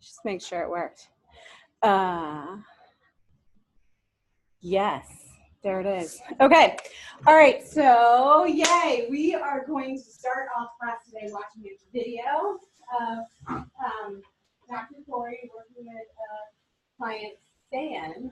Just make sure it worked. Yes, there it is. Okay. All right. So, yay. We are going to start off class today watching a video of Dr. Corey working with client Stan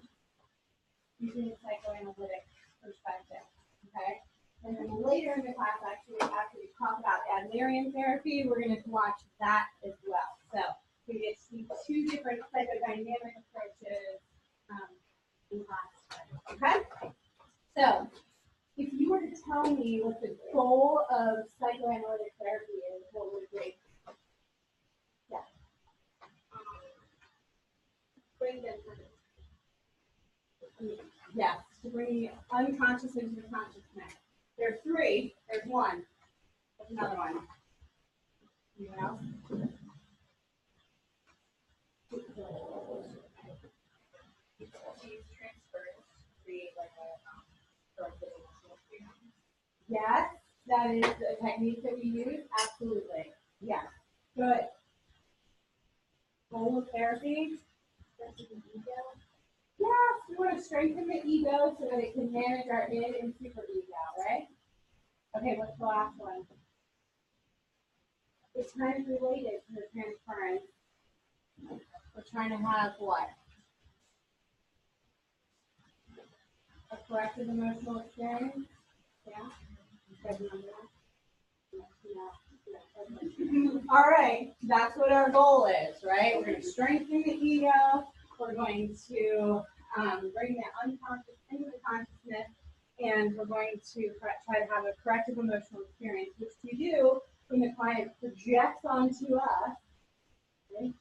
using a psychoanalytic perspective. Okay. And then later in the class, actually, after we talk about Adlerian therapy, we're going to watch that as well. So we get to see two different psychodynamic approaches in class. Okay? So, if you were to tell me what the goal of psychoanalytic therapy is, what would it be? Yeah. Bring them. Yes, to bring the unconscious into the consciousness. There are three. There's one. There's another one. Anyone else? Yes, that is a technique that we use. Absolutely. Yes. Good. Goal of therapy? Yes, we want to strengthen the ego so that it can manage our id and super ego, right? Okay, what's the last one? It's kind of related to the transference. We're trying to have what? A corrective emotional experience? Yeah? You guys remember that? All right, that's what our goal is, right? We're going to strengthen the ego. We're going to bring the unconscious into the consciousness, and we're going to try to have a corrective emotional experience, which we do when the client projects onto us, right,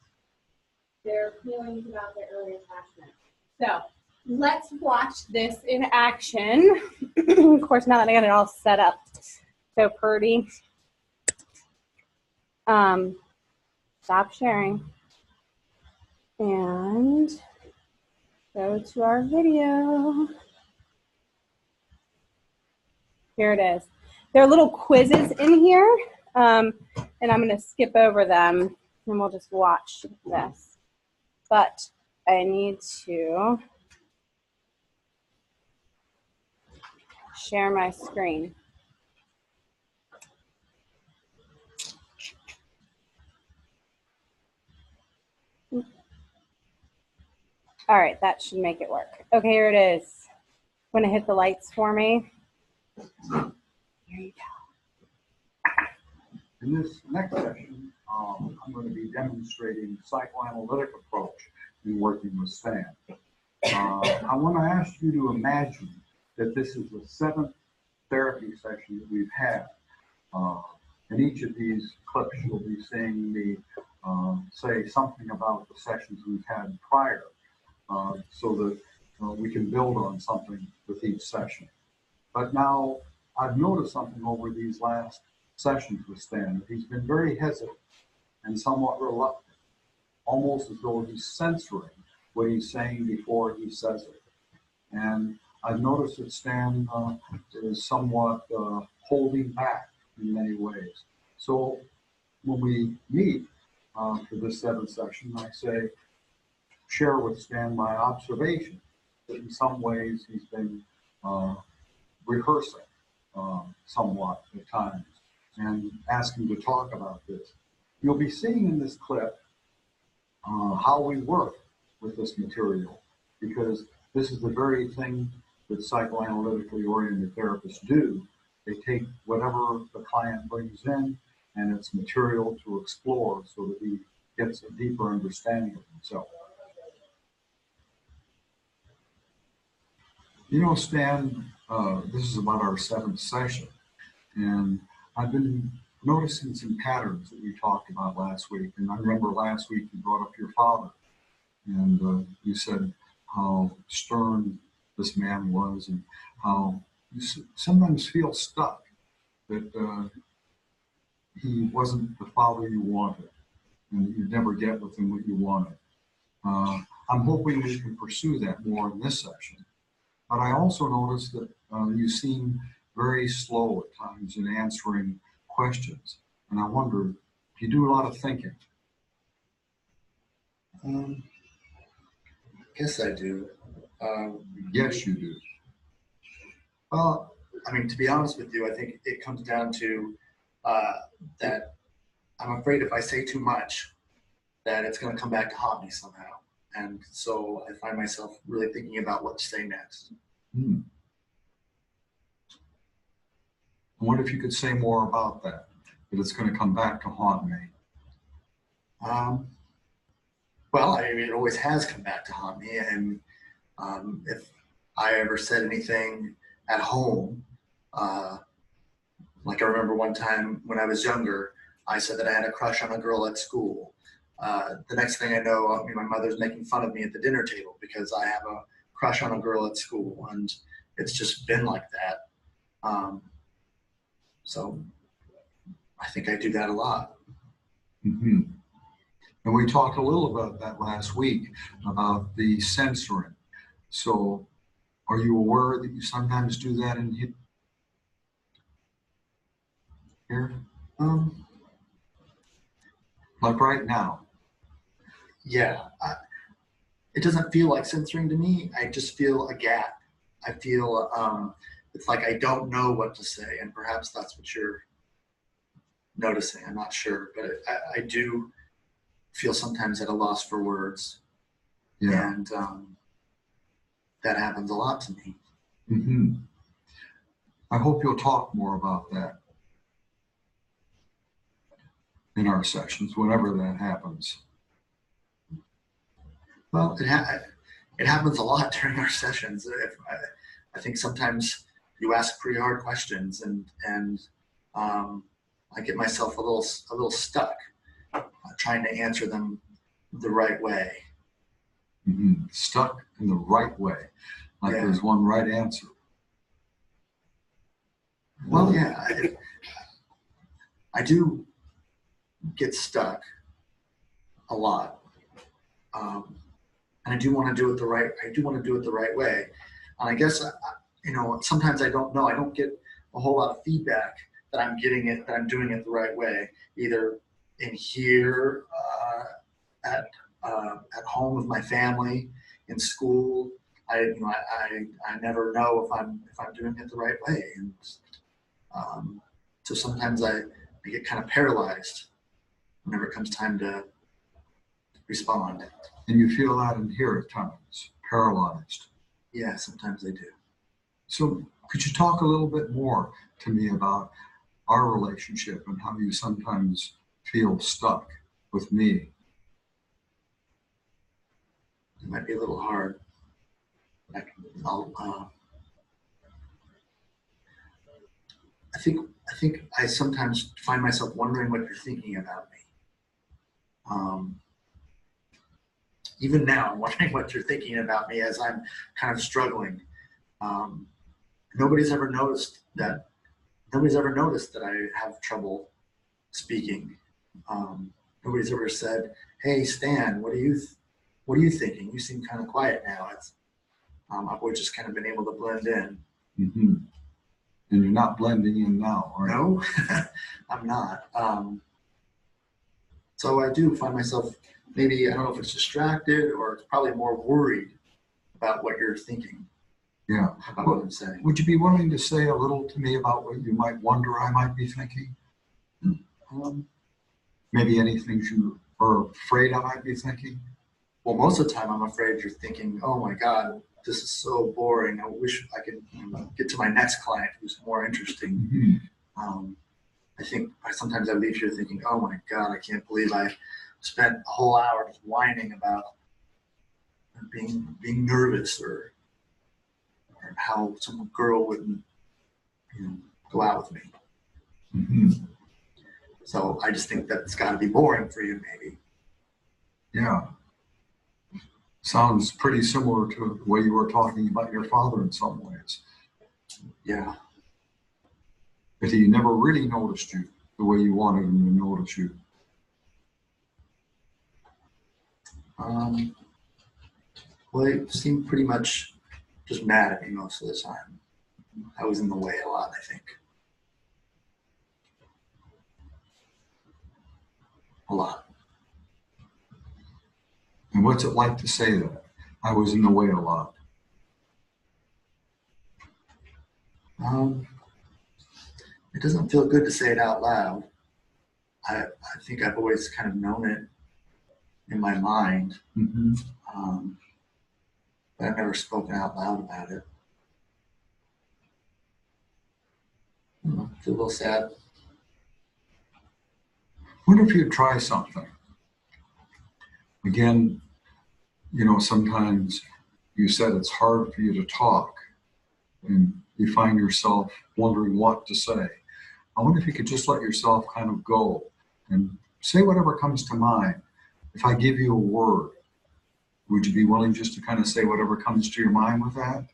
their feelings about their early attachment. So let's watch this in action. Of course, now that I got it all set up so pretty. Stop sharing and go to our video. Here it is. There are little quizzes in here, and I'm going to skip over them, and we'll just watch this. But I need to share my screen. All right, that should make it work. Okay, here it is. Want to hit the lights for me? Here you go. In this next session, I'm going to be demonstrating psychoanalytic approach in working with Stan. I want to ask you to imagine that this is the 7th therapy session that we've had. In each of these clips, you'll be seeing me say something about the sessions we've had prior, so that we can build on something with each session. But now I've noticed something over these last sessions with Stan. He's been very hesitant and somewhat reluctant, almost as though he's censoring what he's saying before he says it. And I've noticed that Stan is somewhat holding back in many ways. So when we meet for this 7th session, I share with Stan my observation that in some ways he's been rehearsing somewhat at times, and ask him to talk about this. You'll be seeing in this clip how we work with this material, because this is the very thing that psychoanalytically oriented therapists do. They take whatever the client brings in and it's material to explore so that he gets a deeper understanding of himself. You know, Stan, this is about our 7th session, and I've been noticing some patterns that we talked about last week. And I remember last week you brought up your father, and you said how stern this man was, and how you sometimes feel stuck, that he wasn't the father you wanted, and you'd never get with him what you wanted. I'm hoping we can pursue that more in this section. But I also noticed that you seem very slow at times in answering questions. And I wonder, do you do a lot of thinking? Guess I do. Yes, you do. Well, I mean, to be honest with you, I think it comes down to that I'm afraid if I say too much, that it's going to come back to haunt me somehow. And so I find myself really thinking about what to say next. Hmm. I wonder if you could say more about that it's going to come back to haunt me. Well, I mean, it always has come back to haunt me. And if I ever said anything at home, like I remember one time when I was younger, I said that I had a crush on a girl at school. The next thing I know, I mean, my mother's making fun of me at the dinner table because I have a crush on a girl at school, and it's just been like that. So I think I do that a lot. Mm-hmm. And we talked a little about that last week, about the censoring. So are you aware that you sometimes do that in here? Like right now? Yeah. It doesn't feel like censoring to me. I just feel a gap. I feel it's like I don't know what to say, and perhaps that's what you're noticing. I'm not sure, but I do feel sometimes at a loss for words. Yeah. And that happens a lot to me. Mm-hmm. I hope you'll talk more about that in our sessions, whenever that happens. Well, it happens a lot during our sessions. I think sometimes you ask pretty hard questions, and I get myself a little stuck trying to answer them the right way. Mm-hmm. Stuck in the right way, like Yeah. there's one right answer. Well, yeah, I do get stuck a lot, and I do want to do it the right. I do want to do it the right way, and I guess sometimes I don't know. I don't get a whole lot of feedback that I'm getting it, that I'm doing it the right way, either in here, at home with my family, in school. I never know if I'm doing it the right way, and so sometimes I get kind of paralyzed whenever it comes time to respond. And you feel that in here at times, paralyzed. Yeah, sometimes I do. So could you talk a little bit more to me about our relationship and how you sometimes feel stuck with me? It might be a little hard. I think I sometimes find myself wondering what you're thinking about me. Even now, I'm wondering what you're thinking about me as I'm kind of struggling. Um, nobody's ever noticed that. Nobody's ever noticed that I have trouble speaking. Nobody's ever said, "Hey, Stan, what are you thinking? You seem kind of quiet now." I've always just kind of been able to blend in. Mm-hmm. And you're not blending in now, are you? No, I'm not. So I do find myself maybe, I don't know if it's distracted or it's probably more worried about what you're thinking. Yeah. About what I'm saying. Would you be willing to say a little to me about what you might wonder I might be thinking? Maybe any things you are afraid I might be thinking? Well, most of the time I'm afraid you're thinking, oh my God, this is so boring. I wish I could get to my next client who's more interesting. Mm-hmm. I think sometimes I leave here thinking, oh my God, I can't believe I spent a whole hour just whining about being nervous or how some girl wouldn't go out with me. Mm-hmm. So I just think that's got to be boring for you, maybe. Yeah. Sounds pretty similar to the way you were talking about your father in some ways. Yeah. But he never really noticed you the way you wanted him to notice you. Well, he seemed pretty much just mad at me most of the time. I was in the way a lot, I think. A lot. And what's it like to say that? I was in the way a lot. It doesn't feel good to say it out loud. I think I've always kind of known it in my mind, Mm-hmm. but I've never spoken out loud about it. I don't know, I feel a little sad. Wonder if you'd try something. Again, you know, sometimes you said it's hard for you to talk and you find yourself wondering what to say. I wonder if you could just let yourself kind of go and say whatever comes to mind. If I give you a word, would you be willing just to kind of say whatever comes to your mind with that?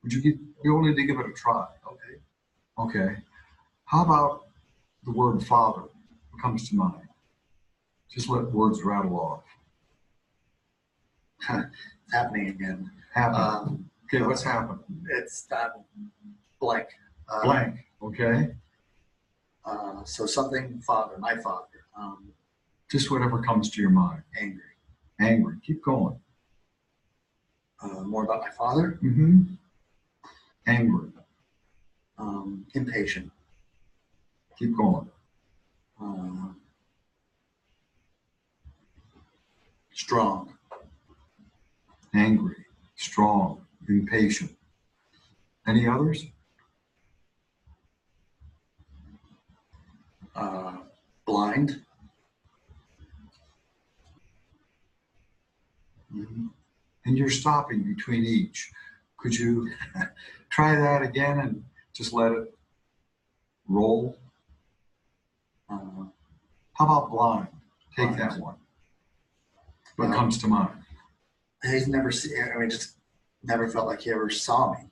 Would you be willing to give it a try? Okay. Okay. How about the word father? What comes to mind? Just let words rattle off. It's happening again. Happen. Okay, what's happened? It's blank. Blank. Okay. So something father, my father. Just whatever comes to your mind. Angry. Angry. Keep going. More about my father. Mm-hmm. Angry. Impatient. Keep going. Strong. Angry. Strong. Impatient. Any others? Blind. Mm-hmm. And you're stopping between each. Could you try that again and just let it roll? How about blind? Take Blind. that one. What comes to mind? He's never seen. I mean, just never felt like he ever saw me.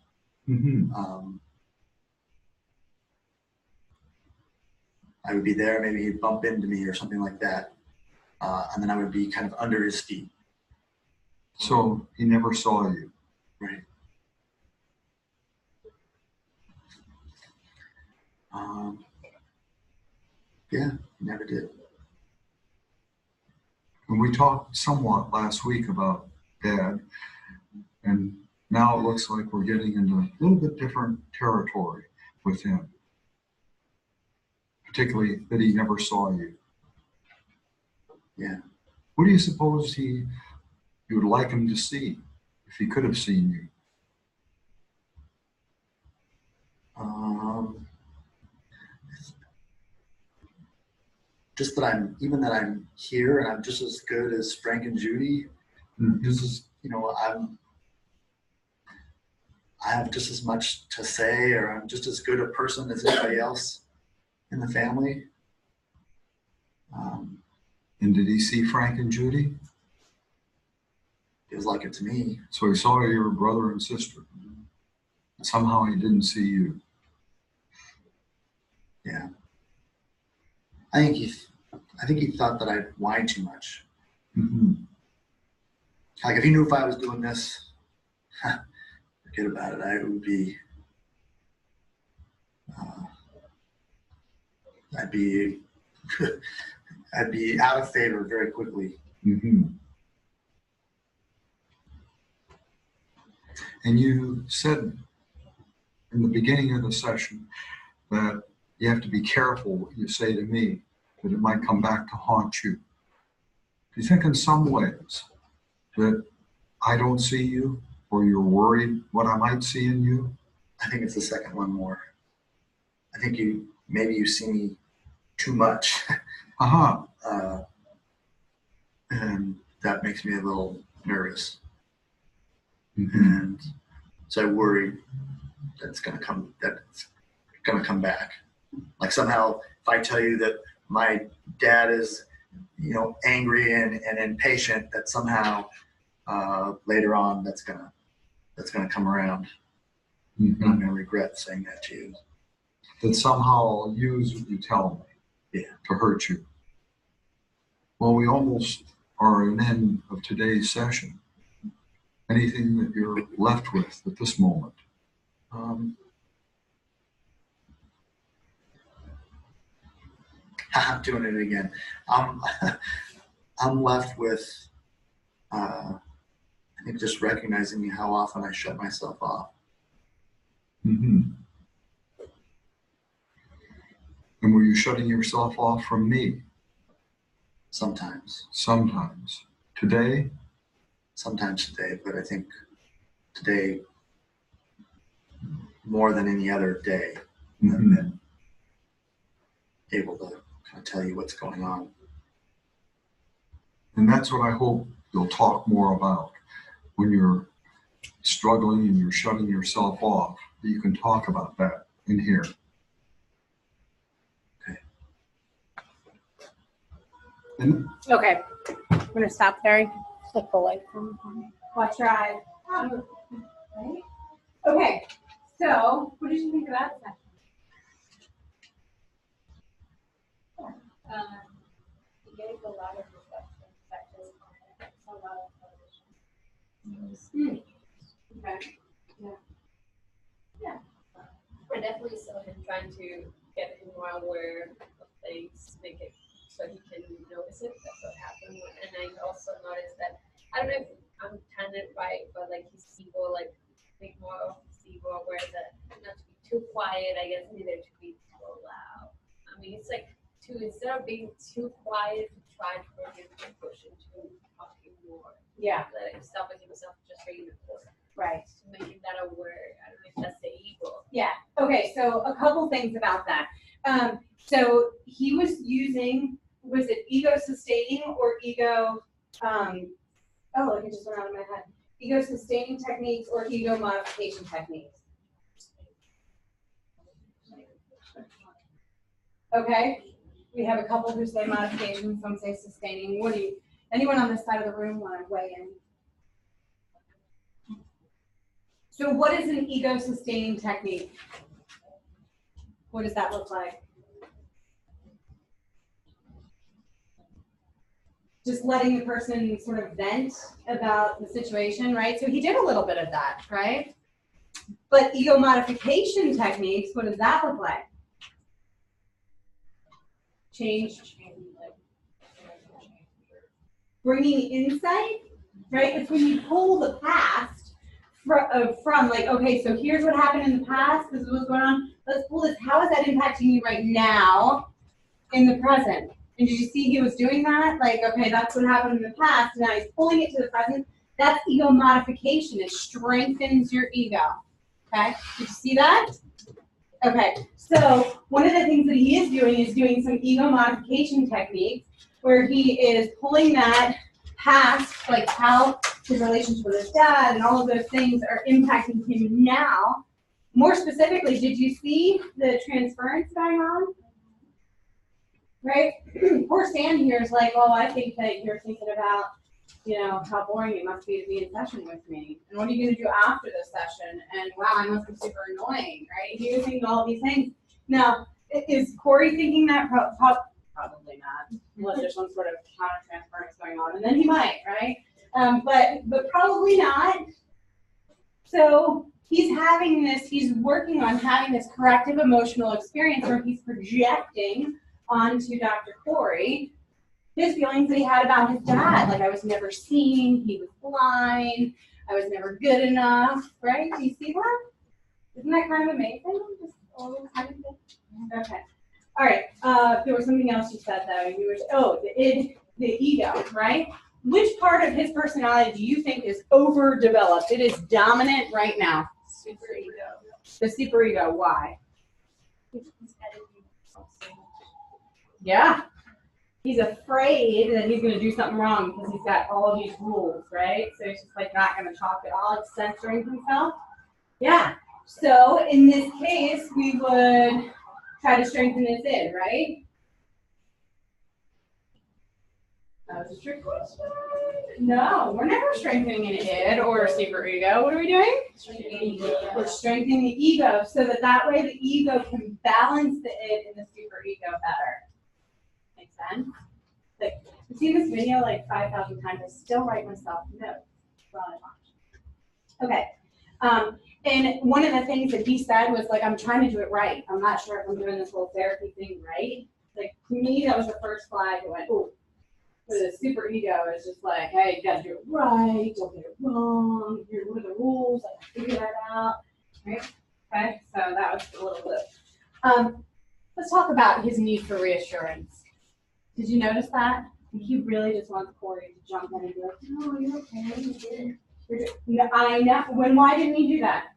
Mm-hmm. I would be there, maybe he'd bump into me or something like that, and then I would be kind of under his feet. So he never saw you. Right. Yeah, he never did. And we talked somewhat last week about Dad, and now it looks like we're getting into a little bit different territory with him, particularly that he never saw you. Yeah. What do you suppose you would like him to see if he could have seen you? Just that I'm here and I'm just as good as Frank and Judy. Mm-hmm. Just as, I have just as much to say, or I'm just as good a person as anybody else in the family. And did he see Frank and Judy? Feels like it to me. So he saw your brother and sister. Somehow he didn't see you. Yeah. I think he thought that I whined too much. Mm-hmm. Like if he knew if I was doing this, forget about it. I would be, I'd be out of favor very quickly. Mm-hmm. And you said in the beginning of the session that you have to be careful what you say to me, that it might come back to haunt you. Do you think in some ways that I don't see you, or you're worried what I might see in you? I think it's the second one more. I think maybe you see me too much. Uh-huh. And that makes me a little nervous. Mm-hmm. And so I worry that's going to come back. Like somehow if I tell you that my dad is, angry and impatient, that somehow later on that's going to come around. Mm-hmm. And I'm going to regret saying that to you. That somehow I'll use what you tell me to hurt you. Well, we almost are at an end of today's session. Anything that you're left with at this moment? I'm doing it again. I'm left with, I think, just recognizing how often I shut myself off. Mm-hmm. And were you shutting yourself off from me? Sometimes. Sometimes. Today? Sometimes today, but I think today more than any other day I've been able to kind of tell you what's going on. And that's what I hope you'll talk more about when you're struggling and you're shutting yourself off, that you can talk about that in here. Okay. And Okay, I'm gonna stop there. Flip the light from watch your eyes. Right? Okay, so what did you think of that session? He gave a lot of perspective on a lot of television. Okay. I definitely saw him trying to get him more aware of things, make it so he can notice it. That's what happened. And I also noticed that, I don't know if I'm kind of right, but like his ego, like think more of his ego, aware that not to be too quiet, I guess, neither to be too loud. I mean, it's like instead of being too quiet, to try to bring him to push into talking more. Yeah, Let him stop with himself just reading the book. right. To make him that aware. I don't know if that's the ego. Yeah. Okay. So a couple things about that. So he was using, was it ego sustaining or ego? Oh, look, it just went out of my head. Ego sustaining techniques or ego modification techniques. Okay. We have a couple who say modification, some say sustaining. What do you? Anyone on this side of the room want to weigh in? So what is an ego sustaining technique? What does that look like? Just letting the person sort of vent about the situation, right? So he did a little bit of that, right? But ego modification techniques, what does that look like? Change. Bringing insight, right? It's when you pull the past from like, okay, so here's what happened in the past, this is what's going on. Let's pull this, how is that impacting you right now in the present? And did you see he was doing that? Like, okay, that's what happened in the past, now he's pulling it to the present. That's ego modification, it strengthens your ego, okay? Did you see that? Okay, so one of the things that he is doing some ego modification techniques where he is pulling that past, like how his relationship with his dad and all of those things are impacting him now. More specifically, did you see the transference going on? Right? Poor Stan here is like, well, I think that you're thinking about, you know, how boring it must be to be in session with me. And what are you going to do after the session? And wow, I must be super annoying, right? He was thinking all these things. Now, is Corey thinking that? Probably not, unless there's some sort of counter-transference going on. And then he might, right? But probably not. So he's having this, he's working on having this corrective emotional experience where he's projecting onto Dr. Corey his feelings that he had about his dad. Like, I was never seen, he was blind, I was never good enough, right? Do you see that? Isn't that kind of amazing? Just a little kind of thing. Okay. All right. There was something else you said though. You were the ego, right? Which part of his personality do you think is overdeveloped? It is dominant right now. Super ego. The superego. Why? Yeah. He's afraid that he's going to do something wrong because he's got all of these rules, right? So he's just like not going to talk at all. It's censoring himself. Yeah. So in this case, we would try to strengthen this in, right? That was a trick question. No, we're never strengthening an id or a superego. What are we doing? We're strengthening the ego so that way the ego can balance the id and the superego better. Make sense? Like, I've seen this video like 5,000 times. I still write myself notes while I watch. Okay. And one of the things that he said was like, I'm trying to do it right. I'm not sure if I'm doing this whole therapy thing right. Like, can me, that was the first flag that went, oh. For the super ego, it's just like, hey, you gotta do it right, don't get it wrong, here, what are the rules, I can figure that out, right? Okay, so that was a little bit. Let's talk about his need for reassurance. Did you notice that? He really just wants Corey to jump in and be like, no, you're okay, you did it. No, I know. Why didn't he do that?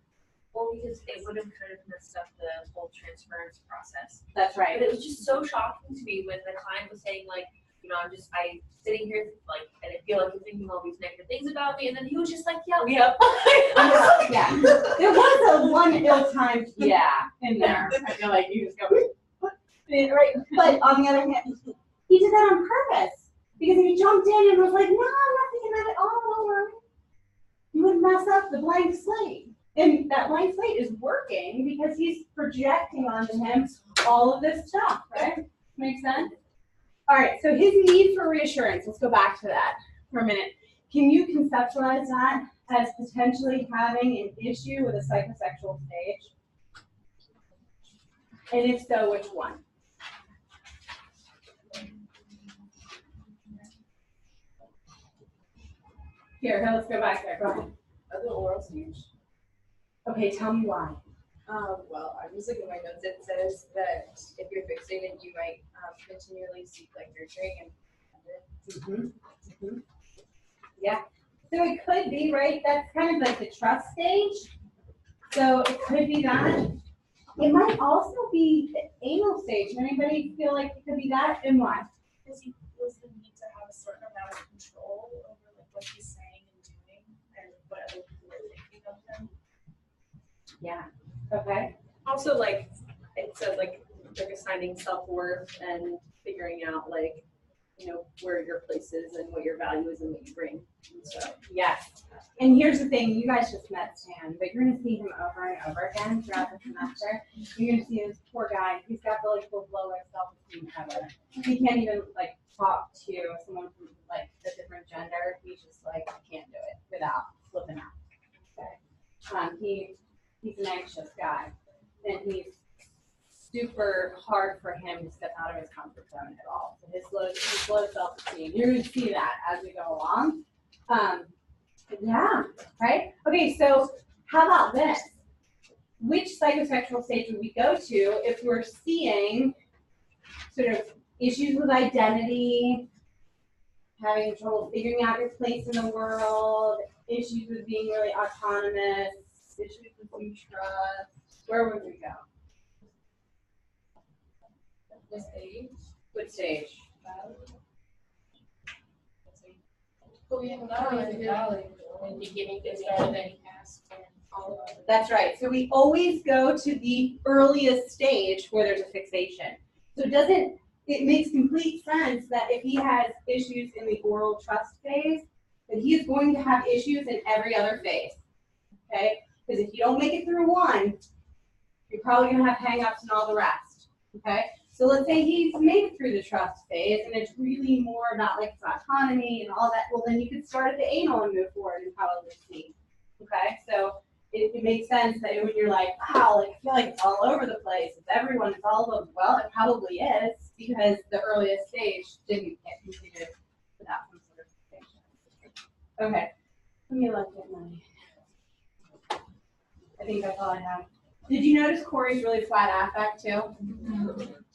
Well, because it would have kind of messed up the whole transference process. That's right. But it was just so shocking to me when the client was saying, like, you know, I'm sitting here, like, and I feel like you're thinking all these negative things about me, and then he was just like, yep. Yeah. There was a one ill-timed yeah in there. I feel like you just go, right? But on the other hand, he did that on purpose because he jumped in and was like, no, I'm not thinking about it all over. You would mess up the blank slate. And that blank slate is working because he's projecting onto him all of this stuff, right? Make sense? All right, so his need for reassurance, let's go back to that for a minute. Can you conceptualize that as potentially having an issue with a psychosexual stage? And if so, which one? Here, let's go back there. Go ahead. The oral stage. Okay, tell me why. Well, I'm just looking at my notes. It says that if you're fixated, you might continually seek like nurturing and. Yeah. So it could be, right? That's kind of like the trust stage. So it could be that. It might also be the anal stage. Anybody feel like it could be that? And why? Because he feels the need to have a certain amount of control over like what he's saying and doing and what other people are thinking of him. Yeah. Okay. Also, like, it said, like assigning self-worth and figuring out, like, you know, where your place is and what your value is and what you bring. And so, Yes. And here's the thing, you guys just met Stan, but you're gonna see him over and over again throughout the semester. You're gonna see this poor guy, he's got the like the lowest self-esteem ever. He can't even like talk to someone from like a different gender. He's just like, I can't do it without flipping out. Okay. He's an anxious guy, and he's super hard for him to step out of his comfort zone at all. So his low self-esteem, you're going to see that as we go along. Yeah, right? Okay, so how about this? Which psychosexual stage would we go to if we're seeing sort of issues with identity, having trouble figuring out your place in the world, issues with being really autonomous, issues with trust? Where would we go? The stage. What stage? But we have another in the valley. And beginning to start then past and all of it. That's right. So we always go to the earliest stage where there's a fixation. So it makes complete sense that if he has issues in the oral trust phase, that he's going to have issues in every other phase. Okay? Because if you don't make it through one, you're probably going to have hang-ups in all the rest. Okay? So let's say he's made it through the trust phase and it's really more about like autonomy and all that. Well, then you could start at the anal and move forward and probably see. Okay? So it makes sense that when you're like, wow, like I feel like it's all over the place. It's everyone, it's all over. Well, it probably is because the earliest stage didn't get completed without some sort of fixation. Okay. Let me look at my. I think that's all I have. Did you notice Corey's really flat affect too?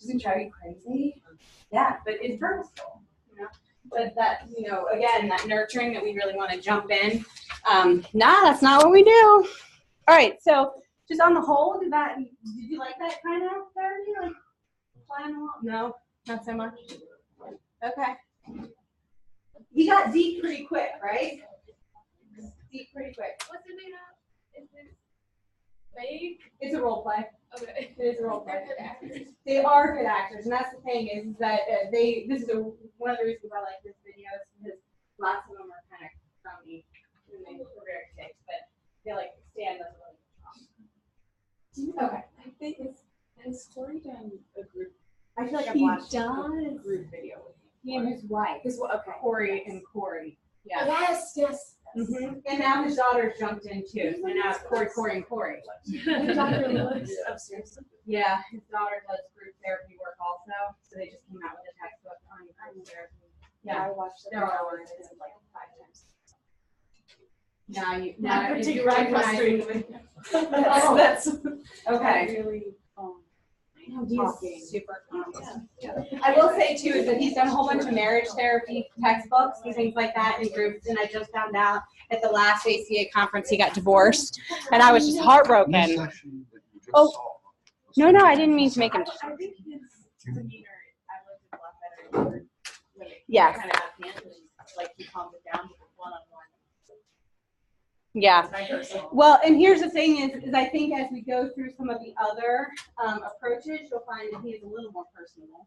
Doesn't drive you crazy? Yeah, but it's purposeful, you know. But that, you know, again, that nurturing that we really want to jump in. Nah, that's not what we do. All right, so just on the whole, did you like that kind of therapy? Like flying along? No, not so much. Okay. You got deep pretty quick, right? Deep pretty quick. What's it made of? Is it fake? It's a role play. Okay. It is a role play. They're good actors. They are good actors, and that's the thing is that this is one of the reasons I like this video is because lots of them are kind of crummy and they were very fake, but they like stand up really well. Okay. I think has Corey done a group? I feel like I've He watched does. Group video with he and his wife. okay. Corey and Corey. Yeah. Yes. Mm-hmm. And now his daughter's jumped in too. So now it's Corey and Corey. His daughter lives upstairs. Yeah, his daughter does group therapy work also. So they just came out with Yeah. I watched it. They're all on it like 5 times. Now you, Not now you particularly recognize. frustrating. Oh, That's Okay. really, I know, he's Talking. super calm. I will say too is that he's done a whole bunch of marriage therapy textbooks and things like that in groups, and I just found out at the last ACA conference he got divorced, and I was just This heartbroken. section that you just Oh. saw. No, I didn't mean to make him. I think his demeanor, I liked it a lot better. Yes. Kind of at the end, and, like he calmed it down to one-on-one. Yeah. My personal. Well, and here's the thing is I think as we go through some of the other approaches, you'll find that he is a little more personable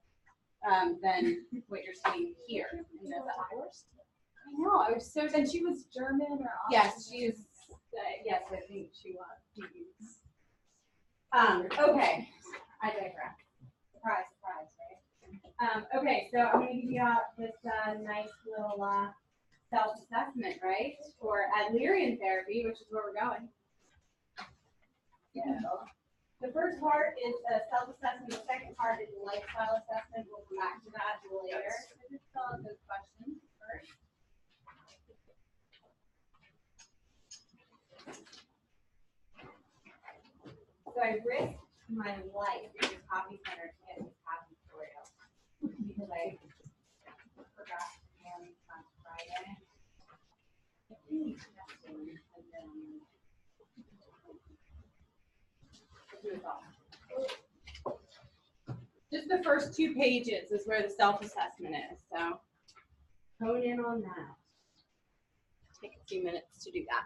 than what you're seeing here. In this. I know. I was so. And she was German or Austrian? Yes, she is. Yes, I think she was. Okay. I digress. Surprise, right? Okay, so I'm going to give you out this nice little self-assessment, right? For Adlerian therapy, which is where we're going. So, the first part is a self-assessment. The second part is a lifestyle assessment. We'll come back to that later. So just fill out those questions first. So I risked my life in the copy center to get this copy for you because I forgot to hand on Friday. And then do it all. Just the first 2 pages is where the self-assessment is. So hone in on that. Take a few minutes to do that.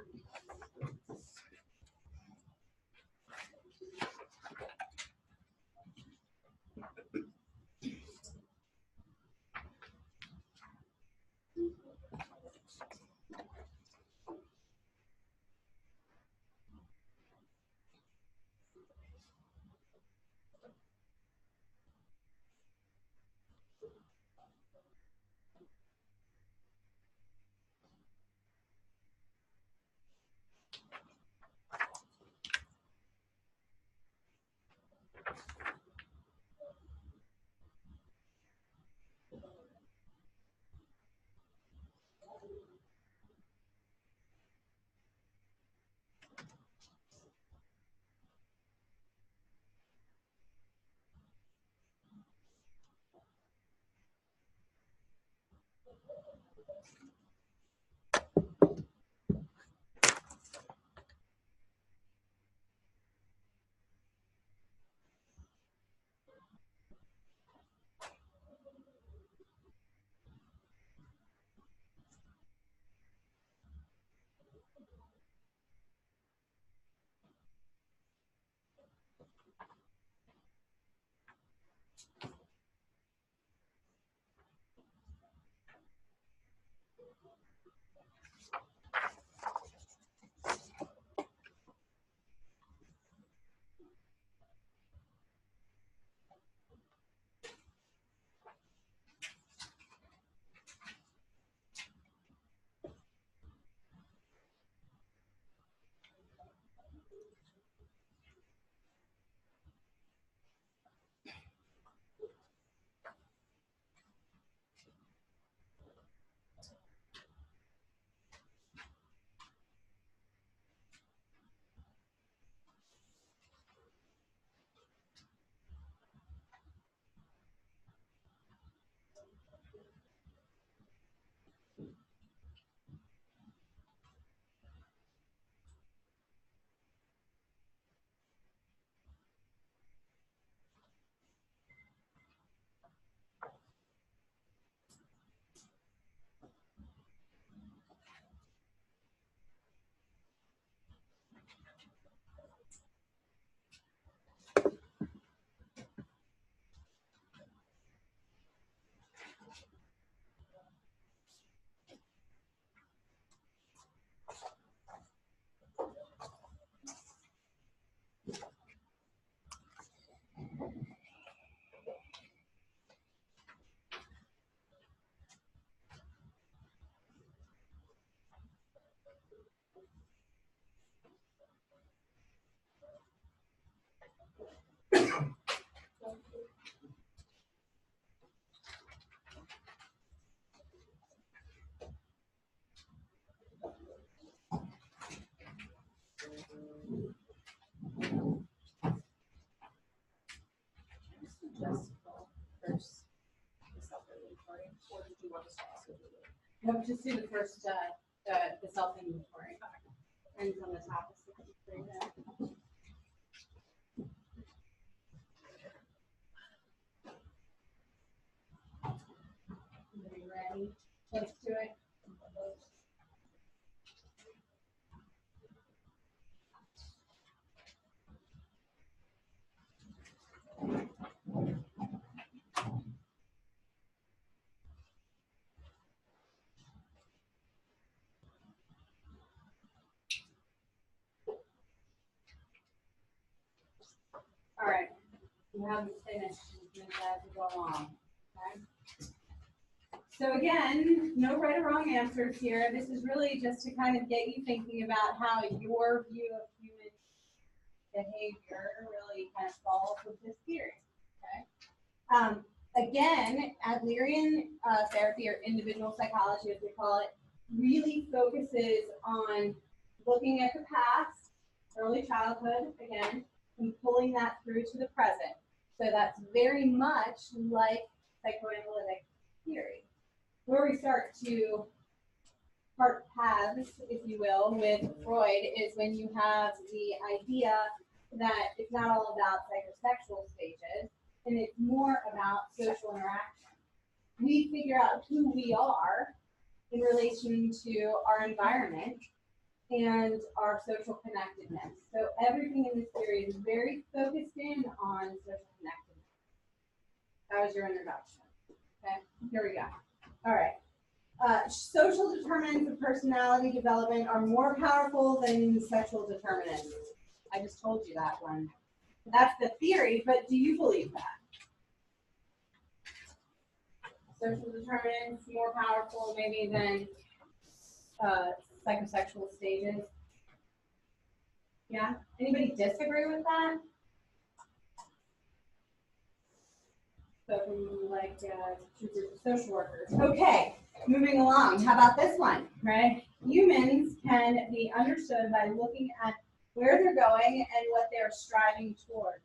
No, just do the first, the self-inventory. And on the top is the right there. Everybody ready? Let's do it. All right, you haven't finished, you can as we go along, okay? So again, no right or wrong answers here. This is really just to kind of get you thinking about how your view of human behavior really kind of falls with this theory, okay? Again, Adlerian therapy, or individual psychology as we call it, really focuses on looking at the past, early childhood, again, and pulling that through to the present. So that's very much like psychoanalytic theory. Where we start to part paths, if you will, with Freud is when you have the idea that it's not all about psychosexual stages, and it's more about social interaction. We figure out who we are in relation to our environment and our social connectedness. So everything in this theory is very focused in on social connectedness. That was your introduction. Okay, here we go. All right. Social determinants of personality development are more powerful than sexual determinants. I just told you that one. That's the theory, but do you believe that? Social determinants more powerful maybe than psychosexual stages? Yeah? Anybody disagree with that? So from like social workers. Okay, moving along. How about this one, right? Humans can be understood by looking at where they're going and what they're striving toward.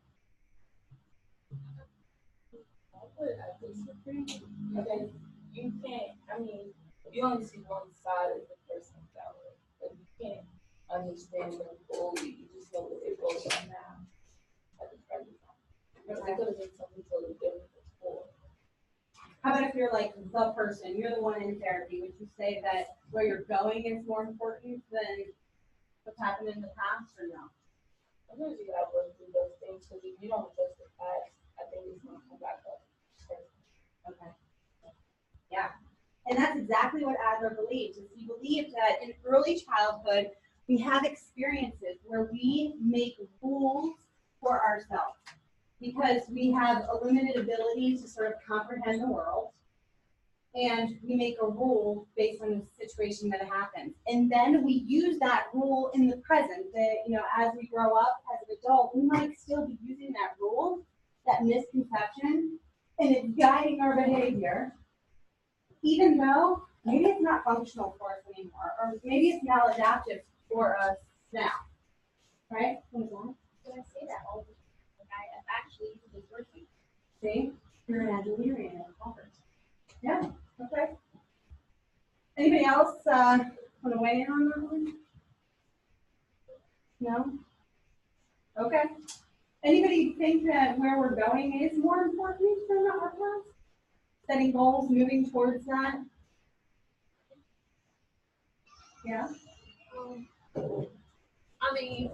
I disagree. Okay, you can't, I mean, you only see one side of the person's salary, but you can't understand them fully. You just know what they're going on now at the present time. Because they could have been something totally different before. How about if you're like the person, you're the one in therapy, would you say that where you're going is more important than what's happened in the past, or no? Sometimes you gotta work through those things, because if you don't adjust the past, I think it's gonna come back up. Okay. Yeah. And that's exactly what Adler believes. Is he believed that in early childhood, we have experiences where we make rules for ourselves because we have a limited ability to sort of comprehend the world. And we make a rule based on the situation that happens. And then we use that rule in the present. That, you know, as we grow up as an adult, we might still be using that rule, that misconception, and it's guiding our behavior, even though maybe it's not functional for us anymore, or maybe it's maladaptive for us now, right? When I say that all the time, like I've actually been working. See, you're an Adlerian at Harvard. Yeah, okay. Anybody else want to weigh in on that one? No? Okay. Anybody think that where we're going is more important than our past? Setting goals, moving towards that? Yeah? I mean,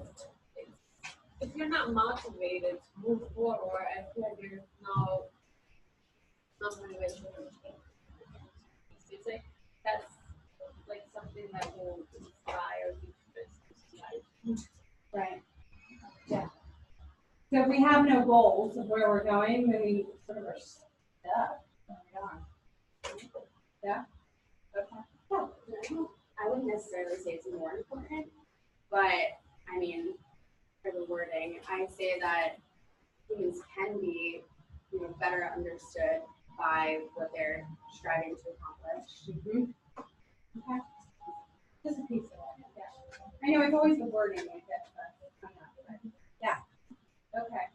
if you're not motivated to move forward, I feel like there's no motivation. It's like that's like something that will inspire you. Right. Yeah. So if we have no goals of where we're going, then we sort of are stuck. Oh my God. Yeah? Okay. I wouldn't necessarily say it's more important, but I mean, for the wording, I say that humans can be, you know, better understood by what they're striving to accomplish. Mm-hmm. Okay. Just a piece of it. Yeah. I know it's always the wording like that, but yeah. Okay.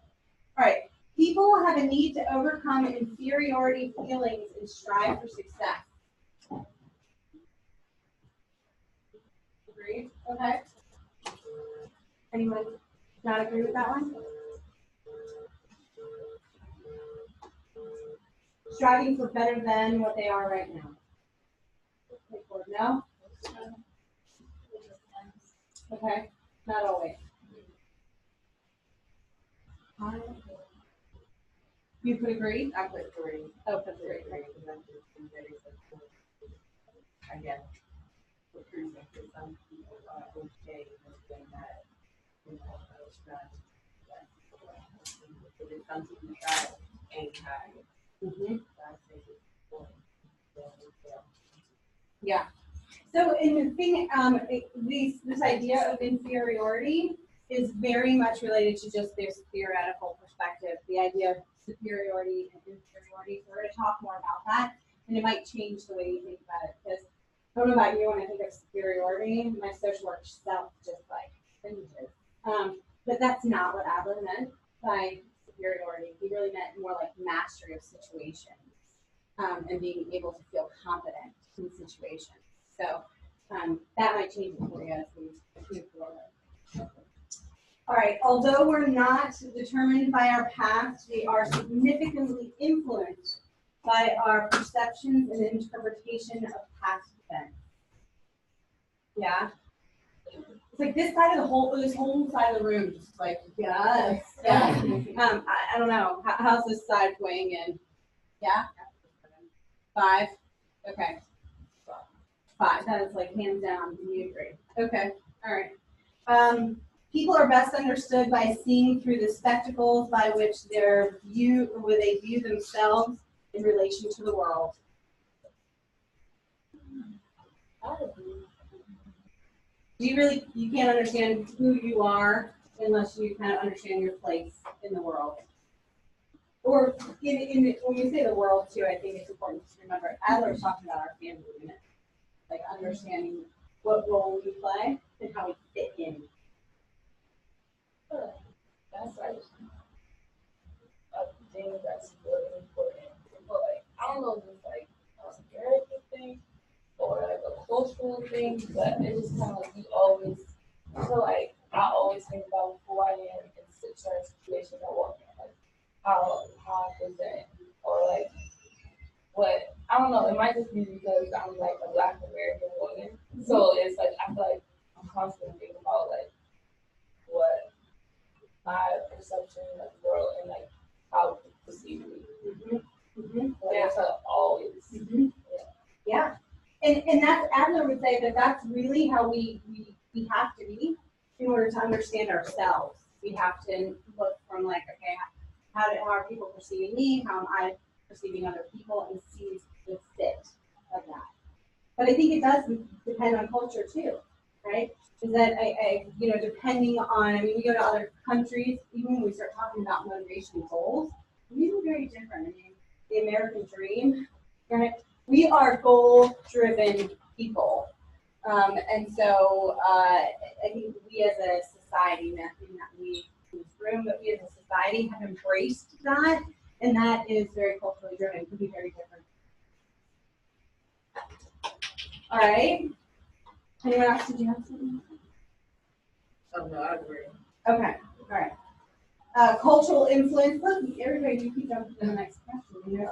All right. People have a need to overcome inferiority feelings and strive for success. agree? Okay. Anyone not agree with that one? Striving for better than what they are right now. No? Okay, not always. You could agree? I put three. Oh, put three. I guess. For some people are okay with saying that, you know, I was trying to, if it's something you try, ain't high. Mm-hmm. I think it's important. Yeah. So in the thing, this idea of inferiority is very much related to just this theoretical perspective, the idea of superiority and inferiority. So we're going to talk more about that, and it might change the way you think about it. Because I don't know about you, when I think of superiority, my social work self just like cringes. But that's not what Adler meant by superiority. He really meant more like mastery of situations, and being able to feel competent in situations. So that might change it for you as we move forward. All right, although we're not determined by our past, we are significantly influenced by our perceptions and interpretation of past events. Yeah? It's like this side of this whole side of the room, just like, yes. Yeah. I don't know. How's this side weighing in? Yeah? 5? Okay. 5. That is like hands down. You agree. Okay. All right. People are best understood by seeing through the spectacles by which they view themselves in relation to the world. You can't understand who you are unless you kind of understand your place in the world. Or when you say the world too, I think it's important to remember Adler was talking about our family unit, like understanding what role we play and how we fit in. That's like a thing that's really important. But like, I don't know if it's like a spiritual thing or like a cultural thing, but it's just kind of like I feel like I always think about who I am in certain situations I walk in, like how I present, or like what, I don't know, it might just be because I'm like a Black American woman. So it's like, I feel like I'm constantly thinking about like what my perception of the world and like how people perceive me. Mm-hmm. Mm-hmm. Like, it's like always. Mm-hmm. Yeah. And that's, Adler would say that that's really how we have to be in order to understand ourselves. We have to look from like, okay, how are people perceiving me? How am I perceiving other people, and see the fit of that. But I think it does depend on culture too, right? Is that depending on, we go to other countries, even when we start talking about motivation and goals, these are very different. The American dream, right? We are goal-driven people. And so I think we as a society, not we in this room, but we as a society have embraced that, and that is very culturally driven. It could be very different. All right. Anyone else? Did you have something? Oh no, I agree. Okay. All right. Cultural influence. Look, everybody, you keep jumping to the next question.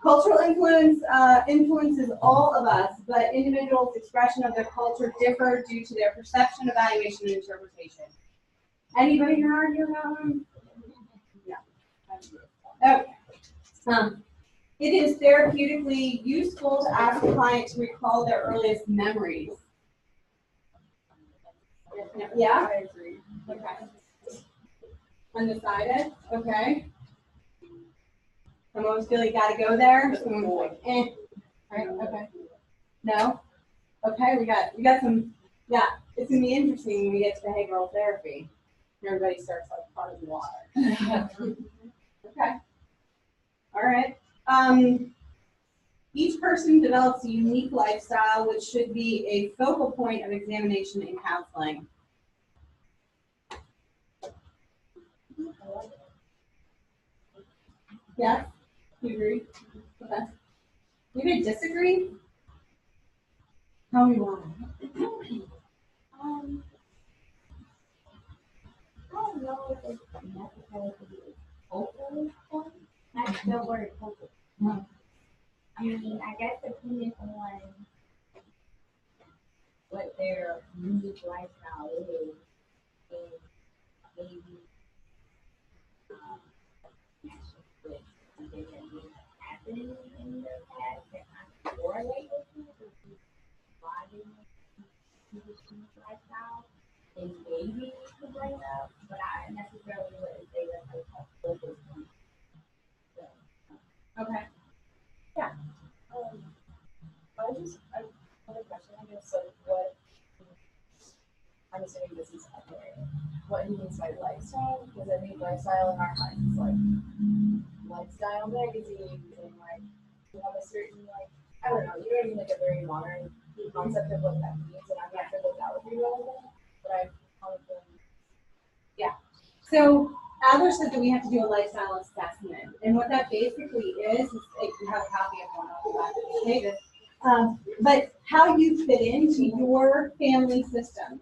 Cultural influence influences all of us, but individuals' expression of their culture differ due to their perception, evaluation, and interpretation. Anybody gonna argue about one? No. Okay. It is therapeutically useful to ask a client to recall their earliest memories. Yeah? I agree. Okay. Undecided? Okay. Some of us feel like gotta go there. Someone's like, eh. Right? Okay. No? Okay, we got some, yeah, it's gonna be interesting when we get to behavioral therapy. Everybody starts like part of water. Okay. All right. Each person develops a unique lifestyle, which should be a focal point of examination and counseling. Yeah? You agree? Okay. You may disagree? Tell me why. I don't know if it's necessary to be open. That's the word open. No. I mean, I guess depending on what their unique lifestyle is, and maybe connection with something that may have happened in their past that kind of correlate with it, or why they have this unique lifestyle, and maybe to bring up, but I necessarily wouldn't say that's like a focus point. So, Okay. I have a question, I guess, like what, I'm assuming this is okay, what he means by lifestyle, because I think lifestyle in our minds is like lifestyle magazines and like, you have a certain like, I don't know, you know what I mean, like a very modern concept of what that means, and I'm not sure that would be relevant, but I probably. So Adler said that we have to do a lifestyle assessment, and what that basically is like you have a copy of one of the back of the pages, but how you fit into your family system,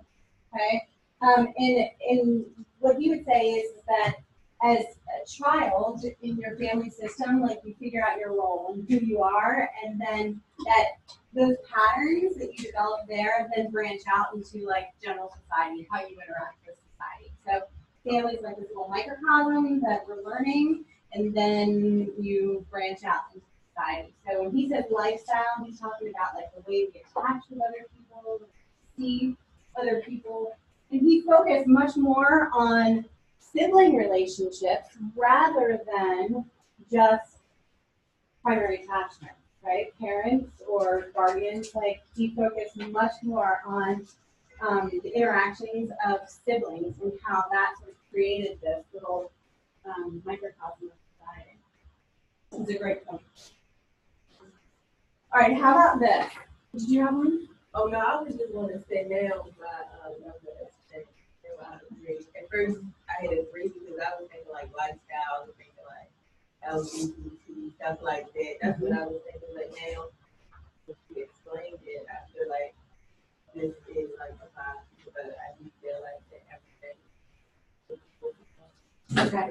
okay? And what he would say is that as a child in your family system, like you figure out your role and who you are, and then that those patterns that you develop there then branch out into like general society, how you interact with society. So families like this little microcosm that we're learning, and then you branch out into society. So when he says lifestyle, he's talking about like the way we attach with other people, see other people, and he focused much more on sibling relationships rather than just primary attachment, right? Parents or guardians, like he focused much more on the interactions of siblings and how that sort of created this little microcosm of society. It's a great point. All right, how about this? Did you have one? Oh, no, I was just want to say now, I agree. At first, I had agreed because I was thinking like lifestyle, I was thinking like LGBT, stuff like that. That's what I was thinking, but now, if you explained it, I feel like this is like a positive, but I do feel like that everything. Okay.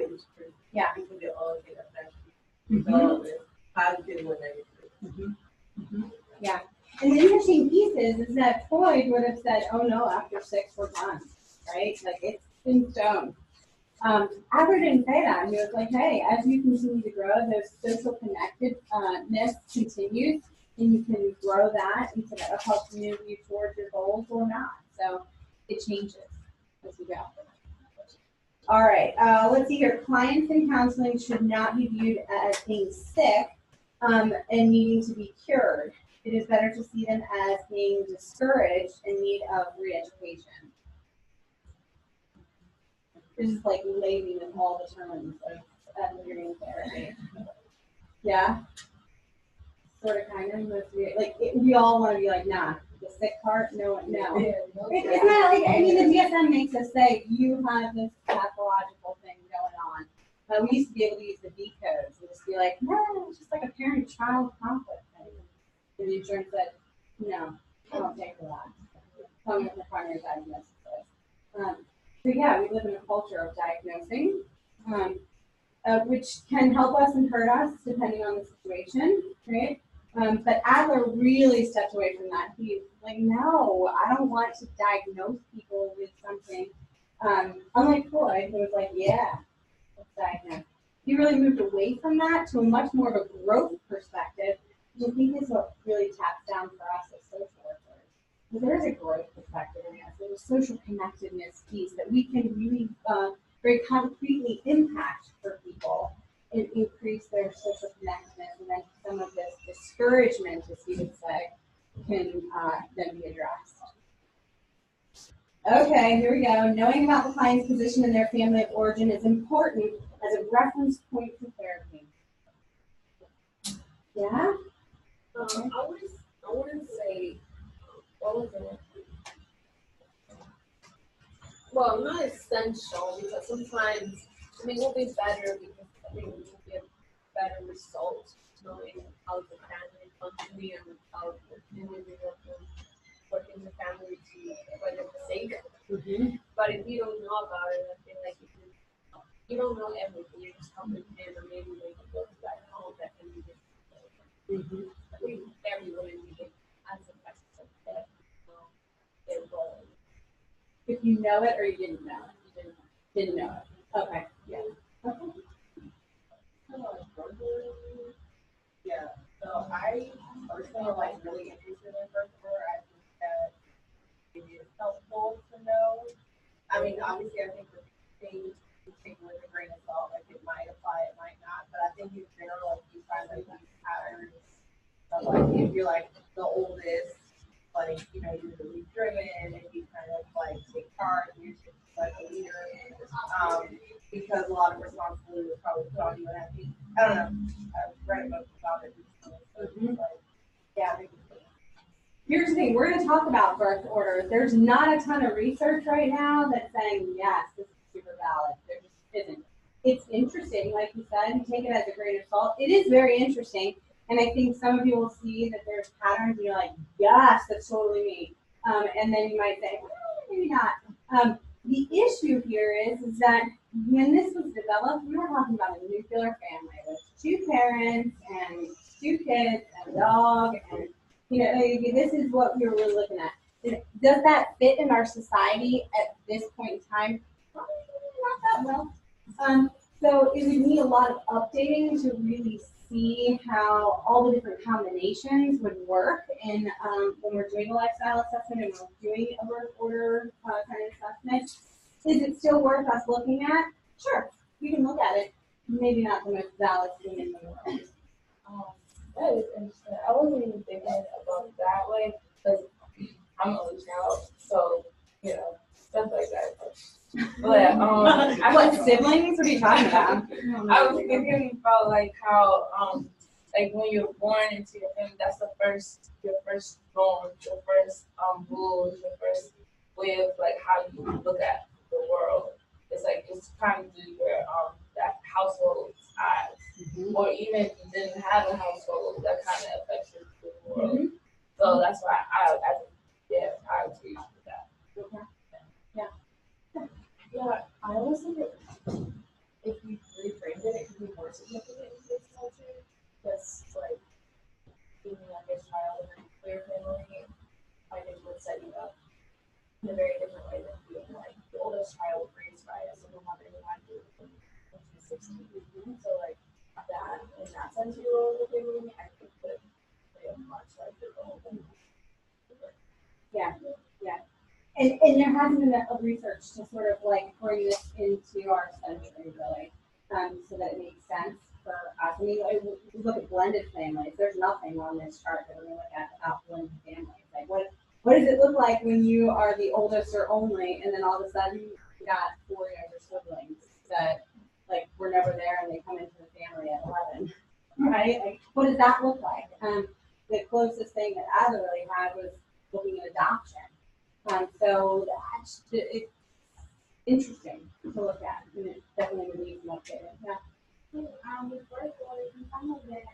Yeah. People that all get affected, regardless, positive or negative. Yeah. And the interesting piece is that Freud would have said, oh no, after 6 we're done, right? Like it's in stone. Adler didn't say that. He was like, hey, as you continue to grow, those social connectedness continues, and you can grow that, and so that'll help move you towards your goals or not. So it changes as you go. All right, let's see here. Clients in counseling should not be viewed as being sick and needing to be cured. It is better to see them as being discouraged in need of re-education. This is like labeling with all the terms of learning therapy. Yeah? Sort of, kind of. Like, we all want to be like, nah, the sick part, no. Isn't that like, I mean, the DSM makes us say, you have this pathological thing going on. We used to be able to use the B codes and just be like, no, it's just like a parent-child conflict thing. And the insurance said, no, I don't take for that. Tell me what the primary diagnosis is. So yeah, we live in a culture of diagnosing, which can help us and hurt us depending on the situation, right? But Adler really stepped away from that. He's like, no, I don't want to diagnose people with something. Unlike Freud, who was like, yeah, let's diagnose. He really moved away from that to a much more of a growth perspective, which I think is what really taps down for us as social workers. Because there is a growth perspective in us. There's a social connectedness piece that we can really very concretely impact for people and increase their social connectedness, and then some of this discouragement, as you would say, can then be addressed. Okay, here we go. Knowing about the client's position in their family of origin is important as a reference point for therapy. Yeah? I wouldn't say, what was it? Well, not essential, because sometimes, I mean, it will be better because I think it will be a better result knowing how the family functioning and how the individual can work in the family to, for the sake everyone can answer questions like that. It was. If you know it or you didn't know it? Didn't know it. Okay. Yeah. Okay. Yeah, so I personally like really interested in first order. I think that it is helpful to know. I mean, obviously, I think the things you take with a grain of salt, like it might apply, it might not. But I think in general, like you find like these patterns of like if you're like the oldest, like you're really driven and you kind of like take charge, and you're just like a leader. Because a lot of responsibility was probably put on you, and I think I don't know. I've read a book about it recently, so it's like, yeah, I think it's cool. Here's the thing, we're going to talk about birth order. There's not a ton of research right now that's saying, yes, this is super valid. There just isn't. It's interesting, like you said, you take it as a grain of salt. It is very interesting, and I think some of you will see that there's patterns, and you're like, yes, that's totally me. And then you might say, maybe not. The issue here is that when this was developed, we were talking about a nuclear family with 2 parents and 2 kids and a dog, and this is what we were really looking at. Does that fit in our society at this point in time? Probably not that well. So it would need a lot of updating to really see how all the different combinations would work in when we're doing a lifestyle assessment and we're doing a birth order kind of assessment. Is it still worth us looking at? Sure, we can look at it. Maybe not the most valid thing in the world. That is interesting. I wasn't even thinking about it that way because I'm an only child, so stuff like that. But What siblings? What are you talking about? I was thinking about like how like when you're born into your family, that's your first norm, your first rules, your first way of like how you look at the world. It's like it's kind of through your that household's eyes. Mm-hmm. Or even if you didn't have a household, that kind of affects your world. Mm-hmm. So that's why I agree with that. Okay. Yeah, I always think if we reframed it, it could be more significant in this culture. Because, like, being the youngest child in a nuclear family, I think would set you up in a very different way than being, like, the oldest child raised by a single mother who had to when she was 16. So, like, that, in that sense, your role in the family, I think would play a much larger role than. Yeah. And there hasn't been enough research to sort of like bring this into our century, really, so that it makes sense for us. I mean, we look at blended families. There's nothing on this chart that we're going to look at about blended families. Like, what does it look like when you are the oldest or only, and then all of a sudden you got 4 younger siblings that, like, were never there and they come into the family at 11, right? Like, what does that look like? The closest thing that I really had was looking at adoption. So it's interesting to look at, and it definitely needs some updating. Yeah. With birth orders, some of that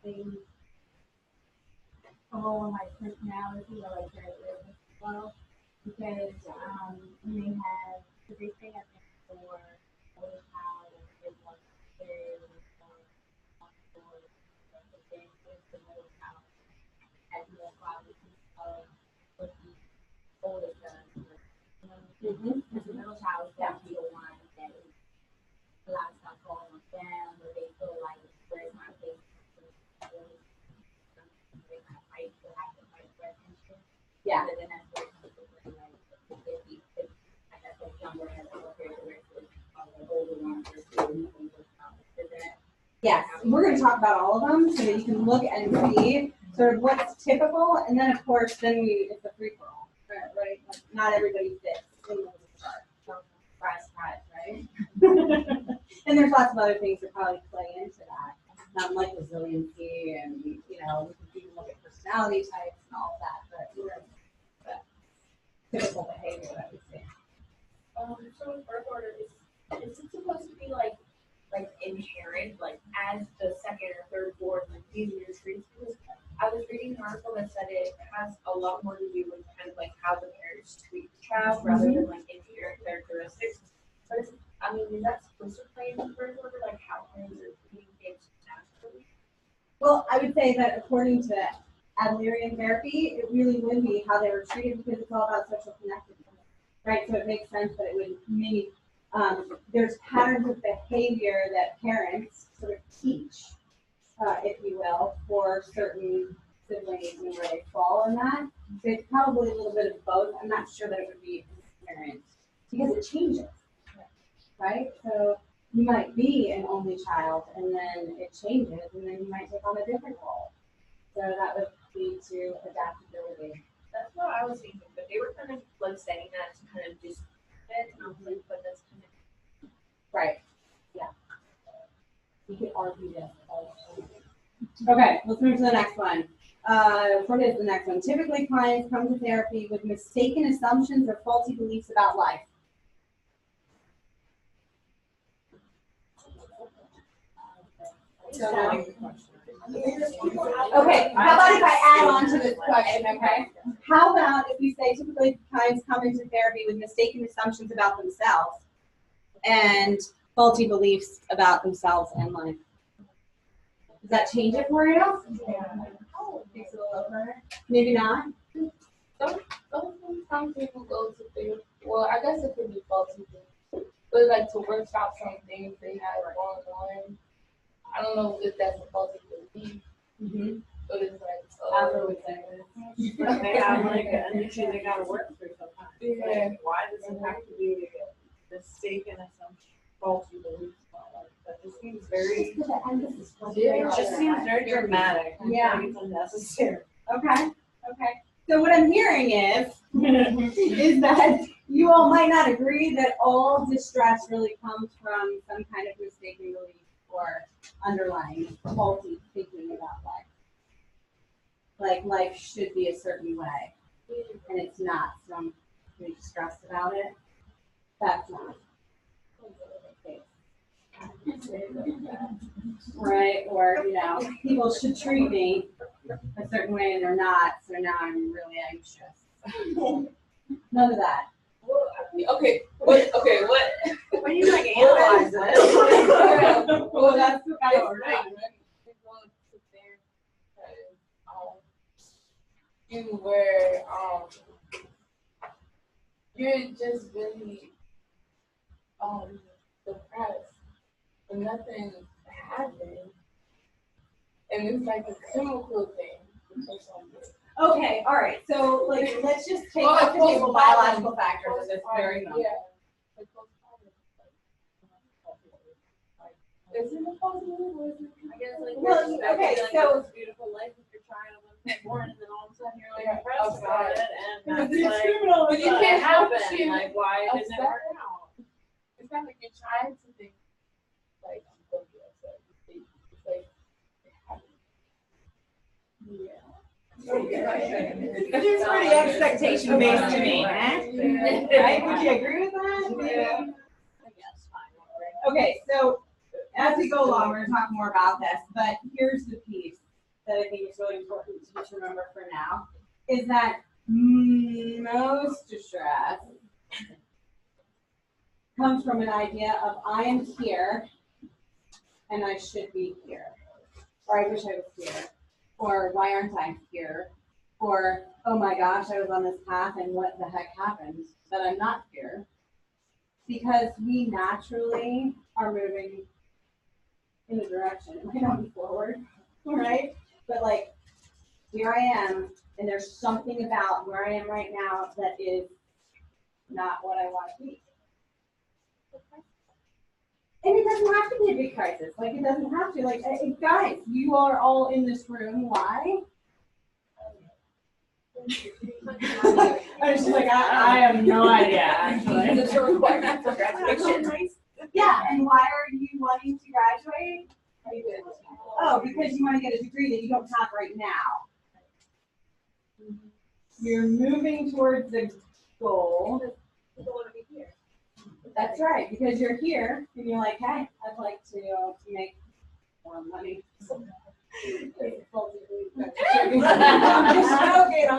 things a role in my personality or like characteristics as well, because you may have the big thing I think for how they want to as more quality of what the oldest does. As a middle child is going to be the one that is a lot of stuff going on them, where they feel like where's my place, they kind of fight to have to fight for attention. Yeah. And then that's where it comes to like if I guess like younger has a characteristics of the older one versus that. Yes, we're going to talk about all of them so that you can look and see sort of what's typical, and then of course, it's a free for all, right? Like, not everybody fits in the chart. So, surprise, right? And there's lots of other things that probably play into that, like resiliency, and we can even look at personality types and all of that, but typical behavior that we see. So with birth order, is it supposed to be like inherent, like as the second or third, fourth, like these are your traits? Because I was reading an article that said it has a lot more to do with kind of like how the parents treat the child rather than like inherent characteristics. But is that supposed to play into birth order, like how parents are treating kids naturally? Well, Well, I would say that according to Adlerian therapy, it really would be how they were treated because it's all about social connectedness, right? So it makes sense that it would maybe, there's patterns of behavior that parents sort of teach, if you will, for certain siblings and where they fall in that. So it's probably a little bit of both. I'm not sure that it would be parent because it changes, right? So you might be an only child and then it changes and then you might take on a different role. So that would lead to adaptability. That's what I was thinking, but they were kind of like saying that to kind of just it, and I was like, but that's kind of Right. Yeah. You could argue this. Okay, let's move to the next one. What is the next one? Typically, clients come to therapy with mistaken assumptions or faulty beliefs about life. So now, okay, how about if I add on to this question, okay? How about if we say typically clients come into therapy with mistaken assumptions about themselves and faulty beliefs about themselves and life? Does that change it for you? makes it a little better. Maybe not. Sometimes people go to therapy. Well, I guess it could be faulty, but like to work out some things they have going on. I don't know if that's a faulty belief, but it's like After we say this. They have like an issue they gotta work through sometimes. Yeah. Like, why does it have to be mistaken assumption, faulty beliefs? That just seems very, it just seems very dramatic. I feel Yeah. like it's unnecessary. Okay. So what I'm hearing is that you all might not agree that all distress really comes from some kind of mistaken belief or underlying faulty thinking about life. Like life should be a certain way, and it's not. So I'm really stressed about it. That's not. Right? Or, people should treat me a certain way and they're not, so now I'm really anxious. None of that. well, okay, what? When you like analyze it. Well, that's the kind It's of like when people sit there and you were you're just really depressed and nothing happened, and it's like a chemical thing or something. Okay, all right. So, let's just take Well, off the table postpartum. biological factors of this very Yeah. moment. Like postpartum. Is it a positive or is it? I guess like Well, you're okay, expecting, so- this beautiful life with your child when they're born, and then all of a sudden you're like Yeah, depressed about upset. it, and that's like, But you can't help happen. it. Like, why didn't it Upset. work out? It's not like you're trying to think like I'm gonna be upset. It's like it happened. It seems pretty expectation based to me, right? Would you agree with that? Yeah. I guess, fine. Okay, so as we go along, we're gonna talk more about this, but here's the piece that I think is really important to just remember for now, is that most distress comes from an idea of I am here and I should be here, or I wish I was here, or why aren't I here, or oh my gosh, I was on this path and what the heck happened that I'm not here. Because we naturally are moving in a direction, it might not be forward, right? But like, here I am, and there's something about where I am right now that is not what I want to be. And it doesn't have to be a big crisis. Like, it doesn't have to. Like, guys, you are all in this room. Why? I was just like, I have no idea, actually. It's a requirement for graduation. Yeah, and why are you wanting to graduate? Oh, because you want to get a degree that you don't have right now. You're moving towards the goal. You don't want to be here. That's right, because you're here and you're like, hey, I'd like to make more money. I'm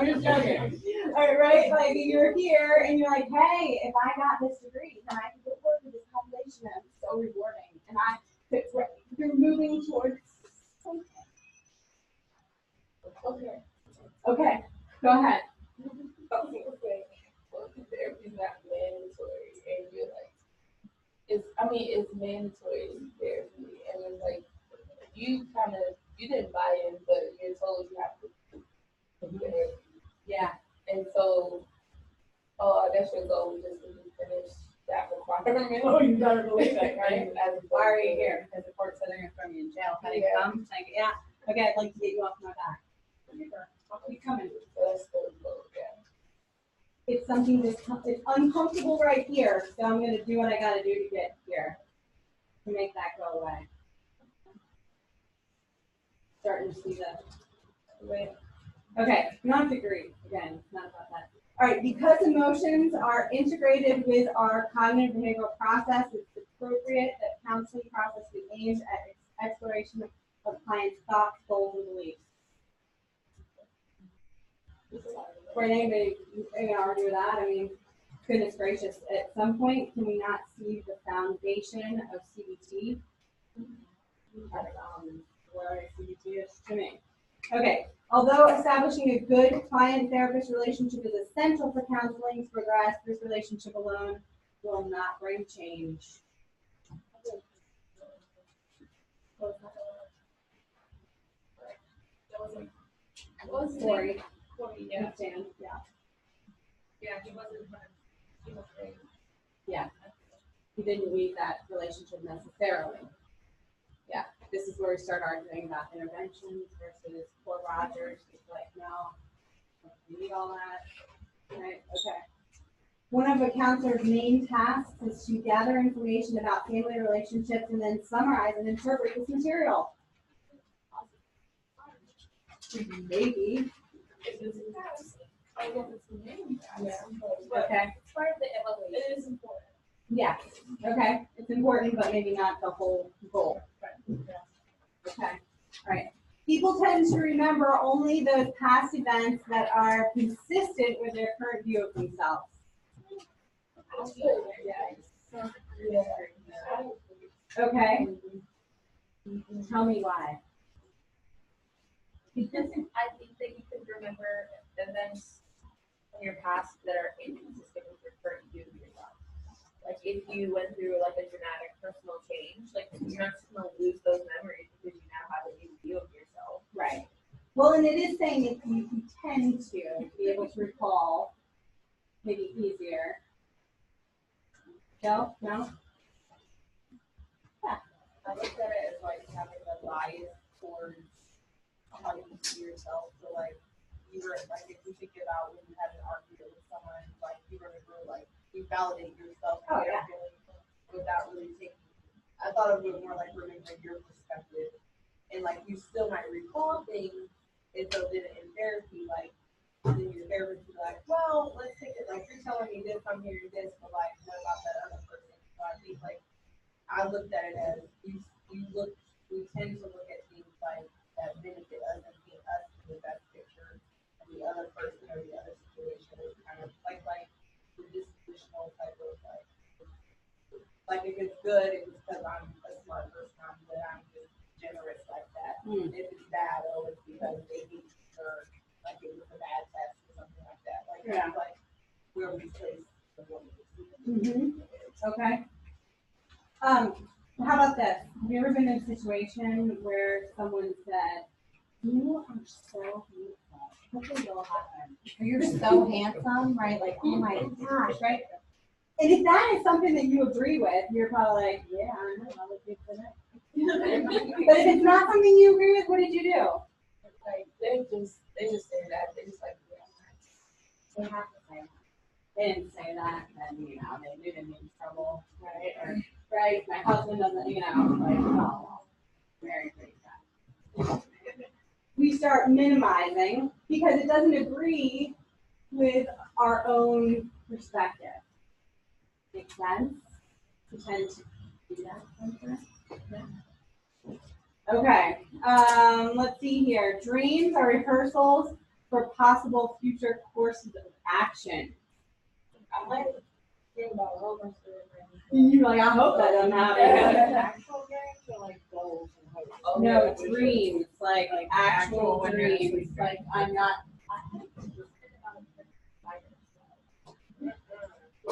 just joking. All right, like you're here and you're like, hey, if I got this degree, then I could get work with this population and it's so rewarding. And you're moving towards something. Okay. Okay, go ahead. Okay. Well, therapy is not mandatory, and you're like, it's mandatory therapy, and it's like, you didn't buy in, but you're told you have to do therapy. Yeah. And so, oh, I guess your goal is just to finish that requirement. Oh, you gotta believe that, right? Why are you here? Because the court said they're gonna throw me in jail. Can I Yeah. come? Like, yeah. Okay, I'd like to get you off my back. You coming? So that's the goal, yeah. It's something that's it's uncomfortable right here, so I'm gonna do what I gotta do to get here to make that go away. Starting to see the way. Okay, you don't have to agree. Again, it's not about that. All right, because emotions are integrated with our cognitive behavioral process, it's appropriate that counseling process be aimed at exploration of clients' thoughts, goals, and beliefs. For anybody, argue with that? I mean, goodness gracious, at some point, can we not see the foundation of CBT? What CBT is to me. Okay, although establishing a good client-therapist relationship is essential for counseling to progress, this relationship alone will not bring change. Corey, Yeah. understand? Yeah. Yeah, he wasn't. He was great. Yeah. He didn't leave that relationship necessarily. Yeah, this is where we start arguing about interventions versus Paul Rogers. He's like, no, we need all that. Right? Okay. One of a counselor's main tasks is to gather information about family relationships and then summarize and interpret this material. Maybe. I guess it's the name. Yeah. Okay. It's part of the evaluation. It is important. Yes. Okay. It's important, but maybe not the whole goal. Okay. All right. People tend to remember only those past events that are consistent with their current view of themselves. Okay. Tell me why. Because I think that you can remember events in your past that are inconsistent with your current view of yourself. Like if you went through like a dramatic personal change, like you're not just gonna lose those memories because you now have a new view of yourself. Right. Well, and it is saying that you tend to be able to recall maybe easier. No? No? Yeah. I look at it as like having a bias towards how you see yourself. So like you were like if you think about when you had an argument with someone, like you remember like you validate yourself and Oh, your yeah. feelings without really taking. I thought of it more like remembering your perspective, and like you still might recall things, and so then in therapy, like then your therapist is like, well, let's take it like you're telling me this, I'm hearing this, but like what about that other person? So I think like I looked at it as we tend to look at things like that benefit us and get us in the best picture, and the other person or the other situation is kind of like the dispositional type of like if it's good, it's because I'm a smart person, I'm good, I'm just generous like that. Mm. If it's bad, oh, it's because they hate you or like it was a bad test or something like that. Like Yeah. that's like where we place the woman. Mm-hmm. Okay. How about this? Have you ever been in a situation where someone said, "You are so beautiful. Hopefully you'll happen. Or you're so handsome, right? Like, oh my gosh, right?" And if that is something that you agree with, you're probably like, "Yeah, I know. I look good today." But if it's not something you agree with, what did you do? Like they just say that. They just like, They have to say that. They didn't say that, then they knew they made trouble, right? Or right, my husband doesn't, like, oh, very sad. We start minimizing because it doesn't agree with our own perspective. Make sense? We tend to do that sometimes. Yeah. Okay. Let's see here. Dreams are rehearsals for possible future courses of action. I like think about a whole bunch of different You're like, I hope that doesn't happen. Actual dreams or like goals and Oh, No, yeah. dreams, like actual dreams. Like I'm not.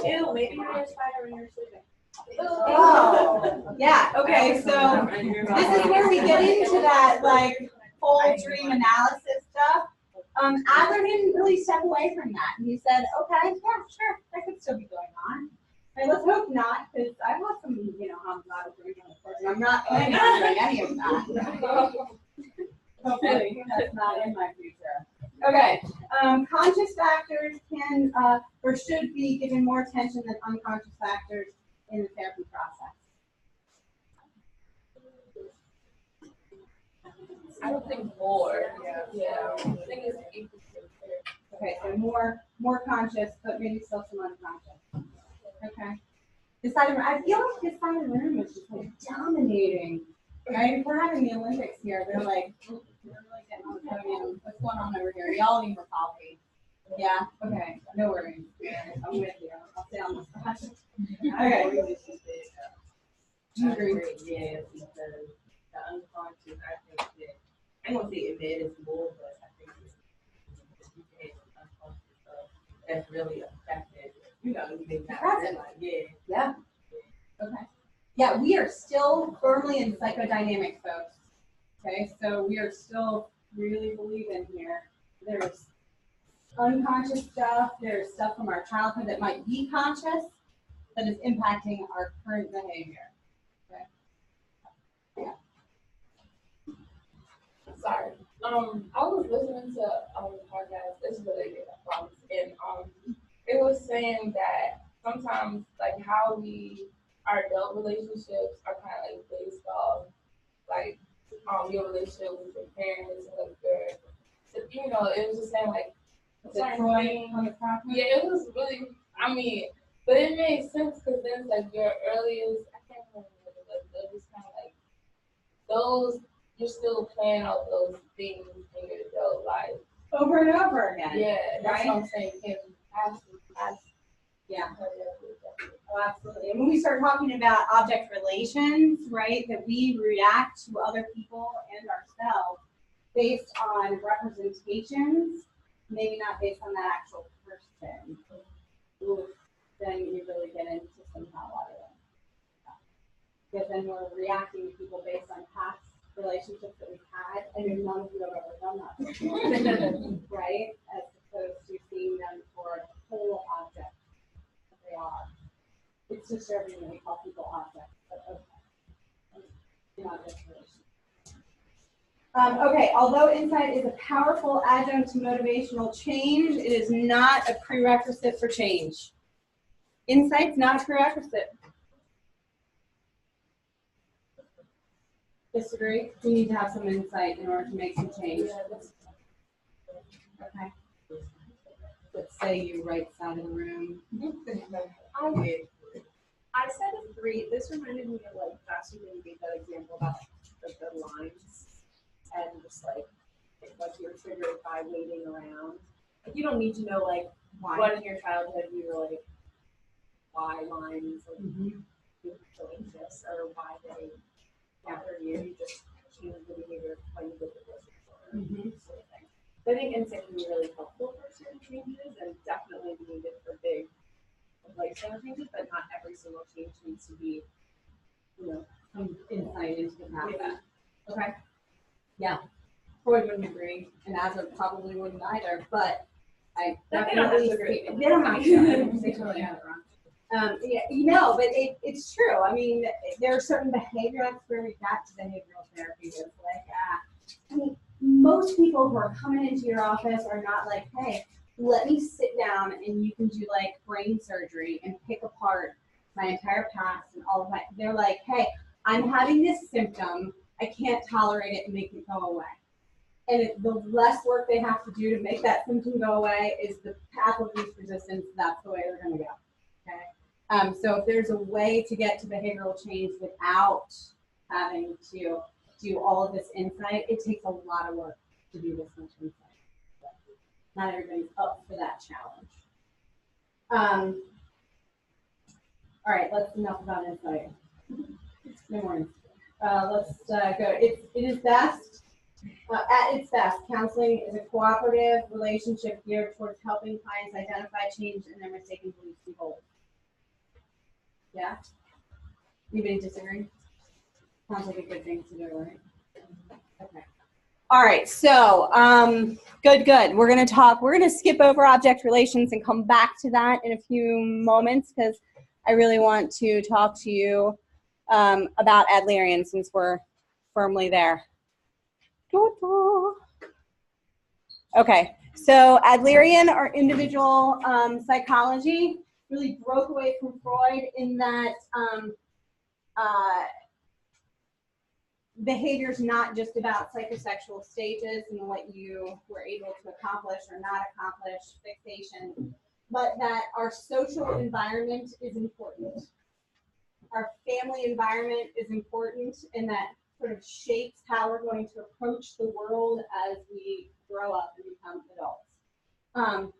Ew, maybe you're a spider when you're sleeping. Oh, yeah. Okay, so this is where we get into that like full dream analysis stuff. Adler didn't really step away from that. He said, "Okay, yeah, sure, that could still be going on. Right, let's hope not, because I've had some, homicidal dreams, of course, and I'm not planning on doing any of that. Hopefully, that's not in my future." Okay, conscious factors can or should be given more attention than unconscious factors in the therapy process. I don't think more. Yeah. I think it's equal. Okay, so more conscious, but maybe still some unconscious. Okay. This side of I feel like this side of the room is just like dominating. Right? If we're having the Olympics here, they're like, we're really getting on the podium. What's going on over here? Y'all need more coffee. Yeah? Okay. No worries. I'm with you. I'll stay on this side. Okay. Do you agree? Yeah, because the unconscious, I think that, I ain't gonna say it is more, but I think it's unconscious stuff that's really affected, you think Present. like, yeah. Yeah. Okay. Yeah, we are still firmly in psychodynamics, folks. Okay, so we are still really believing here. There's unconscious stuff, there's stuff from our childhood that might be conscious that is impacting our current behavior. Okay. Yeah. Sorry. I was listening to a podcast. This is what they did, I promise. And it was saying that sometimes like how our adult relationships are kind of like based off like your relationship with your parents and like your, so, it was just saying like certain things. Yeah, it was really. I mean, but it made sense because then it's like your earliest. I can't remember what it was. But it was kind of like those. You're still playing out those things in your adult life. Over and over again. Yeah, that's right? what I'm saying. Can Yeah. Oh, absolutely. And when we start talking about object relations, right, that we react to other people and ourselves based on representations, maybe not based on that actual person, then you really get into some hot water. Because then we're reacting to people based on past relationships that we've had, and then none of you have ever done that before, right? As opposed to seeing them for the whole object that they are. It's disturbing when we call people objects, but okay. Not just relations. Okay, although insight is a powerful adjunct to motivational change, it is not a prerequisite for change. Insight's not a prerequisite. Disagree? We need to have some insight in order to make some change. Okay. Let's say you right side of the room. I said a 3. This reminded me of like last week when you gave that example about the lines and just like you're triggered by waiting around. Like you don't need to know like what in your childhood you were like why lines like you're so anxious or why they bother you. You just change the behavior when you get the grocery store sort of thing. So I think insight can be really helpful for certain changes and definitely needed for big lifestyle changes, but not every single change needs to be, Some insight into the past. Yeah. Okay. Yeah. Freud wouldn't agree, and Azra probably wouldn't either, but I definitely agree. They don't have to. They totally have it wrong. Yeah, but it's true. I mean, there are certain behavior, that's where we got to behavioral therapy. It's like, I mean, most people who are coming into your office are not like, hey, let me sit down and you can do like brain surgery and pick apart my entire past and all of my, they're like, hey, I'm having this symptom. I can't tolerate it and make it go away. And the less work they have to do to make that symptom go away is the path of least resistance. That's the way they're going to go. Okay. So if there's a way to get to behavioral change without having to do all of this insight, it takes a lot of work to do this much insight. Not everybody's up for that challenge. All right, let's enough about insight. No more insight. let's go. It is best, at its best, counseling is a cooperative relationship geared towards helping clients identify change in their mistaken beliefs and goals. Yeah? Anybody disagree? Sounds like a good thing to do, right? Okay. All right, so good. We're gonna skip over object relations and come back to that in a few moments because I really want to talk to you about Adlerian since we're firmly there. Okay, so Adlerian or individual psychology really broke away from Freud in that behavior is not just about psychosexual stages and what you were able to accomplish or not accomplish, fixation, but that our social environment is important. Our family environment is important, and that sort of shapes how we're going to approach the world as we grow up and become adults,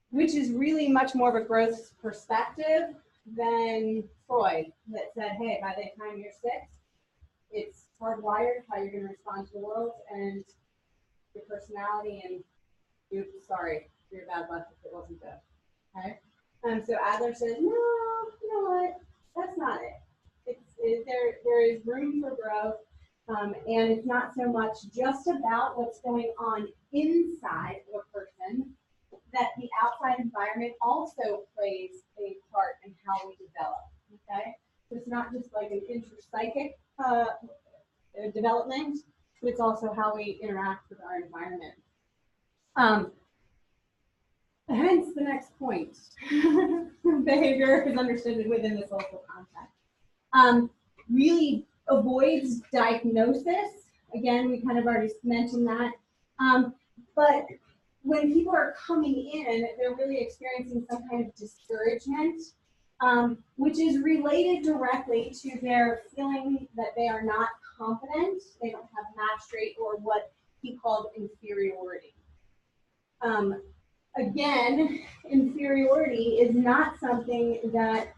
which is really much more of a growth perspective than Freud that said, hey, by the time you're 6, it's hardwired how you're going to respond to the world and your personality, and sorry for your bad luck if it wasn't good. Okay? So Adler says, no, you know what? That's not it. There is room for growth, and it's not so much just about what's going on inside of a person, that the outside environment also plays a part in how we develop. Okay? So it's not just like an intrapsychic development, but it's also how we interact with our environment. Hence the next point. Behavior is understood within the social context. Really avoids diagnosis. Again, we kind of already mentioned that. But when people are coming in, they're really experiencing some kind of discouragement, which is related directly to their feeling that they are not confident, they don't have mastery, or what he called inferiority. Again, inferiority is not something that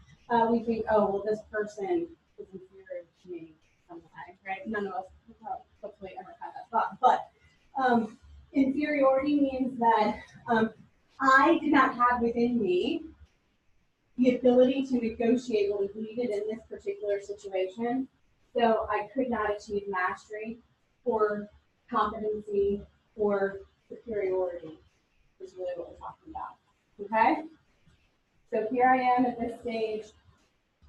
we think, oh, well, this person is inferior to me somehow, right? None of us hopefully ever had that thought. But inferiority means that I did not have within me the ability to negotiate what was needed in this particular situation. So I could not achieve mastery or competency or superiority, is really what we're talking about. Okay? So here I am at this stage.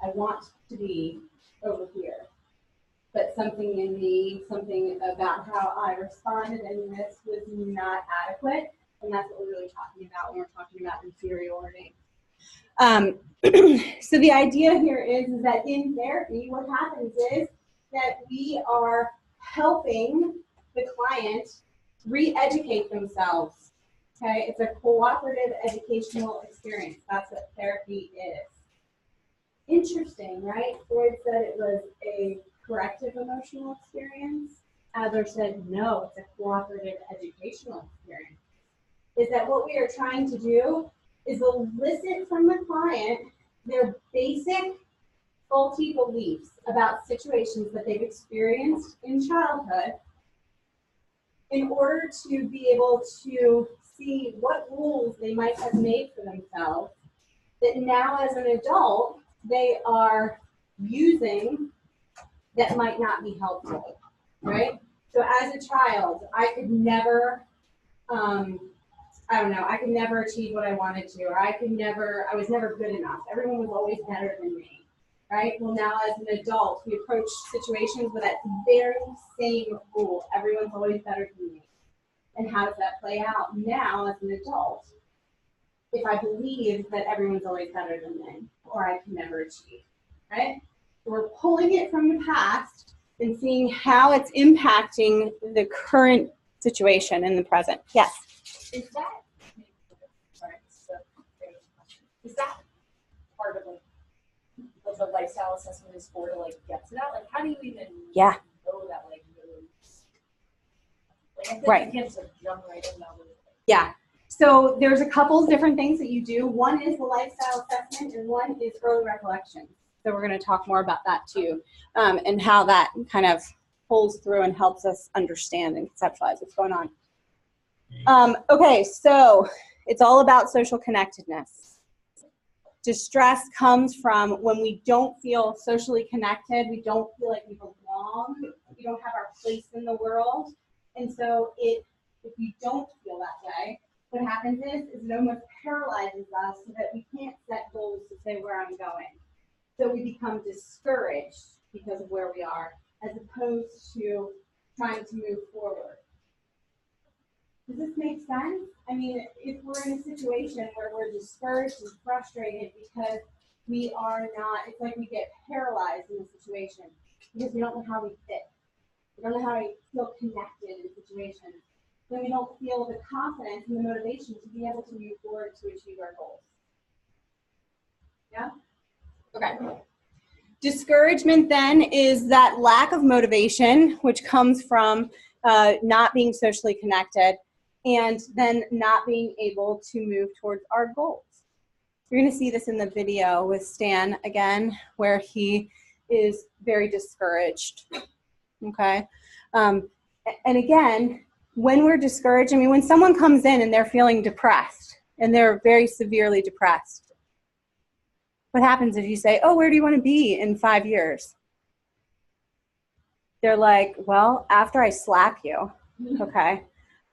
I want to be over here. But something in me, something about how I responded in this was not adequate. And that's what we're really talking about when we're talking about inferiority. So the idea here is that in therapy, what happens is that we are helping the client re-educate themselves. Okay, it's a cooperative educational experience. That's what therapy is. Interesting, right? Freud said it was a corrective emotional experience. Adler said, no, it's a cooperative educational experience. Is that what we are trying to do is elicit from the client their basic faulty beliefs about situations that they've experienced in childhood in order to be able to see what rules they might have made for themselves that now as an adult they are using that might not be helpful, right? So as a child, I could never, I could never achieve what I wanted to, or I was never good enough. Everyone was always better than me, right? Well, now as an adult, we approach situations with that very same rule. Everyone's always better than me. And how does that play out now as an adult? If I believe that everyone's always better than me, or I can never achieve, right? So we're pulling it from the past and seeing how it's impacting the current situation in the present. Yes? Is that, sorry, is that part of like the lifestyle assessment is for to like get to that? Like how do you even know that like really, like I think right. you can't just like jump right in that way. Yeah. So there's a couple of different things that you do. One is the lifestyle assessment and one is early recollection. So we're going to talk more about that too, and how that kind of pulls through and helps us understand and conceptualize what's going on. Okay, so it's all about social connectedness. Distress comes from when we don't feel socially connected, we don't feel like we belong, we don't have our place in the world. And so if we don't feel that way, what happens is it almost paralyzes us so that we can't set goals to say where I'm going. So we become discouraged because of where we are, as opposed to trying to move forward. Does this make sense? I mean, if we're in a situation where we're discouraged and frustrated because we are not, it's like we get paralyzed in the situation because we don't know how we fit. We don't know how we feel connected in situations. Then we don't feel the confidence and the motivation to be able to move forward to achieve our goals. Yeah? Okay. Discouragement then is that lack of motivation, which comes from not being socially connected, and then not being able to move towards our goals. You're going to see this in the video with Stan again, where he is very discouraged. Okay? And again, when we're discouraged, I mean, when someone comes in and they're feeling depressed, and they're very severely depressed, what happens if you say, oh, where do you want to be in 5 years? They're like, well, after I slap you, okay,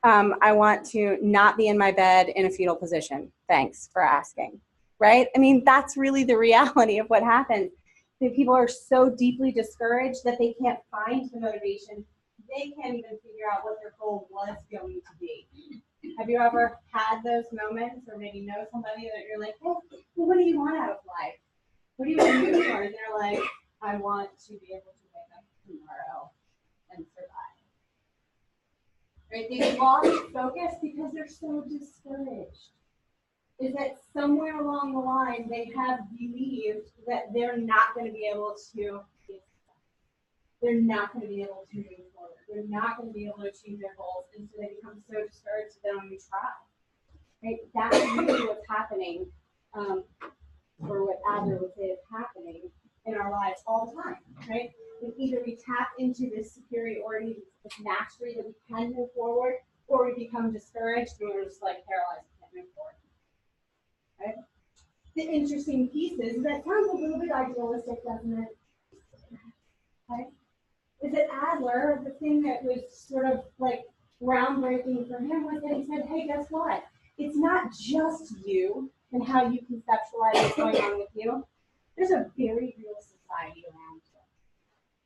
I want to not be in my bed in a fetal position. Thanks for asking, right? I mean, that's really the reality of what happens. That people are so deeply discouraged that they can't find the motivation. They can't even figure out what their goal was going to be. Have you ever had those moments, or maybe know somebody that you're like, oh, well, what do you want out of life? What do you want to do for? And they're like, I want to be able to wake up tomorrow and survive. Right? They've lost focus because they're so discouraged. Is that somewhere along the line they have believed that they're not going to be able to, they're not going to be able to move forward. They're not going to be able to achieve their goals, and so they become so discouraged that they don't even try. Right? That's really what's happening, or what Adler would say is happening in our lives all the time. Right? And either we tap into this superiority, this mastery that we can move forward, or we become discouraged and we're just like paralyzed and can't move forward. Right? The interesting piece is that sounds a little bit idealistic, doesn't it? Okay. Is that Adler, the thing that was sort of like groundbreaking for him was that he said, hey, guess what? It's not just you and how you conceptualize what's going on with you. There's a very real society around you.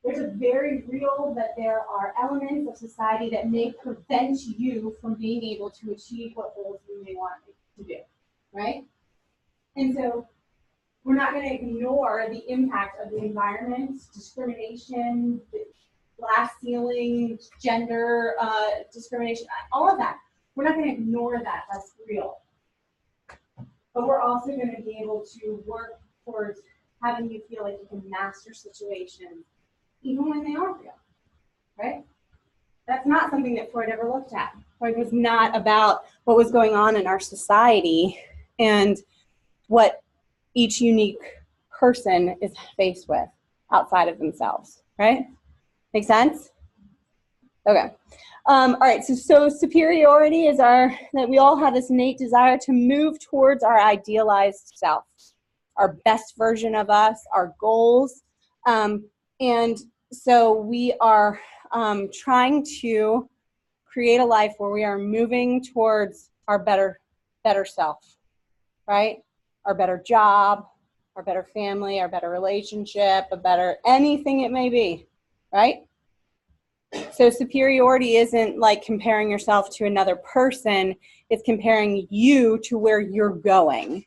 There's a very real that there are elements of society that may prevent you from being able to achieve what goals you may want to do, right? And so we're not going to ignore the impact of the environment, discrimination, glass ceilings, gender discrimination, all of that. We're not going to ignore that. That's real. But we're also going to be able to work towards having you feel like you can master situations, even when they aren't real, right? That's not something that Freud ever looked at. Freud was not about what was going on in our society and what each unique person is faced with outside of themselves, right? Make sense? Okay. All right, so superiority is that we all have this innate desire to move towards our idealized self, our best version of us, our goals. And so we are trying to create a life where we are moving towards our better self, right? Our better job, our better family, our better relationship, a better anything it may be, right? So superiority isn't like comparing yourself to another person. It's comparing you to where you're going.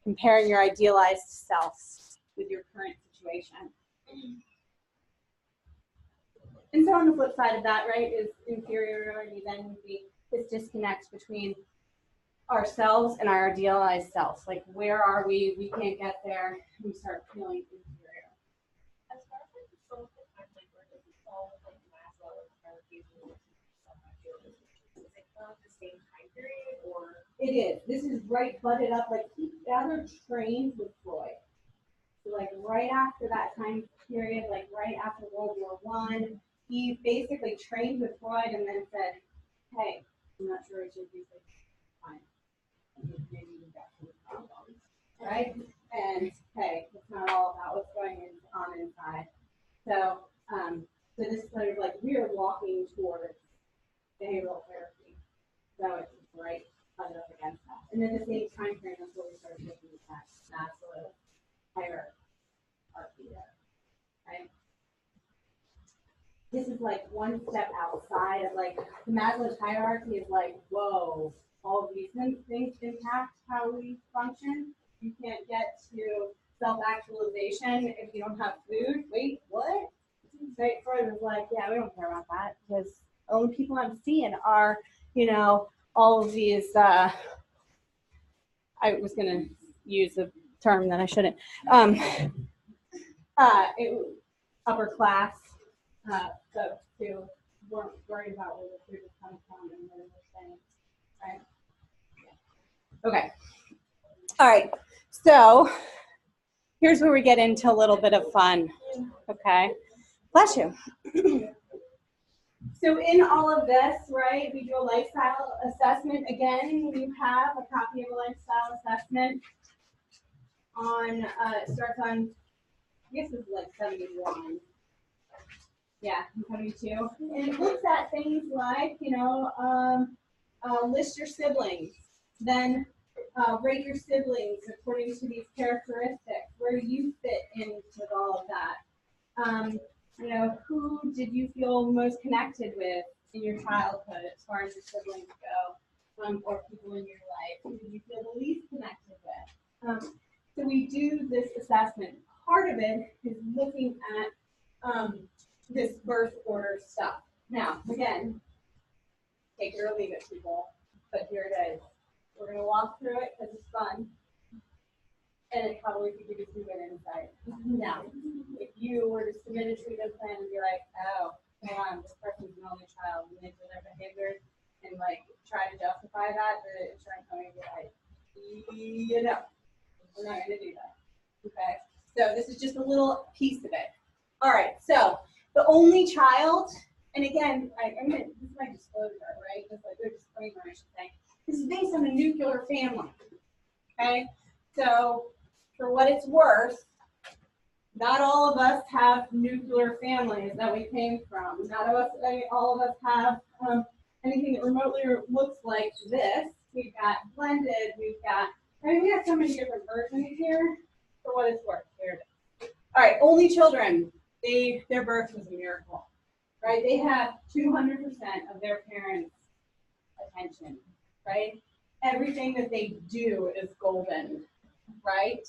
Comparing your idealized self with your current situation. And so on the flip side of that, right, is inferiority then would be this disconnect between ourselves and our idealized self. Like, where are we? We can't get there. We start feeling inferior. As far as like the social timeline, where does it fall with like Maslow and hierarchy? Is it from the same time period, or? It is. This is right butted up. Like, he rather trained with Freud. So like right after that time period, like right after World War I, he basically trained with Freud and then said, hey, I'm not sure what you do, but fine. Maybe you've got some problems, right? And hey, it's not all about what's going on inside. So, so this is kind of like we are walking towards behavioral therapy. So it's right up against that. And then the same time frame, that's where we started looking at that Maslow hierarchy there, right? This is like one step outside of like the Maslow's hierarchy is like, whoa, all of these things impact how we function. You can't get to self-actualization if you don't have food. Wait, what? Right, Freud was like, yeah, we don't care about that because the only people I'm seeing are, you know, all of these, I was going to use a term that I shouldn't, upper class folks who weren't worried about where the food was coming from and where they're staying, right? Okay. All right. So here's where we get into a little bit of fun. Okay. Bless you. So in all of this, right, we do a lifestyle assessment. Again, you have a copy of a lifestyle assessment on, it starts on, I guess it's like 71. Yeah, 72. And it looks at things like, you know, list your siblings, then rate your siblings according to these characteristics, where you fit in with all of that. You know, who did you feel most connected with in your childhood as far as your siblings go, or people in your life? Who did you feel the least connected with? So we do this assessment. Part of it is looking at this birth order stuff. Now, again, take it or leave it, people, but here it is. We're going to walk through it because it's fun. And it probably could give you some good insight. Now, if you were to submit a treatment plan and be like, oh, hold on, this person's an only child, and they do their behaviors and like try to justify that, the insurance company would be like, you know, we're not going to do that. Okay? So this is just a little piece of it. All right, so the only child, and again, this is my disclosure, right? Just like a disclaimer, I should say. This is based on a nuclear family. Okay? So for what it's worth, not all of us have nuclear families that we came from. Not all of us have anything that remotely looks like this. We've got blended, we have so many different versions here. For what it's worth, here it is. All right, only children, their birth was a miracle, right? They have 200% of their parents' attention, right? Everything that they do is golden, right?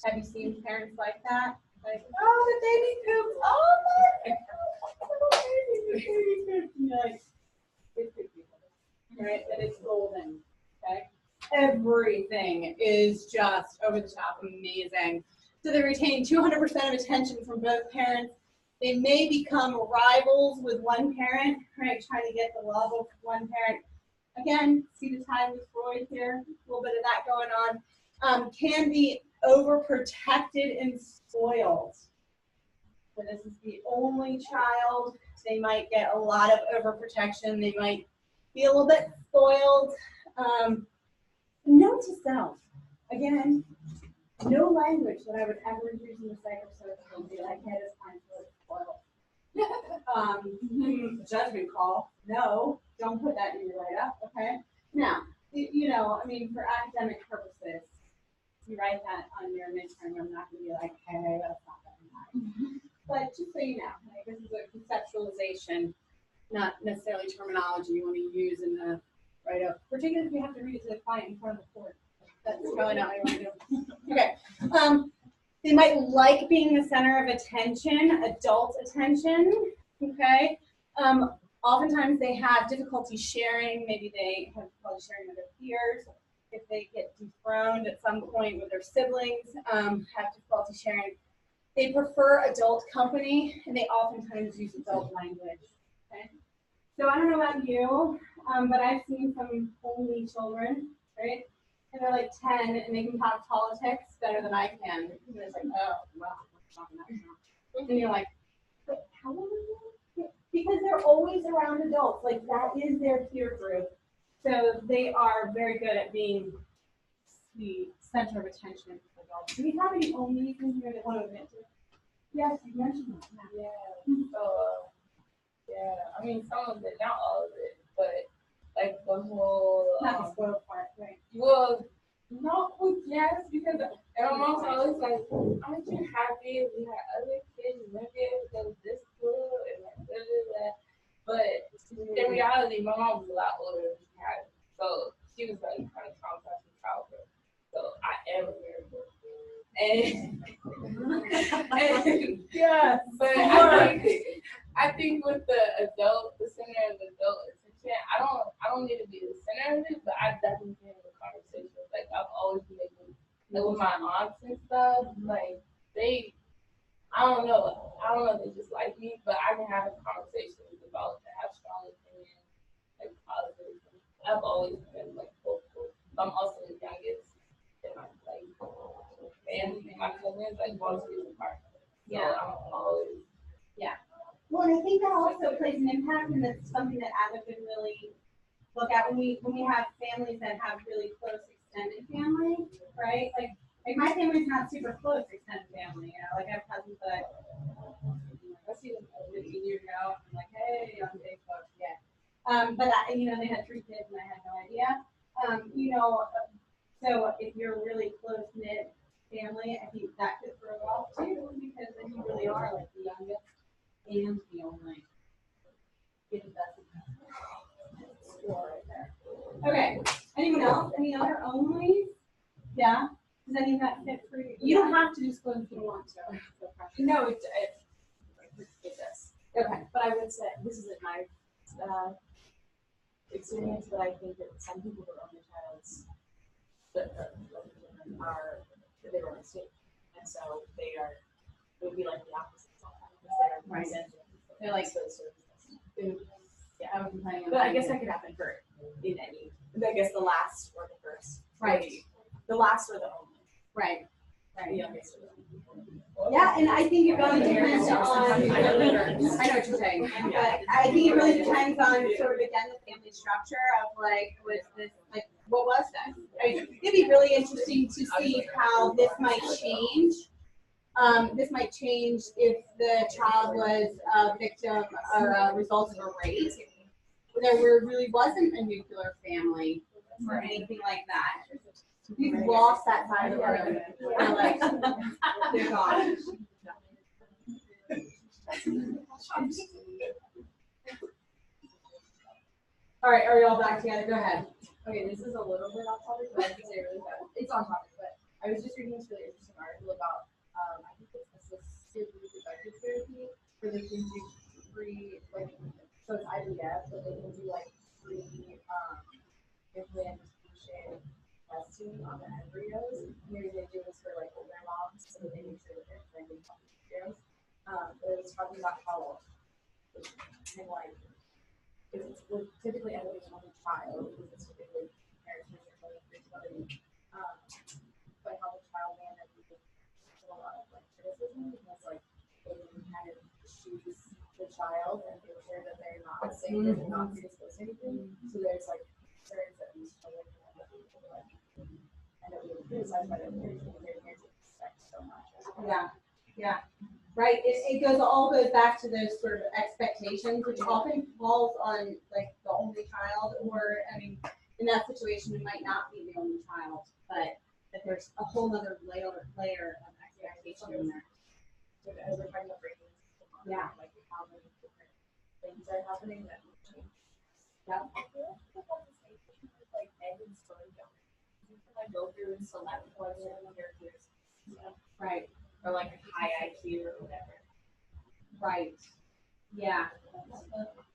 Have you seen parents like that? Like, oh, the baby pooped. Oh my God, the baby pooped. And you're like, it's good people, right? That it's golden, okay? Everything is just over the top amazing. So they retain 200% of attention from both parents. They may become rivals with one parent, right? Trying to get the love of one parent. Again, see the tie with Freud here, a little bit of that going on. Can be overprotected and spoiled. So this is the only child. They might get a lot of overprotection. They might be a little bit spoiled. Note to self, again, no language that I would ever use in the psychosocial would be like, hey, this time's really spoiled. Judgment call. No, don't put that in your write-up, okay? Now, you know, I mean, for academic purposes, you write that on your midterm, I'm not going to be like, hey, that's not that nice. But just so you know, like, this is a conceptualization, not necessarily terminology you want to use in the write-up, particularly if you have to read it to the client in front of the court. That's probably not what you want to do. Okay. They might like being the center of attention, adult attention, okay? Oftentimes they have difficulty sharing. Maybe they have difficulty sharing with their peers. If they get dethroned at some point with their siblings, have difficulty sharing. They prefer adult company, and they oftentimes use adult language, okay? So I don't know about you, but I've seen some only children, right? and they're like 10 and they can talk politics better than I can. And it's like, oh, well, what's wrong with that now? And you're like, but how old are you? Because they're always around adults. Like that is their peer group. So they are very good at being the center of attention for adults. Do we have any only in here that want to admit to? Yes, you mentioned that. Yeah. So, yeah. I mean, some of it, not all of it, but like the whole. Not the spoiled part, right? Well, no, well, yes, because and my mom's always like, aren't you happy we had other kids living because this school and like blah, blah, blah. But in reality, my mom was a lot older than she had, so she was like kind of traumatized from childhood. So I am a miracle. And Yes. but I think with the center of adult attention, I don't need to be the center of it, but I definitely can have a conversation. Like I've always been able, like with my aunts and stuff, like I don't know, they just like me, but I can have conversations about that, have strong opinions, like positive. I've always been like hopeful. I'm also the youngest in my like family, my cousins, like most years apart. So Yeah. I'm always Well, and I think that also plays an impact, and that's something that Abbott would really look at when we have families that have really close extended family, right? Like my family's not super close extended family, you know. Like I have cousins that I see them 15 years ago. I'm like, hey, on Facebook, yeah. But they had 3 kids, and I had no idea. So if you're a really close knit family, I think that could throw off too, because then you really are like the youngest and the only. That's score right there. Okay. Anyone else? Any other onlys? Yeah. Does any of that fit for you? You don't have to disclose if you don't want to. No, it does. Okay. But I would say this isn't my experience, but I think that some people who own the child's that are they were mistake, and so it would be like the opposite sometimes. They're Right. presenting. They're like those services. Yeah, I wasn't planning on. But I guess that could happen in any. I guess the last or the first. Right. The last or the only. Right. The youngest or the only. Yeah, and I think it really depends on. I know what you're saying, but I think it really depends on sort of again the family structure of like, was this like what was that? It'd be really interesting to see how this might change. This might change if the child was a victim or a result of a rape. There really wasn't a nuclear family or anything like that. We've lost that side of our like they're gone. All right, are you all back together? Go ahead. Okay, this is a little bit off topic, but I can say it really fast. It's on topic, but I was just reading this really interesting article about I think it's assisted reproductive therapy where they can do free so it's IVF, but they can do like free implantation testing on the embryos. Maybe they do this for like older moms so that they make sure that they're implanting embryos. But it was talking about how and like it's typically ending on the child because it's typically parents who are but how the child may end up with a lot of like criticism because like they can kind of choose the child and make sure that they're not saying that they're not exposed to anything. So there's like concerns that these children end up being criticized by their parents because their parents expect so much. Yeah. Right. It all goes back to those sort of expectations, which often falls on like the only child, or I mean, in that situation, you might not be the only child, but that there's a whole other layer of expectation in there. So as we're talking about raising, like how many different things are happening that will change. Yep. Like egg and sperm donor. You can like go through and select what certain characters. Right. Or like high IQ or whatever. Right. Yeah.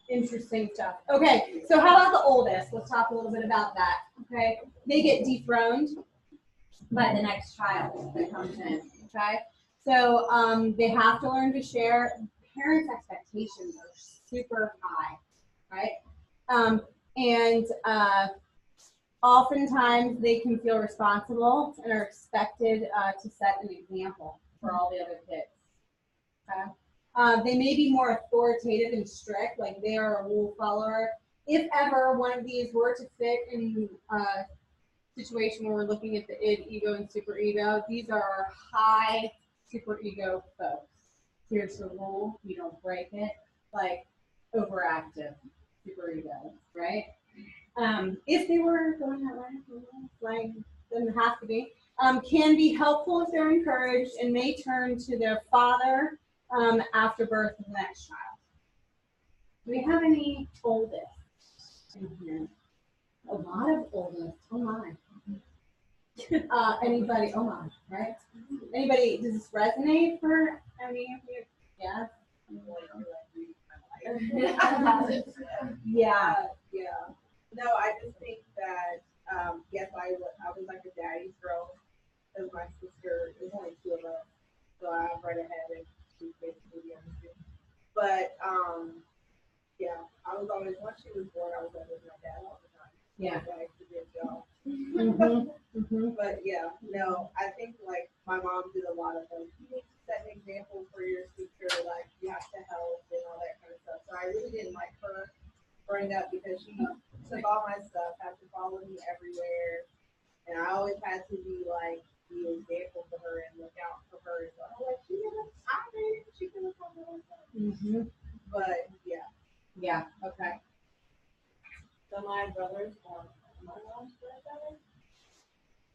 Interesting stuff. Okay, so how about the oldest? Let's talk a little bit about that. Okay, they get dethroned by the next child that comes in. Okay, so they have to learn to share. Parents' expectations are super high, right? And Oftentimes, they can feel responsible and are expected to set an example for all the other kids. Okay? They may be more authoritative and strict, like they are a rule follower. If ever one of these were to fit in a situation where we're looking at the id, ego, and superego, these are our high superego folks. Here's the rule, you don't break it, like overactive superego, right? If they were going that way, like doesn't have to be, can be helpful if they're encouraged and may turn to their father after birth of the next child. Do we have any oldest in here? A lot of oldest. Oh my. Anybody? Oh my. Right? Anybody? Does this resonate for any of you? Yeah. Yeah. Yeah. No, I just think that, yes, I was like a daddy's girl, because my sister is only two of us, so I'm right ahead and she's basically the other two. But, yeah, I was always, once she was born, I was always my dad all the time. Yeah. Like, to good job. Mm-hmm. But yeah, no, I think like my mom did a lot of things. You need to set an example for your future, like you have to help and all that kind of stuff. So I really didn't like her growing up because she took all my stuff, had to follow me everywhere, and I always had to be like the example for her and look out for her. So I'm like, she can look tired, she can look on her own. Mm-hmm. But yeah. Yeah. Okay. So my brothers, my mom's brother,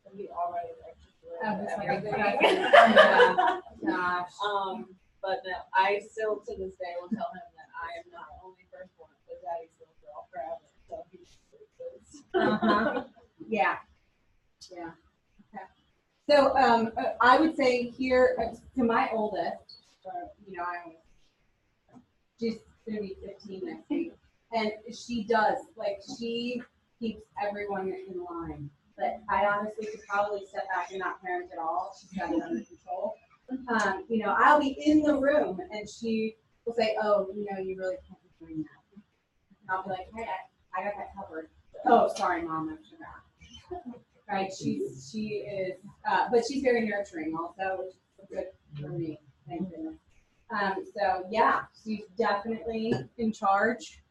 and we already like Gosh. but no, I still to this day will tell him that I am not only firstborn, but daddy's little girl forever. So he's Uh-huh. Yeah. Yeah. Okay. So I would say here to my oldest, she's gonna be 15 next week, and she does she keeps everyone in line. But I honestly could probably step back and not parent at all. She's got it under control. I'll be in the room and she will say, "Oh, you really can't be doing that." And I'll be like, "Hey, I got that covered." "Oh, sorry, Mom, I forgot." Right? She is, but she's very nurturing also, which is good for me. Thank goodness. So yeah, she's definitely in charge,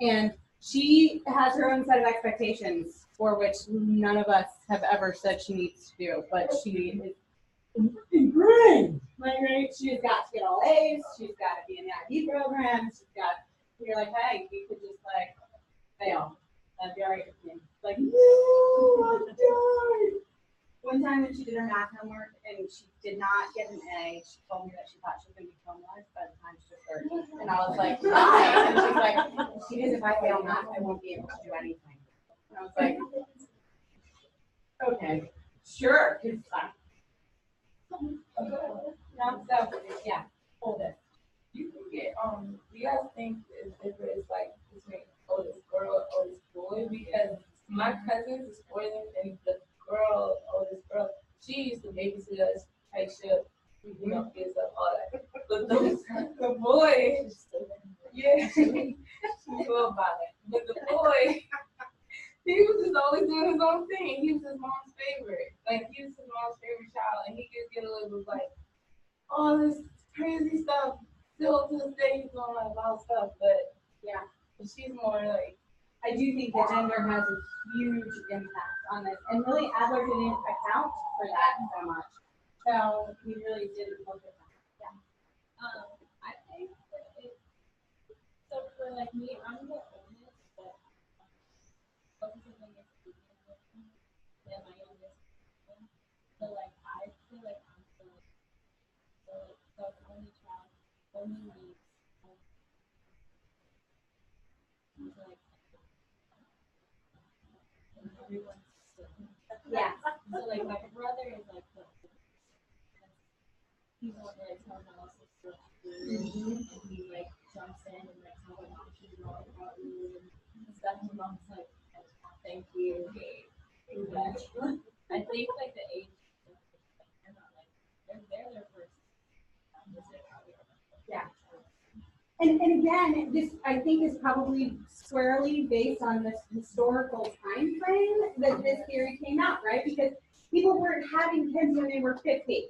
and she has her own set of expectations for which none of us have ever said she needs to do, but she is ingrained. Right? She's got to get all A's. She's got to be in the IB program. You're like, hey, you could just fail. That'd be all right with me. Like, no, I'm done. One time when she did her math homework and she did not get an A, she told me that she thought she was going to be homeless by the time she was 30. And I was like, why? And she's like, because if I fail math, I won't be able to do anything. And I was like, okay, sure, it's fine. So, yeah, oldest. You can get, do you guys think there's difference between oldest girl and oldest boy? Because my cousins is spoiling, and the oldest girl, she used to babysit us, type shit, kids up, all that. But the boy, yeah, she feel about it. But the boy, he was just always doing his own thing. He was his mom's favorite. He was his mom's favorite child, and he could get away with all this crazy stuff. Still to this day, he's doing wild stuff. But yeah, she's more I do think that gender has a huge impact on this, and really Adler didn't account for that so much. So we really didn't look at that. Yeah. I think that so for me, I'm the oldest, but both of them is than my youngest. So I feel like I'm the only child, only needs. Everyone's Yeah. So my brother is the he's the one that tells my little sister what to do, and he jumps in and tells my mom she's wrong about you and stuff. And my mom's like, thank you. But I think the age they're not they're their first. Yeah. And again, this I think is probably squarely based on this historical time frame that this theory came out, right? Because people weren't having kids when they were 50.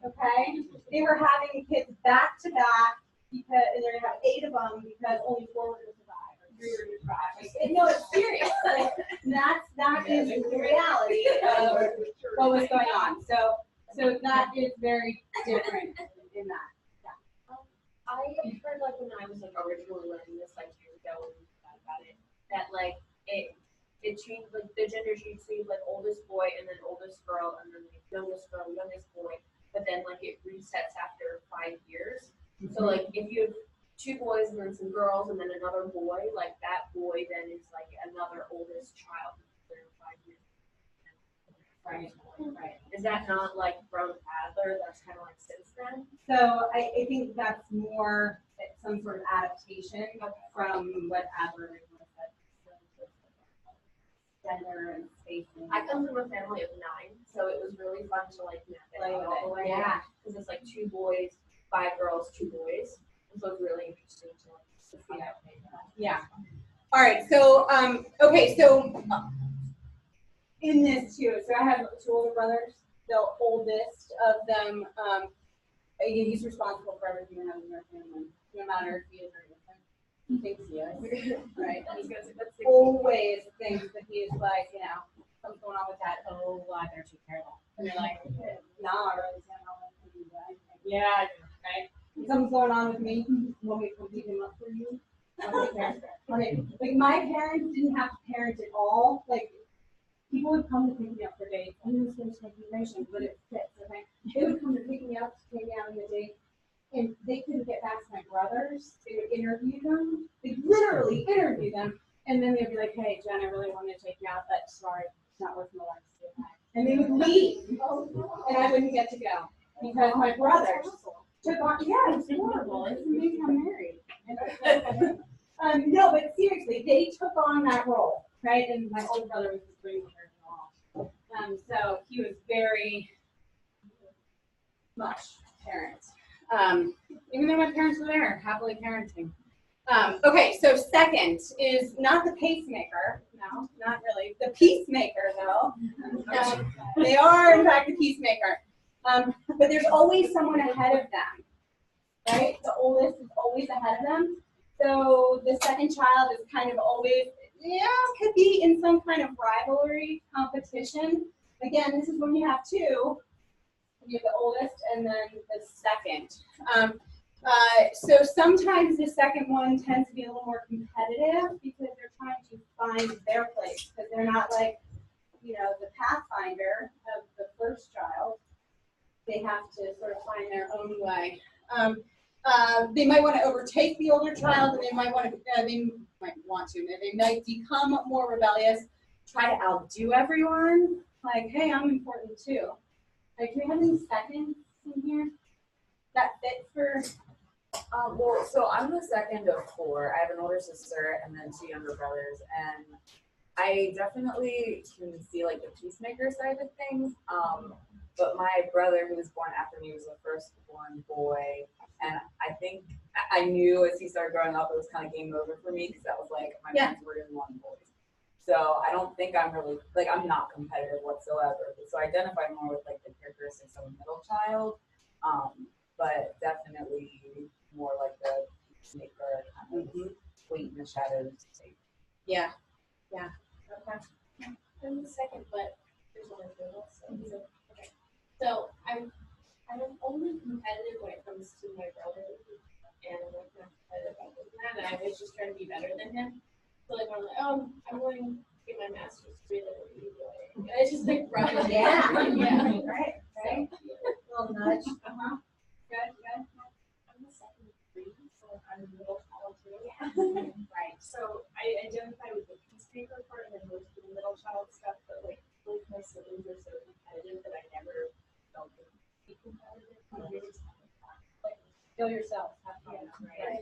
Okay? They were having kids back to back because and they're gonna have 8 of them because only 4 were gonna survive or 3 were gonna survive. Like, no, it's serious. Like, that is the reality of what was going on. So that is very different in that. I heard like when I was like originally learning this like years ago and about it, that like it changed like the gender sheet, so you have like oldest boy and then oldest girl and then like youngest girl, youngest boy, but then like it resets after 5 years. So like if you have 2 boys and then some girls and then another boy, like that boy then is like another oldest child for 5 years. Right. Is that not like from Adler? That's kind of like since then. So I think that's more some sort of adaptation from what Adler said. Gender and spacing. I come from a family of 9, so it was really fun to like map it out all the way. Yeah. Because it's like 2 boys, 5 girls, 2 boys. And so it's really interesting to like see that. Yeah. All right. So okay. So in this too. So I have 2 older brothers. The oldest of them, he's responsible for everything that happens in our family, no matter if he is or isn't. He thinks he is, right? He always thinks that he is like, you know, something's going on with that. Oh, well, I better take care of that. And you're like, nah, really, yeah, right. Something's going on with me. Want me to come pick him up for you? Okay. Like my parents didn't have to parent at all. Like people would come to pick me up for dates. I knew this was going to take information, but it fits. Okay. They would come to pick me up to take me out on the date, and they couldn't get back to my brothers. They would interview them. They'd literally interview them, and then they'd be like, "Hey, Jen, I really wanted to take you out, but sorry, it's not worth my life to do that." And they would leave, and I wouldn't get to go because my brothers took on. Yeah, it's horrible. It's amazing I'm married. No, but seriously, they took on that role, right? And my older brother was the spring leader and all. So he was very much parent. Even though my parents were there, happily parenting. Okay, so second is not the pacemaker. No, not really. The peacemaker, though. They are, in fact, the peacemaker. But there's always someone ahead of them, right? The oldest is always ahead of them. So the second child is kind of always, could be in some kind of rivalry competition. Again, this is when you have 2. You have the oldest and then the second. So sometimes the second one tends to be a little more competitive because they're trying to find their place because they're not like, you know, the pathfinder of the first child. They have to sort of find their own way. They might want to overtake the older child, and they might become more rebellious, try to outdo everyone. Like, hey, I'm important too. Like, do we have any seconds in here that fit for? Well, so I'm the second of 4. I have an older sister and then 2 younger brothers, and I definitely can see like the peacemaker side of things. But my brother, who was born after me, was the first-born boy, and I think I knew as he started growing up, it was kind of game over for me because that was like my parents were in 1 boys. So I don't think I'm really like I'm not competitive whatsoever. So I identify more with like the characteristics of a middle child, but definitely more like the peacemaker kind of wait in the shadows. Yeah. Okay. I'm the second, but there's only 2 of us. Okay. So I'm only competitive when it comes to my brother, and I'm like not competitive other than that. And I was just trying to be better than him. So like when I'm like, oh, I'm going to get my master's degree. Like, what are you doing? And it's just like running. Yeah. Right. Little nudge. Good. I'm the second of 3, so I'm a middle child too. Right. So I identify with the peacemaker part and then most of the middle child stuff, but like both my siblings are so competitive that I never felt them be competitive. Like Feel yourself. Have fun. right.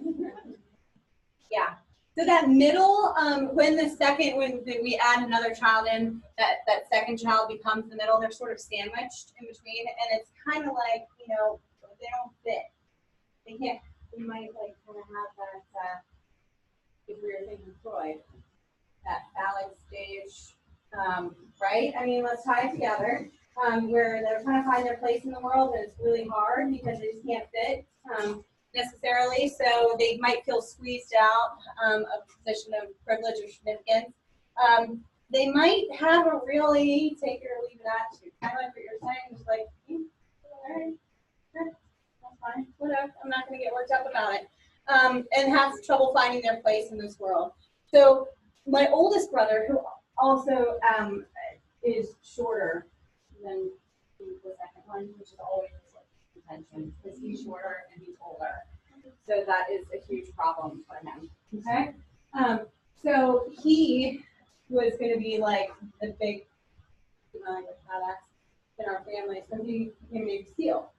Yeah. So that middle, when we add another child in, that second child becomes the middle. They're sort of sandwiched in between, and it's kind of like, you know, they don't fit. They can't you might like kind of have that, if we were thinking Freud, that phallic stage, right? I mean, let's tie it together, where they're trying to find their place in the world, and it's really hard because they just can't fit necessarily. So they might feel squeezed out a position of privilege or significance. They might have a really take it or leave it attitude, kind of like what you're saying, just like, all right, sure, that's fine, whatever. I'm not going to get worked up about it, and have trouble finding their place in this world. So my oldest brother, who also is shorter than the second one, which is always like contention, because he's shorter and he's older. So that is a huge problem for him. Okay, so he was going to be like the big badass in our family. So he became a Navy SEAL,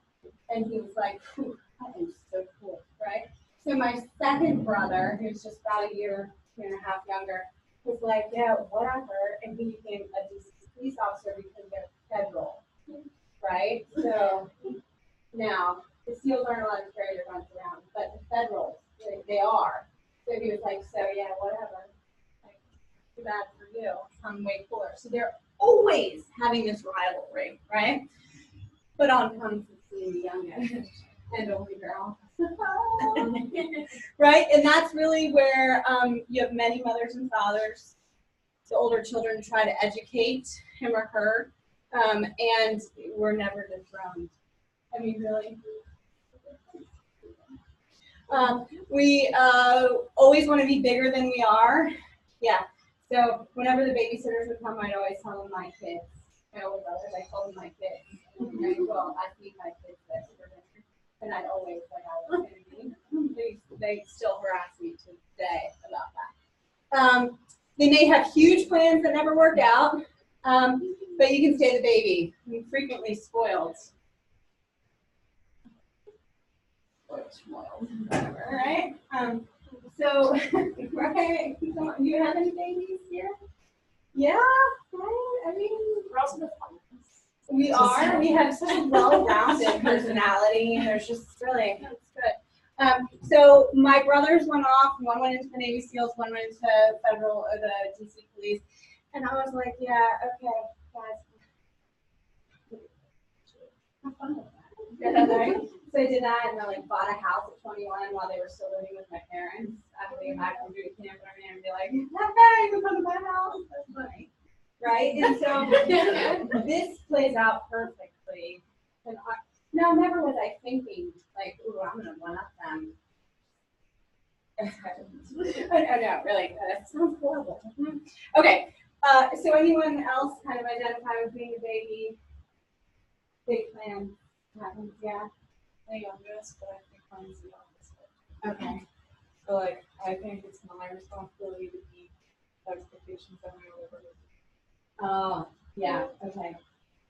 and he was like, "That is so cool, right?" So my second brother, who's just about a year and a half younger, was like, "Yeah, whatever," and he became a police officer because they're federal, right? So now the SEALs aren't allowed to carry their guns around, but the federals, they are. So he was like, "So yeah, whatever. Like, too bad for you. I'm way cooler." So they're always having this rivalry, right? But on comes the youngest and only girl. Right? And that's really where you have many mothers and fathers, the older children try to educate him or her, and we're never dethroned. I mean, really. We always want to be bigger than we are. Yeah. So whenever the babysitters would come, I'd always tell them my kids. My older brothers, I told them my kids. Right? Well, I feed my kids this for dinner. And I'd always say I was going to be. They still harass me today about that. They may have huge plans that never work out, but you can stay the baby. I'm frequently spoiled. Whatever, right? So, right? Do you have any babies here? Yeah, right? I mean, we're also the fun. We are. We have such a well-rounded personality. There's just really, it's good. So my brothers went off. One went into the Navy SEALs. One went into federal, the DC police. And I was like, yeah, okay, guys. Have fun with that. Right? So I did that, and I like bought a house at 21 while they were still living with my parents. After they came back from boot camp and be like, "Okay, you come to my house." That's funny, right? And so this plays out perfectly. And now, never was I thinking like, "Ooh, I'm gonna one up them." Oh, no, really, that sounds horrible. Okay, so anyone else kind of identify with being a baby? Big plan happens, yeah. The youngest, but I think mine's the opposite. Okay. So like, I think it's my responsibility to meet expectations that we over. Oh, yeah, okay.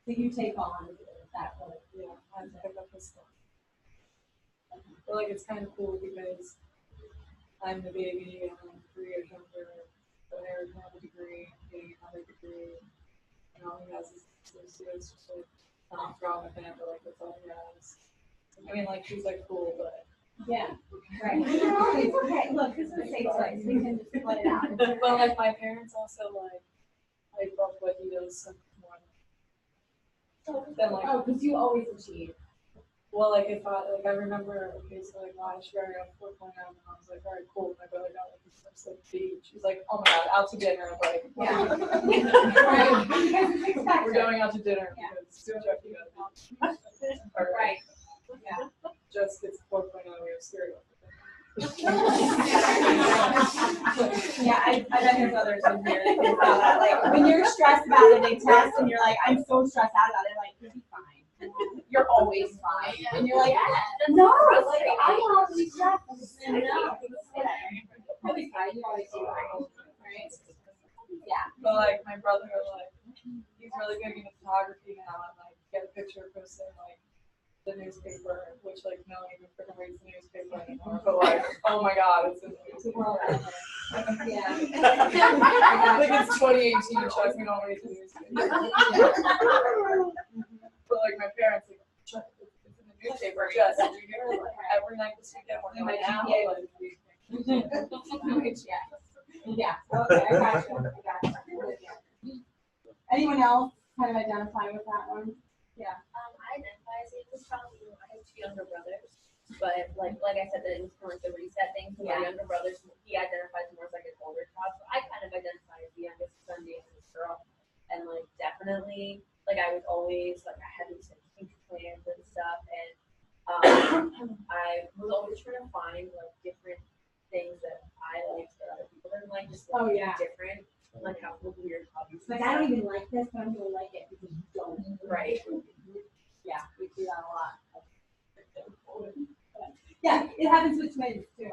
So you take on that one. Yeah, I have to pick up this stuff. But like, it's kind of cool because I'm the baby and I'm 3 years younger, but I already have a degree, I'm getting another degree, and all he has is associates, just like, not strong with him, but like, that's all he has. I mean, like, he's like cool, but. Yeah, right. It's okay. Look, this is a safe place. We can just split it out. But like, my parents also like love what he does so more than like. Oh, because you always achieve. Well, like if I remember, okay, so like last year I got 4.0 and I was like, all right, cool. My brother got like this first like beach. She's like, oh my god, out to dinner. I'm like, Yeah. Right. Because it's expected. we're going out to dinner Yeah. because Jeffy got or Right. Yeah. just it's 4.0. We have cereal. Yeah, I bet your brothers are very good about that. Like when you're stressed about a big test and you're like, I'm so stressed out about it, like you'll be fine. You're always fine. And you're like, no, like I'm not really stressed. And no, you'll be fine. You always do right? Yeah. But like my brother, like he's really big into photography now, and like get a picture posted like the newspaper, which like no one even freaking reads the newspaper anymore. But like, oh my god, it's in the newspaper. Yeah. I think it's 2018. Trust me, don't read the newspaper. But like my parents, like, it's in the good shape for just every night this weekend we're My going out. GPA was yeah, okay, I got you. I got you. Anyone else kind of identify with that one? I identify as a child. I have two younger brothers, but like I said, that it's kind of like the reset thing. So my younger brother's he identifies more as like an older child. So I kind of identify as the youngest son, the youngest girl, and like definitely like I was always like I had these like, huge plans and stuff, and I was always trying to find like different things that I liked that other people didn't like, just like different, like how weird hobbies. Like, I don't even like this, but I'm gonna like it because you don't. Right. Yeah, we do that a lot. Yeah, it happens with twins too.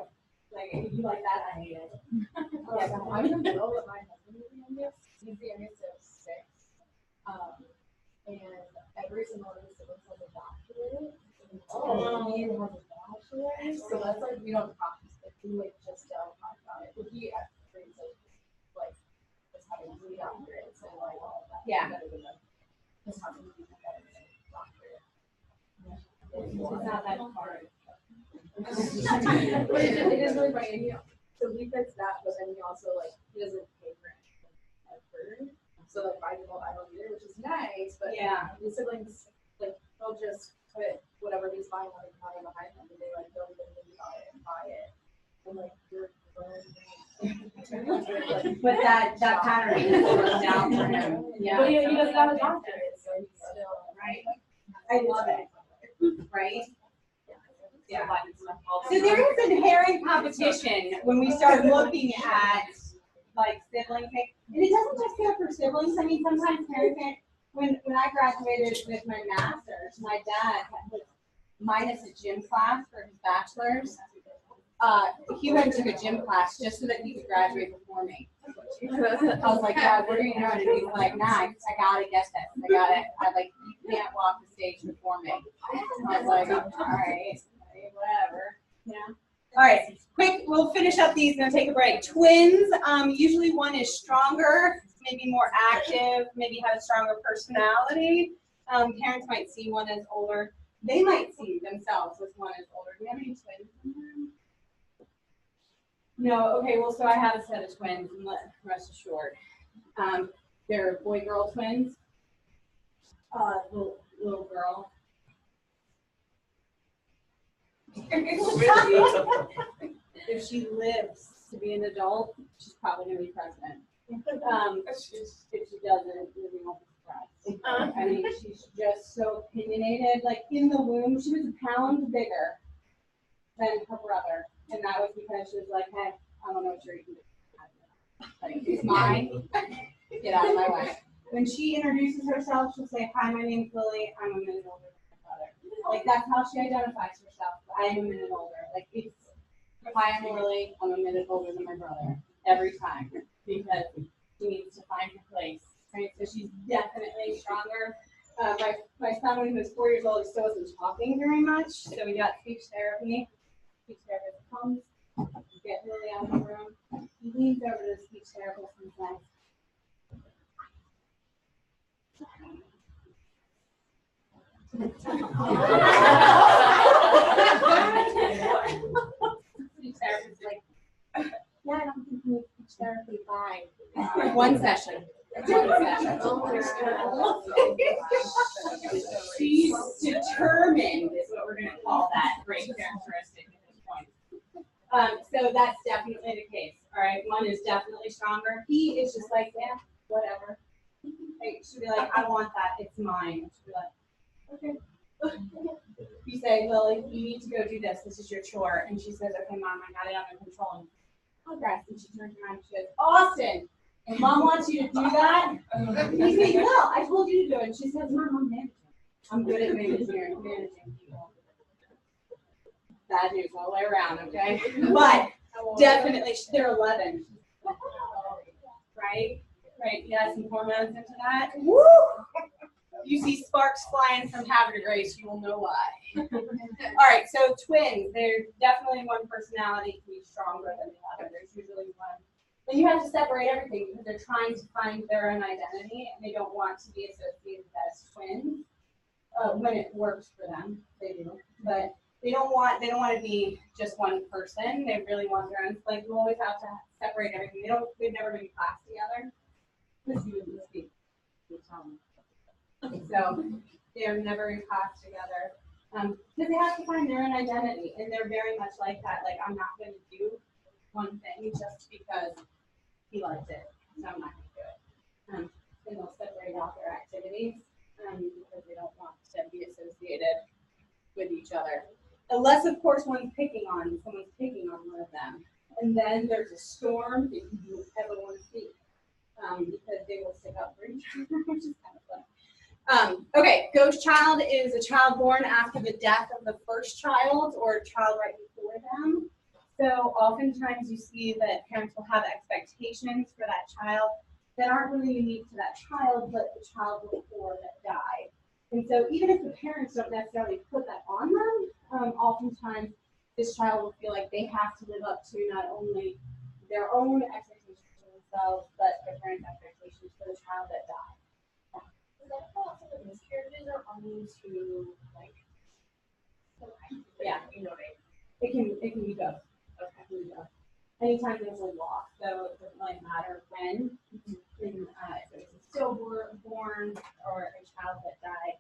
Like, if you like that, I hate it. Yeah, I'm in the middle of my husband is the youngest. He's the youngest of 6. And every single one of his siblings has a doctorate. Oh. He has a bachelor. So that's like, we don't talk, like, we like just don't talk about it. But he actually like just having 3 doctorates and like all of that. Yeah. Just having to be better than a doctorate. It's not that hard. But it is really funny. And so he fits that, but then he also like he doesn't pay for anything ever. So like I don't either, which is nice. But Yeah. his siblings like they'll just put whatever he's buying on the counter behind them, and they like don't even think about it and buy it. And like you're But that pattern is down for him. Yeah. But he doesn't have a doctorate, so he's still Right. I love it. Right? Yeah. So there is inherent competition when we start looking at like sibling things. And it doesn't just go for siblings. I mean, sometimes parents can't. When I graduated with my master's, my dad was minus a gym class for his bachelor's. He went and took a gym class just so that he could graduate before me. I was like, Dad, what are you doing? And he's like, nah, I gotta get this. You can't walk the stage before me. I was like, all right, whatever. Yeah. All right, quick, we'll finish up these and take a break. Twins, usually one is stronger, maybe more active, maybe have a stronger personality. Parents might see one as older. They might see themselves as one as older. Do you have any twins in there? No, okay, well, so I have a set of twins, and rest assured. They're boy-girl twins. Little girl. If she lives to be an adult, she's probably gonna be president. If she doesn't, we won't be surprised. I mean, she's just so opinionated. Like in the womb, she was a pound bigger than her brother, and that was because she was like, "Hey, I don't know what you're eating. Like, it's mine. Get out of my way." When she introduces herself, she'll say, "Hi, my name's Lily. I'm a minute older than my brother." Like that's how she identifies herself. I am a minute older. Like it's, "Hi, I'm Lily. I'm a minute older than my brother." Every time, because she needs to find her place. Right? So she's definitely stronger. My son, when he was 4 years old, he still wasn't talking very much, so we got speech therapy. Speech therapist comes, get Lily out of the room. He leans over to the speech therapist and says, speech therapist is like, "Yeah, I don't think you need speech therapy. Bye." One session. She's determined is what we're going to call that great characteristic at this point. So that's definitely the case. All right, one is definitely stronger. He is just like, "Yeah, whatever." Like, she'll be like, "I want that. It's mine." She'll be like, "Okay." You say, "Lily, you need to go do this. This is your chore." And she says, "Okay, Mom, I got it under control." And progress. And she turns around and she goes, "Austin, and Mom wants you to do that?" He says, "No, I told you to do it." And she says, "Mom, I'm managing. I'm good at managing people." Bad news all the way around, okay? But definitely, they're 11. Right? Right, you add some hormones into that. Woo! You see sparks flying from Havre de Grace, you will know why. All right, so twins, they're definitely one personality can be stronger than the other. There's usually one. But you have to separate everything because they're trying to find their own identity and they don't want to be associated as twins. when it works for them, they do. But they don't want to be just one person. They really want their own. Like you always have to separate everything. They've never been in class together. Because you would speak. So they're never in class together. Because they have to find their own identity, and they're very much like that. Like, I'm not going to do one thing just because he likes it, so I'm not going to do it. And they'll separate out their activities because they don't want to be associated with each other. Unless, of course, someone's picking on one of them. And then there's a storm if you ever want to speak, because they will stick up for each other, which is kind of fun. Okay, ghost child is a child born after the death of the first child or a child right before them. So oftentimes you see that parents will have expectations for that child that aren't really unique to that child, but the child before that died. And so even if the parents don't necessarily put that on them, oftentimes this child will feel like they have to live up to not only their own expectations for themselves, but their parents' expectations for the child that died. Is that also the miscarriages are only to like? Yeah, you know, right? it can be both. Okay, it can be both. Anytime there's a loss, so it doesn't really matter when. If it's a stillborn or a child that died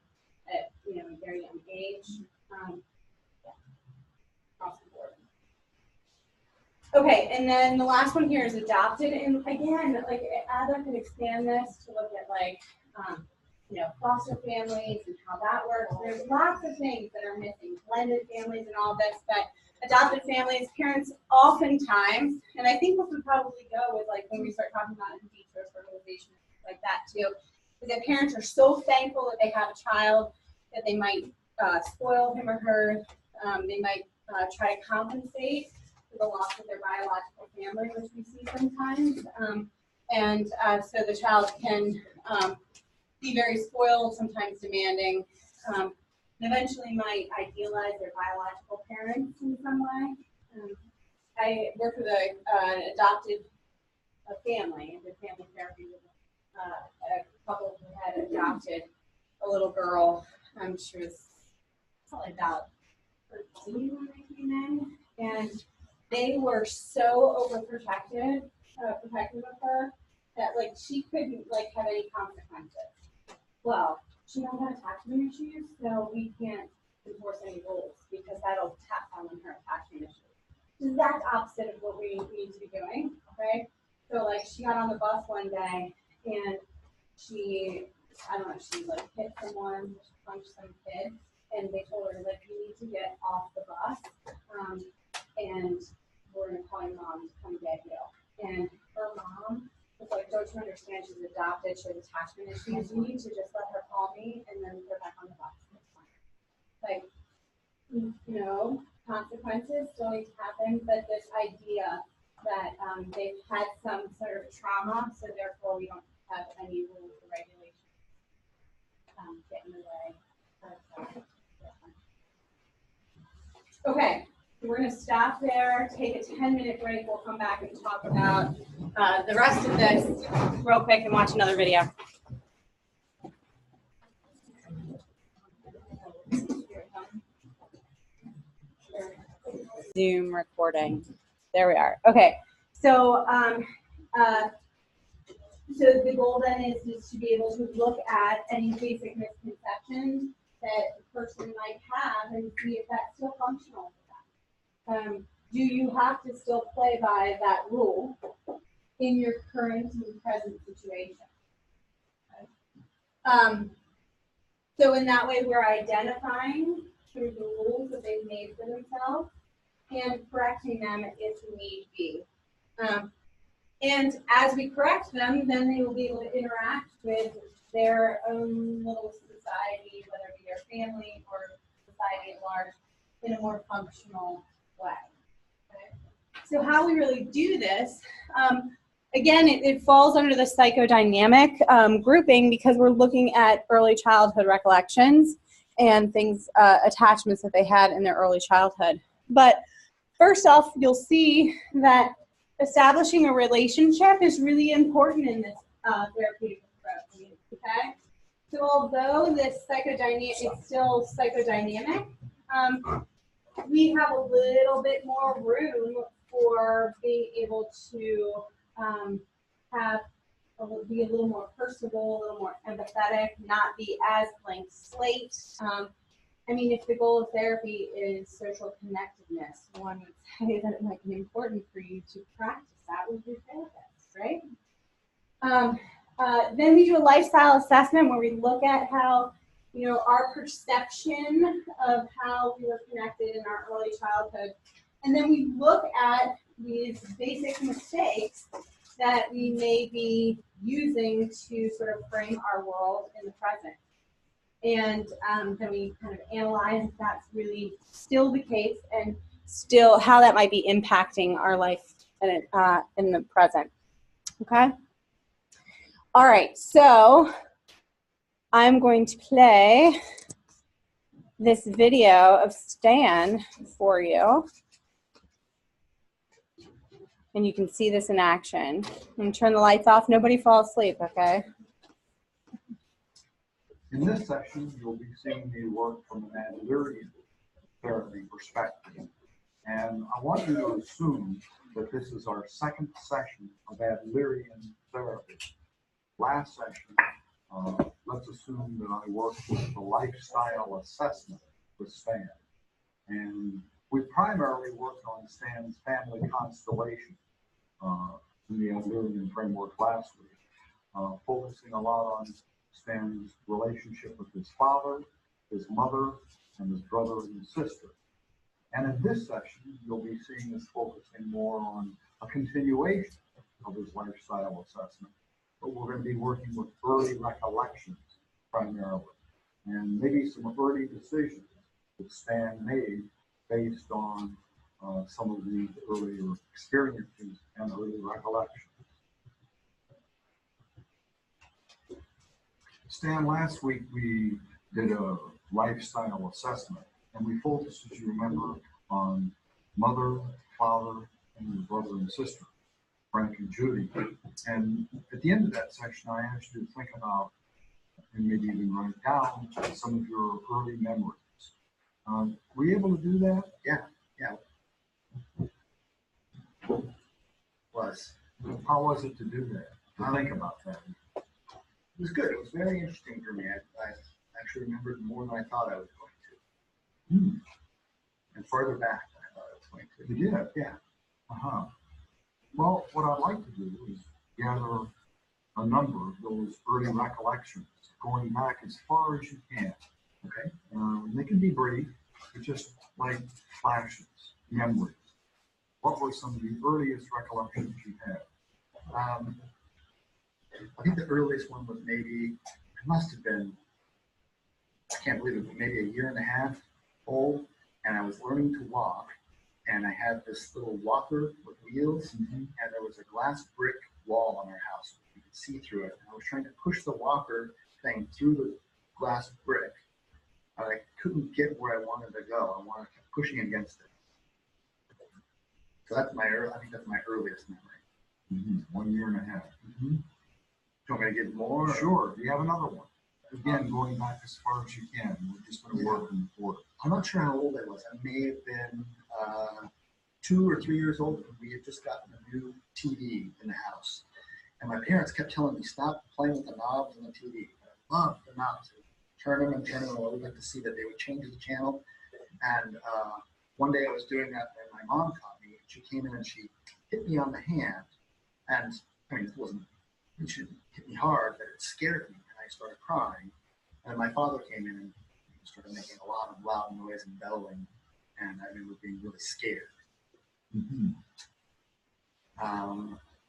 at a very young age. Across the board. Okay, and then the last one here is adopted, and again, like Adler can expand this to look at like foster families and how that works. There's lots of things that are missing, blended families and all this, but adopted families, parents oftentimes, and I think this would probably go with like when we start talking about in vitro fertilization, like that too, is that parents are so thankful that they have a child that they might spoil him or her. They might try to compensate for the loss of their biological family, which we see sometimes. So the child can be very spoiled, sometimes demanding, and eventually might idealize their biological parents in some way. I worked with an adopted family, and did family therapy with a couple who had adopted a little girl. She was probably about 13 when they came in, and they were so overprotective, protective of her, that like she couldn't like have any consequences. Well, she knows how to attachment issues, so we can't enforce any rules because that'll tap on her attachment issues. The exact opposite of what we need to be doing, okay? So like she got on the bus one day and she like hit someone, she punched some kid, and they told her like you need to get off the bus, and we're gonna call your mom to come get you. And her mom was like, don't you understand? She's adopted. She has attachment issues. You need to just let her call me and then go back on the bus. Like, consequences still need to happen, but this idea that they've had some sort of trauma, so therefore we don't have any rules or regulations get in the way. Okay, so we're going to stop there, take a 10-minute break. We'll come back and talk about the rest of this real quick and watch another video. Zoom recording. There we are. Okay, so so the goal then is to be able to look at any basic misconceptions that the person might have and see if that's still functional for them. Do you have to still play by that rule in your current and present situation? So in that way, we're identifying through the rules that they've made for themselves and correcting them if need be. And as we correct them, then they will be able to interact with their own little society, whether it be their family or society at large, in a more functional way. Okay? So how we really do this, again, it falls under the psychodynamic grouping because we're looking at early childhood recollections and things, attachments that they had in their early childhood. But first off, you'll see that establishing a relationship is really important in this therapeutic approach, okay? So although this it's still psychodynamic, we have a little bit more room for being able to be a little more personable, a little more empathetic, not be as blank slate. I mean, if the goal of therapy is social connectedness, one would say that it might be important for you to practice that with your therapist, right? Then we do a lifestyle assessment where we look at how, our perception of how we were connected in our early childhood. And then we look at these basic mistakes that we may be using to sort of frame our world in the present. And then we kind of analyze if that's really still the case and still how that might be impacting our life in the present. Okay? All right, so I'm going to play this video of Stan for you. And you can see this in action. I'm going to turn the lights off. Nobody fall asleep, okay? In this section, you'll be seeing me work from an Adlerian therapy perspective. And I want you to assume that this is our second session of Adlerian therapy. Last session, let's assume that I worked with the lifestyle assessment with Stan. And we primarily worked on Stan's family constellation in the Adlerian framework last week, focusing a lot on Stan's relationship with his father, his mother, and his brother and sister. And in this session, you'll be seeing us focusing more on a continuation of his lifestyle assessment. But we're going to be working with early recollections primarily, and maybe some early decisions that Stan made based on some of these earlier experiences and early recollections. Stan, last week we did a lifestyle assessment, and we focused, as you remember, on mother, father, and his brother and sister, Frank and Judy. And at the end of that section, I asked you to think about, and maybe even write down, some of your early memories. Were you able to do that? Yeah. How was it to do that? To think about that? It was good. It was very interesting for me. I actually remembered more than I thought I was going to. And further back than I thought I was going to. You did? Yeah. Well, what I'd like to do is gather a number of those early recollections, going back as far as you can. Okay. They can be brief, but just like flashes, memories. What were some of the earliest recollections you had? I think the earliest one was maybe, it must have been, I can't believe it, but maybe a year and a half old, and I was learning to walk, and I had this little walker with wheels, and there was a glass brick wall on our house. You could see through it, and I was trying to push the walker thing through the glass brick, but I couldn't get where I wanted to go. I wanted to keep pushing against it. So that's I think that's my earliest memory. 1 year and a half. Do you want me to get more? Sure. Do you have another one? Again, going back as far as you can. We're just going to work in order. I'm not sure how old I was. I may have been 2 or 3 years old. We had just gotten a new TV in the house. And my parents kept telling me, stop playing with the knobs on the TV. I loved the knobs. Turn them and turn them. I would like to see that they would change the channel. And one day I was doing that, and my mom caught me. She came in and she hit me on the hand. And I mean, she didn't hit me hard, but it scared me. And I started crying. And my father came in and started making a lot of loud noise and bellowing. And I remember being really scared.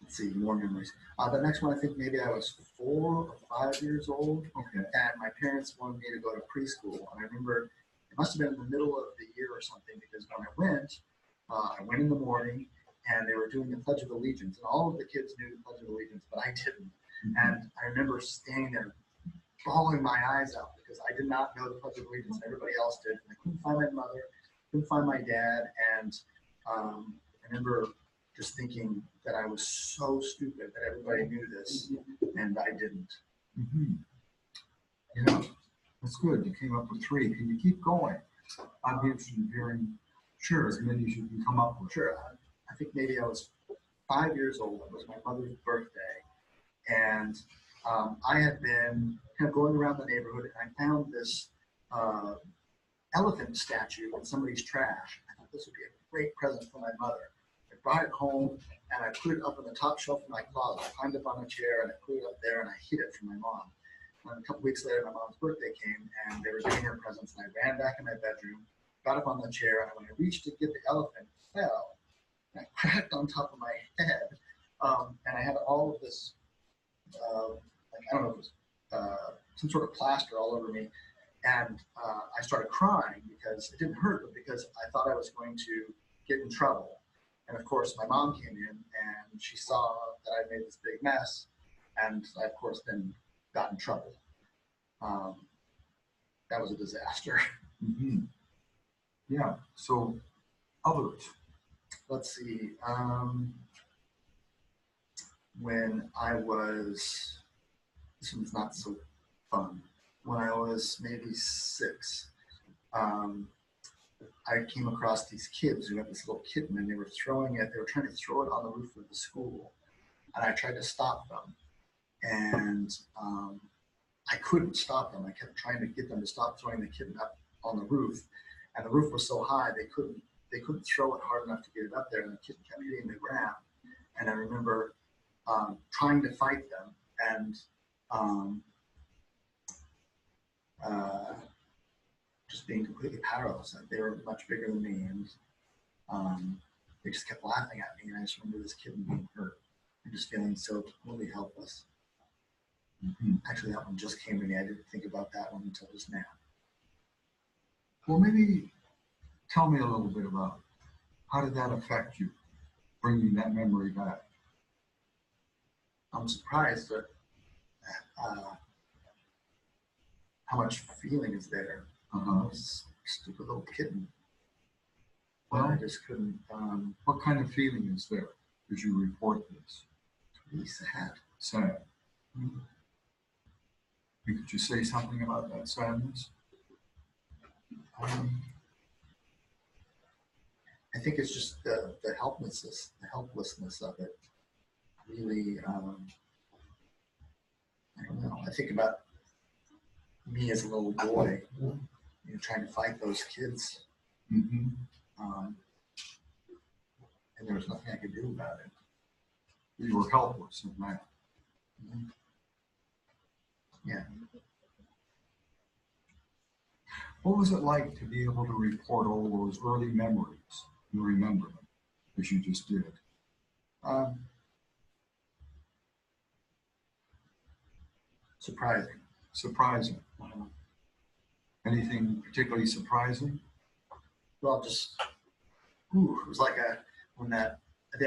Let's see, more memories. The next one, I think maybe I was 4 or 5 years old. Okay. And my parents wanted me to go to preschool. And I remember it must have been in the middle of the year or something, because when I went in the morning, and they were doing the Pledge of Allegiance. And all of the kids knew the Pledge of Allegiance, but I didn't. And I remember standing there bawling my eyes out because I did not know the Pledge of Allegiance. Everybody else did. And I couldn't find my mother, couldn't find my dad. And I remember just thinking that I was so stupid that everybody knew this and I didn't. Yeah, that's good. You came up with 3. Can you keep going? I'd be interested in hearing, sure, as many as you can come up with. Sure. I think maybe I was 5 years old. It was my mother's birthday. And I had been kind of going around the neighborhood, and I found this elephant statue in somebody's trash. I thought this would be a great present for my mother. I brought it home, and I put it up on the top shelf of my closet. I climbed up on a chair, and I put it up there, and I hid it from my mom. And a couple weeks later, my mom's birthday came, and they were giving her presents, and I ran back in my bedroom, got up on the chair, and when I reached to get the elephant, it fell. And I cracked on top of my head, and I had all of this, like, I don't know if it was some sort of plaster all over me, and I started crying because it didn't hurt, but because I thought I was going to get in trouble. And of course, my mom came in, and she saw that I made this big mess, and I, of course, then got in trouble. That was a disaster. Mm-hmm. Yeah, so others. Let's see. When I was, this one's not so fun. When I was maybe 6, I came across these kids who had this little kitten, and they were trying to throw it on the roof of the school. And I tried to stop them. And I couldn't stop them. I kept trying to get them to stop throwing the kitten up on the roof. And the roof was so high, they couldn't throw it hard enough to get it up there, and the kitten kept hitting the ground. And I remember trying to fight them, and just being completely powerless. They were much bigger than me, and they just kept laughing at me. And I just remember this kitten being hurt and just feeling so totally helpless. Mm-hmm. Actually, that one just came to me. I didn't think about that one until just now. Well, maybe tell me a little bit about how did that affect you, bringing that memory back? I'm surprised at how much feeling is there. This stupid little kitten. Well, I just couldn't. What kind of feeling is there as you report this? It's really sad. Sad. Mm-hmm. Could you say something about that sadness? I think it's just the helplessness of it. Really, I don't know. I think about me as a little boy, trying to fight those kids, Mm-hmm. and there was nothing I could do about it. You were helpless in that. Mm-hmm. Yeah. What was it like to be able to report all those early memories and remember them, as you just did? Surprising. Surprising. Anything particularly surprising? Well, just it was like when the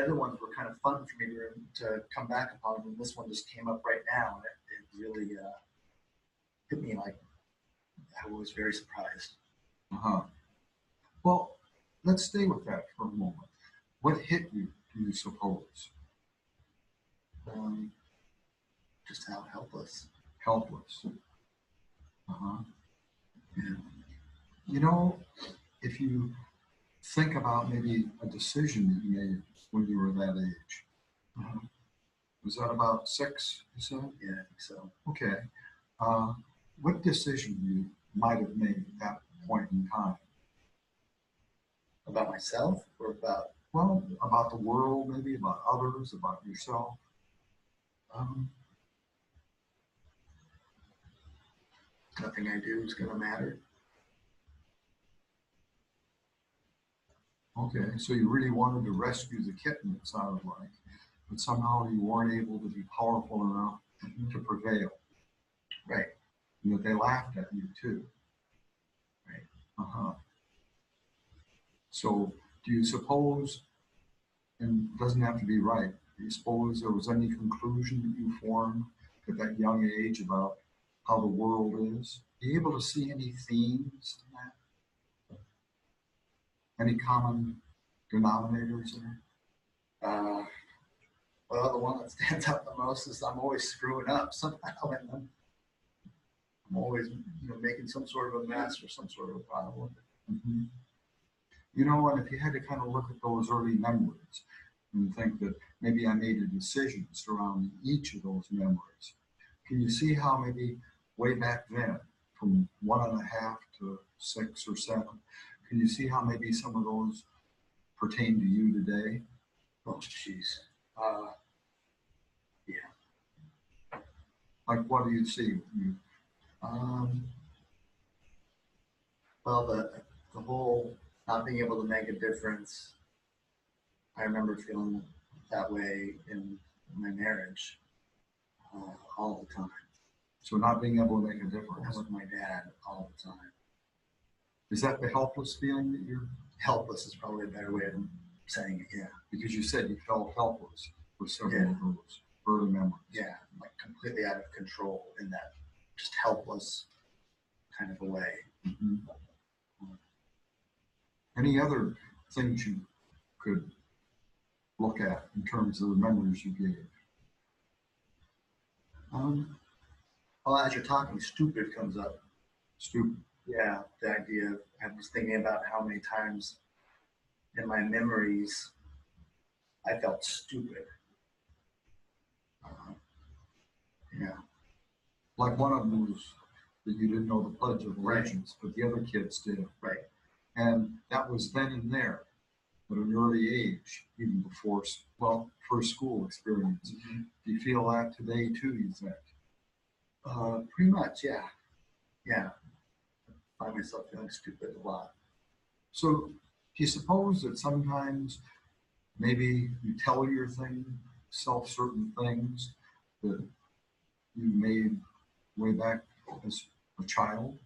other ones were kind of fun for me to come back upon, and this one just came up right now, and it really hit me like I was very surprised. Well, let's stay with that for a moment. What hit you, do you suppose? Just how helpless. Helpless. Yeah. You know, if you think about maybe a decision that you made when you were that age, was that about 6, you said? Yeah, I think so. Okay. What decision you might have made at that point in time? About myself or about? Well, about the world, maybe about others, about yourself. Nothing I do is going to matter. Okay, so you really wanted to rescue the kitten, it sounded like, but somehow you weren't able to be powerful enough to prevail. Right. And that they laughed at you too. Right. So do you suppose, and it doesn't have to be right, do you suppose there was any conclusion that you formed at that young age about how the world is? Are you able to see any themes in that? Any common denominators there? Well, the one that stands out the most is I'm always screwing up somehow in them. always, making some sort of a mess or some sort of a problem. Mhm. You know, and if you had to kind of look at those early memories and think that maybe I made a decision surrounding each of those memories, can you see how maybe way back then, from 1.5 to 6 or 7, can you see how maybe some of those pertain to you today? Oh, jeez. Yeah. Like, what do you see? Um, well, the whole not being able to make a difference. I remember feeling that way in my marriage all the time. So not being able to make a And difference. with my dad all the time. Is that the helpless feeling that you're, Helpless is probably a better way of saying it. Yeah. because you said you felt helpless with several Yeah. of those early memories. Yeah. Like completely out of control in that just helpless kind of a way. Mhm. Any other things you could look at in terms of the memories you gave? Well, as you're talking, stupid comes up. Stupid. Yeah, the idea of, I was thinking about how many times in my memories I felt stupid. Yeah, Like one of them was that you didn't know the Pledge of Right. Allegiance, but the other kids did. right. And that was then and there, at an early age, even before, well, first school experience. Do you feel that today too, you think? Pretty much, yeah. Yeah. I find myself feeling stupid a lot. So do you suppose that sometimes maybe you tell yourself certain things that you made way back as a child?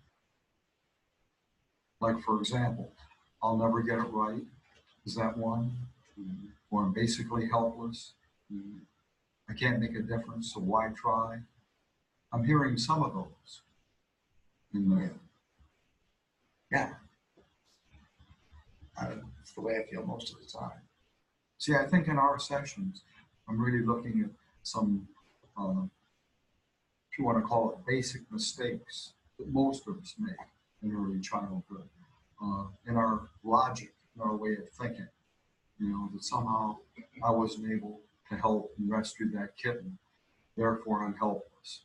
Like, for example, I'll never get it right. Is that one? Or I'm basically helpless. I can't make a difference, so why try? I'm hearing some of those in there. Yeah. It's the way I feel most of the time. See, I think in our sessions, I'm really looking at some, if you want to call it basic mistakes that most of us make in early childhood, in our logic, in our way of thinking. That somehow I wasn't able to help and rescue that kitten, therefore I'm helpless.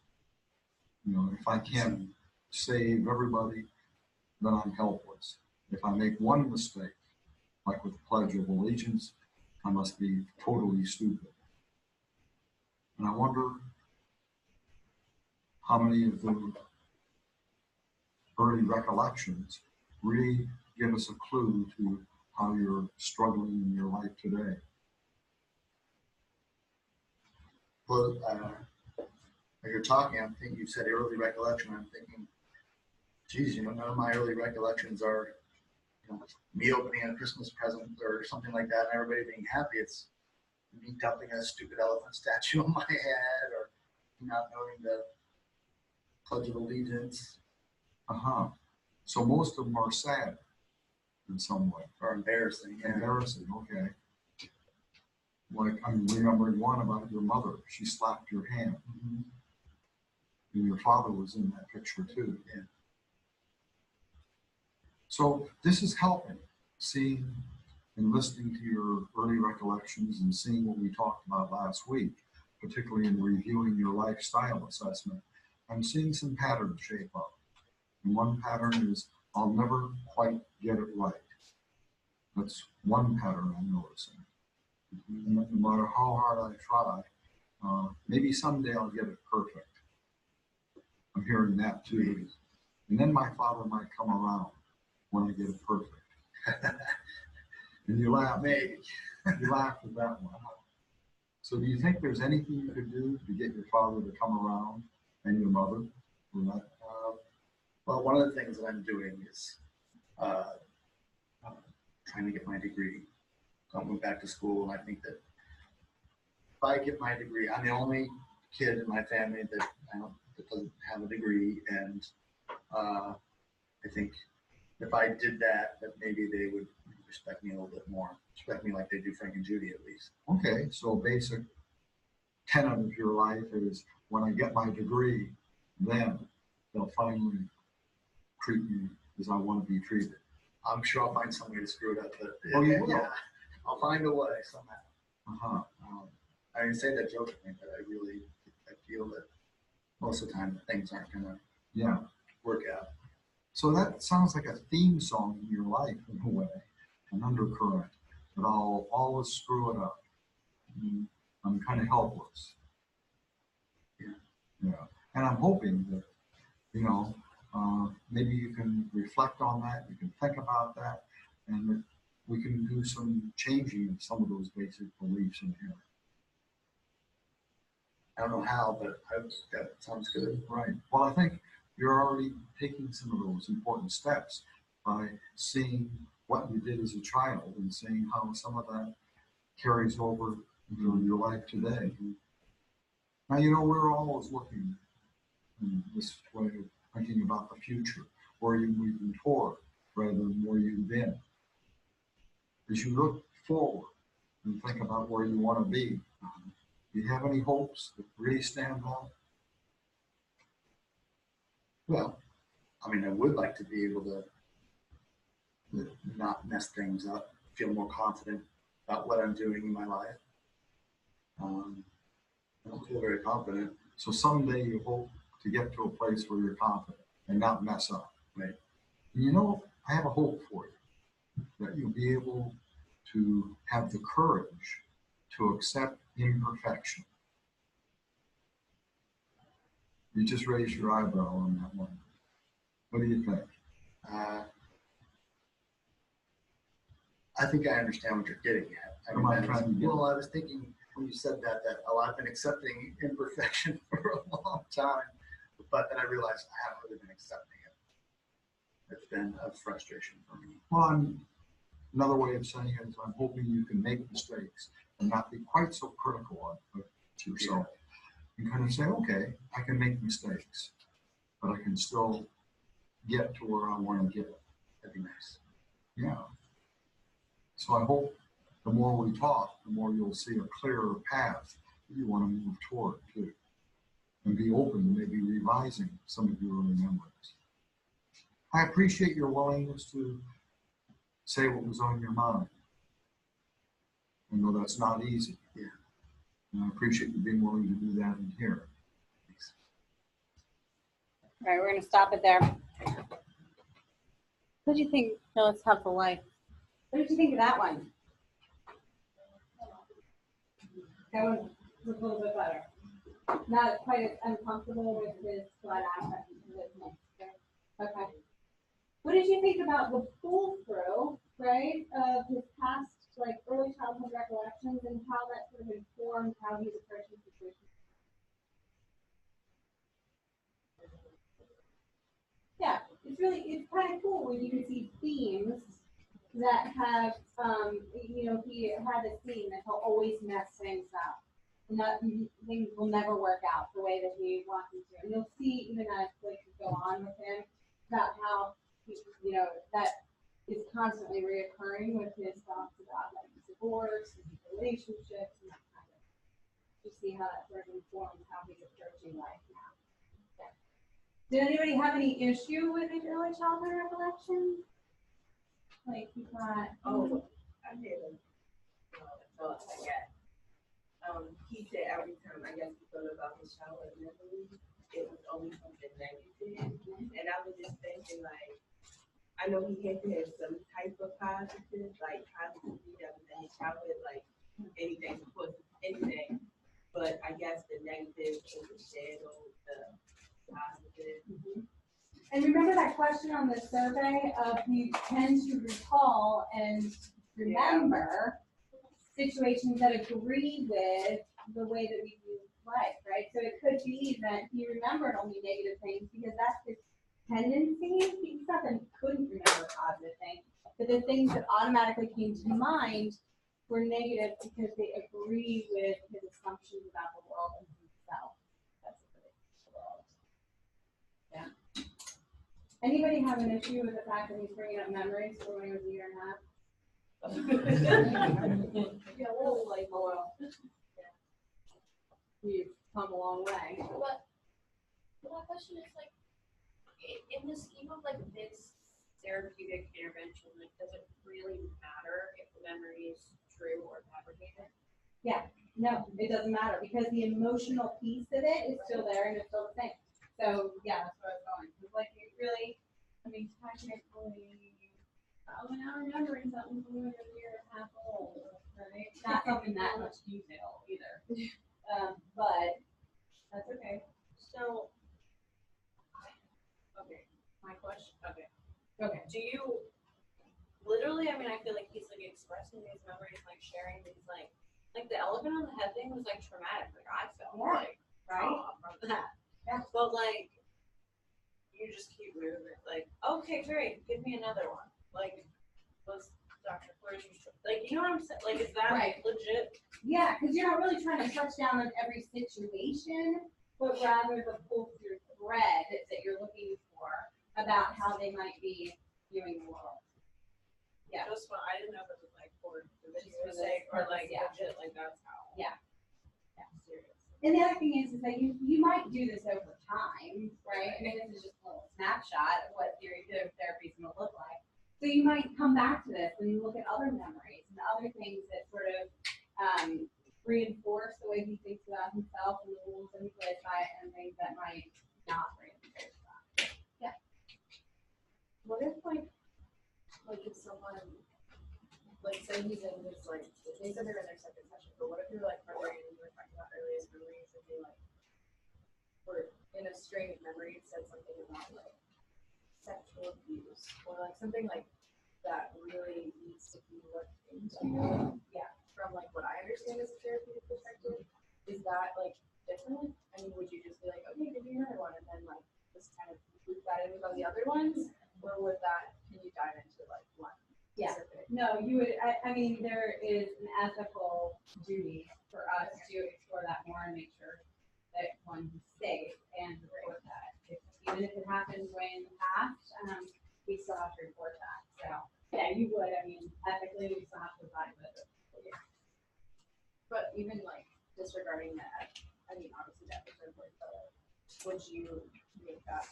If I can't save everybody, then I'm helpless. If I make one mistake, like with the Pledge of Allegiance, I must be totally stupid. And I wonder how many of the early recollections really give us a clue to how you're struggling in your life today. Well, as you're talking, I'm thinking, you said early recollection. I'm thinking, geez, none of my early recollections are, me opening a Christmas present or something like that and everybody being happy. It's me dumping a stupid elephant statue on my head or not knowing the Pledge of Allegiance So most of them are sad in some way. or embarrassing. Yeah. Embarrassing, okay. Like, I'm remembering one about your mother. She slapped your hand. And your father was in that picture too. Yeah. So this is helping, seeing and listening to your early recollections and seeing what we talked about last week, particularly in reviewing your lifestyle assessment. I'm seeing some patterns shape up. And one pattern is, I'll never quite get it right. That's one pattern I'm noticing. No matter how hard I try, maybe someday I'll get it perfect. I'm hearing that too. And then my father might come around when I get it perfect. And you laugh. Maybe. You laugh at that one. So do you think there's anything you could do to get your father to come around and your mother? Well, one of the things that I'm doing is trying to get my degree. So I went back to school, and I think that if I get my degree, I'm the only kid in my family that doesn't have a degree, and I think if I did that, that maybe they would respect me a little bit more, respect me like they do Frank and Judy at least. Okay, so a basic tenet of your life is when I get my degree, then they'll finally treat me as I want to be treated. I'm sure I'll find some way to screw it up, but Oh, you will? yeah, I'll find a way somehow. Uh-huh. I say that jokingly, but I feel that most of the time things aren't gonna Yeah. work out. So that sounds like a theme song in your life in a way, an undercurrent, that I'll always screw it up. I'm kind of helpless. Yeah. And I'm hoping that, maybe you can reflect on that, you can think about that, and that we can do some changing of some of those basic beliefs in here. I don't know how, but that sounds good. Right. Well, I think you're already taking some of those important steps by seeing what you did as a child and seeing how some of that carries over into your life today. Now, we're always looking in this way of thinking about the future, where you're moving toward, rather than where you've been. As you look forward and think about where you want to be, do you have any hopes that really stand out? Well, I mean, I would like to be able to not mess things up, feel more confident about what I'm doing in my life. I don't feel very confident. So someday you hope to get to a place where you're confident and not mess up. Right. And I have a hope for you, that you'll be able to have the courage to accept imperfection. You just raised your eyebrow on that one. What do you think? I think I understand what you're getting at. I was thinking when you said that I've been accepting imperfection for a long time, but then I realized I haven't really been accepting it. It's been a frustration for me. Well, another way of saying it is I'm hoping you can make mistakes and not be quite so critical of yourself. You kind of say, okay, I can make mistakes, but I can still get to where I want to get. That'd be nice. Yeah. So I hope the more we talk, the more you'll see a clearer path that you want to move toward too. And be open to maybe revising some of your early memories. I appreciate your willingness to say what was on your mind. I know that's not easy. Yeah. And I appreciate you being willing to do that in here. Thanks. All right, we're going to stop it there. What do you think, Phyllis Helpful Life? What did you think of that one? That one was a little bit better. Not quite as uncomfortable with his flat aspect. Okay. What did you think about the pull-through, right, of his past, early childhood recollections and how that sort of informed how he's approaching situations? Yeah, it's kind of cool when you can see themes that have, he had a theme that he'll always mess things up. And that things will never work out the way that he wants them to. And you'll see even as you go on with him about how, that is constantly reoccurring with his thoughts about divorce and relationships and that kind of. You see how that sort of informs how he's approaching life now. Yeah. Did anybody have any issue with his early childhood recollections? He thought, I did a thought, I guess. He said every time I guess he thought about his childhood memories, it was always something negative. And I was just thinking I know he had to have some type of positivity that was in his childhood, anything, of course, anything. But I guess the negative overshadowed the positive. Mm-hmm. And remember that question on the survey of you tend to recall and remember situations that agree with the way that we view life, right? So it could be that he remembered only negative things because that's his tendency. He's not that he couldn't remember positive things, but the things that automatically came to mind were negative because they agree with his assumptions about the world and himself. That's the world. Yeah. Anybody have an issue with the fact that he's bringing up memories for when he was a year and a half? Yeah, well, You've come a long way. But my question is like this therapeutic intervention, like, does it really matter if the memory is true or fabricated? No, it doesn't matter because the emotional piece of it is still there and it's still the same. So yeah, that's where I was going. It's like it really, I mean, technically, now remembering something from when you're a year and a half old, right? Not something that much detail either. But that's okay. So, okay, my question, okay. Okay. Do you, literally, I mean, I feel like he's like expressing these memories, like sharing these, like the elephant on the head thing was like traumatic. Like I felt like Right? trauma from that. Yeah. But like, you just keep moving. Like, okay, great, give me another one. Like, was Dr. Flores, like, you know what I'm saying? Like, is that Right. legit? Yeah, because you're not really trying to touch down on every situation, but rather the pull through thread that you're looking for about how they might be viewing the world. Yeah. Just one, I didn't know if it was like for the Just video's for the sake or like yeah. legit, like that's how. Yeah. Serious. And the other thing is that you might do this over time, right? I mean, this is just a little snapshot of what therapy is going to look like. So you might come back to this and look at other memories and other things that sort of reinforce the way he thinks about himself and the rules that he plays by, and things that might not reinforce that. Yeah. What if like if someone, like say he's in his like, they said they're in their second session, but what if you're like remembering, you were talking about earliest memories and they like, were in a string of memories said something about like sexual abuse or like something like that really needs to be looked into. Yeah. From like what I understand as a therapeutic perspective, is that like different? I mean, would you just be like, okay, give me another one and then like just kind of loop that in with all the other ones? Or would that, can you dive into like one Yeah. specific? No, you would, I mean, there is an ethical duty for us to explore that more and make sure that one is safe and report that. Even if it happened way in the past, we still have to report that. So, yeah, you would, I mean, ethically, we still have to abide with it. But even like disregarding that, I mean, obviously that was important, but would you make that,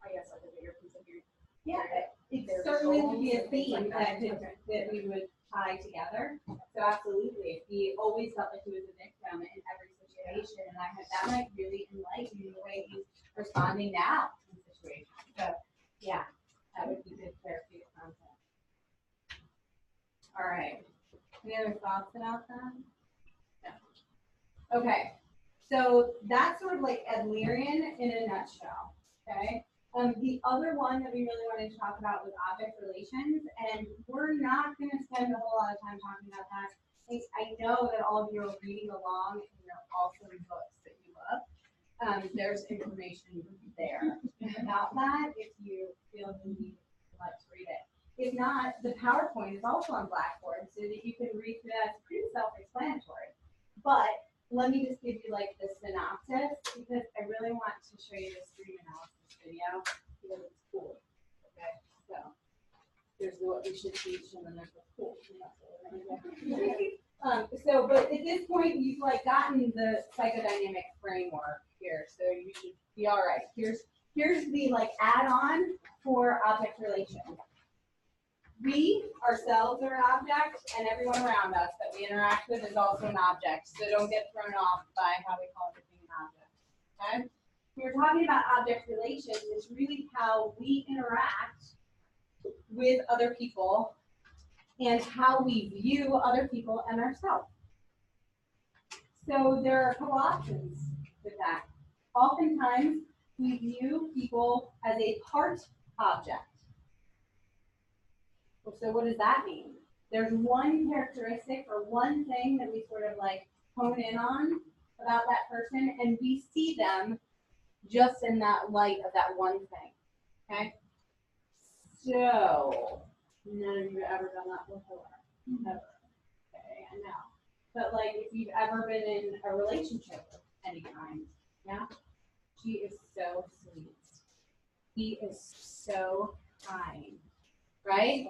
I guess, like a bigger piece of your? Yeah, it Their certainly would be a goals and things theme like that. that we would tie together. So absolutely, if he always felt like he was a victim in every situation, and that might really enlighten the way he's responding now in situations. So yeah, that would be good therapeutic content. All right. Any other thoughts about that? No. Okay. So that's sort of like Adlerian in a nutshell. Okay. The other one that we really wanted to talk about was object relations, and we're not going to spend a whole lot of time talking about that. I know that all of you are reading along in your awesome books that you love. There's information there about that if you feel the need to like to read it. If not, the PowerPoint is also on Blackboard so that you can read through that. It's pretty self-explanatory. But let me just give you like the synopsis because I really want to show you the stream analysis video because it's cool. Okay, so there's what we should teach and then there's the cool. But at this point you've like gotten the psychodynamic framework here, so you should be all right. Here's the like add-on for object relations. We ourselves are an object, and everyone around us that we interact with is also an object. So don't get thrown off by how we call everything an object. Okay? When we're talking about object relations, it's really how we interact with other people and how we view other people and ourselves. So there are a couple options with that. Oftentimes, we view people as a part object. So what does that mean? There's one characteristic or one thing that we sort of like hone in on about that person, and we see them just in that light of that one thing. Okay? So, none of you have ever done that before. Never. Okay, I know. But like if you've ever been in a relationship of any kind, yeah? She is so sweet. He is so kind. Right?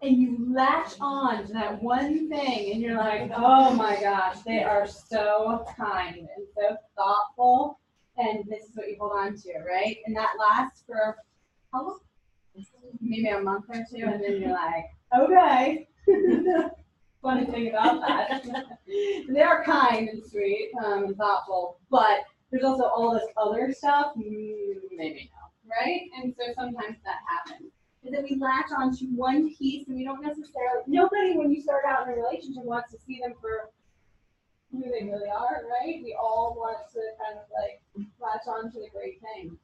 And you latch on to that one thing and you're like, oh my gosh, they are so kind and so thoughtful. And this is what you hold on to, right? And that lasts for how long? Maybe a month or two, and then you're like, okay. Funny thing about that. They are kind and sweet, and thoughtful, but there's also all this other stuff, maybe no, right? And so sometimes that happens. Is that we latch onto one piece and we don't necessarily, nobody when you start out in a relationship wants to see them for who they really are, right? We all want to kind of like latch on to the great thing.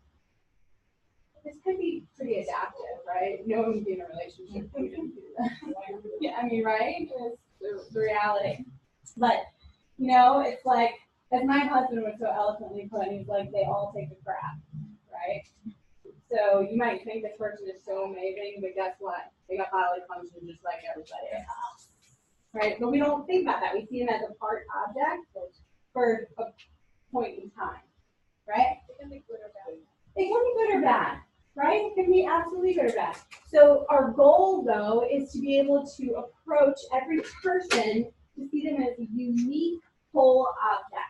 This could be pretty adaptive, right? No one would be in a relationship who didn't do that. Yeah, I mean, right? It's the reality. But, you know, it's like, as my husband would so eloquently put, he's like, they all take a crap, right? So you might think this person is so amazing, but guess what? They got bodily function just like everybody else, right? But we don't think about that. We see them as a part object for a point in time, right? It can be good or bad. It can be good or bad, right? It can be absolutely good or bad. So our goal, though, is to be able to approach every person to see them as a unique whole object.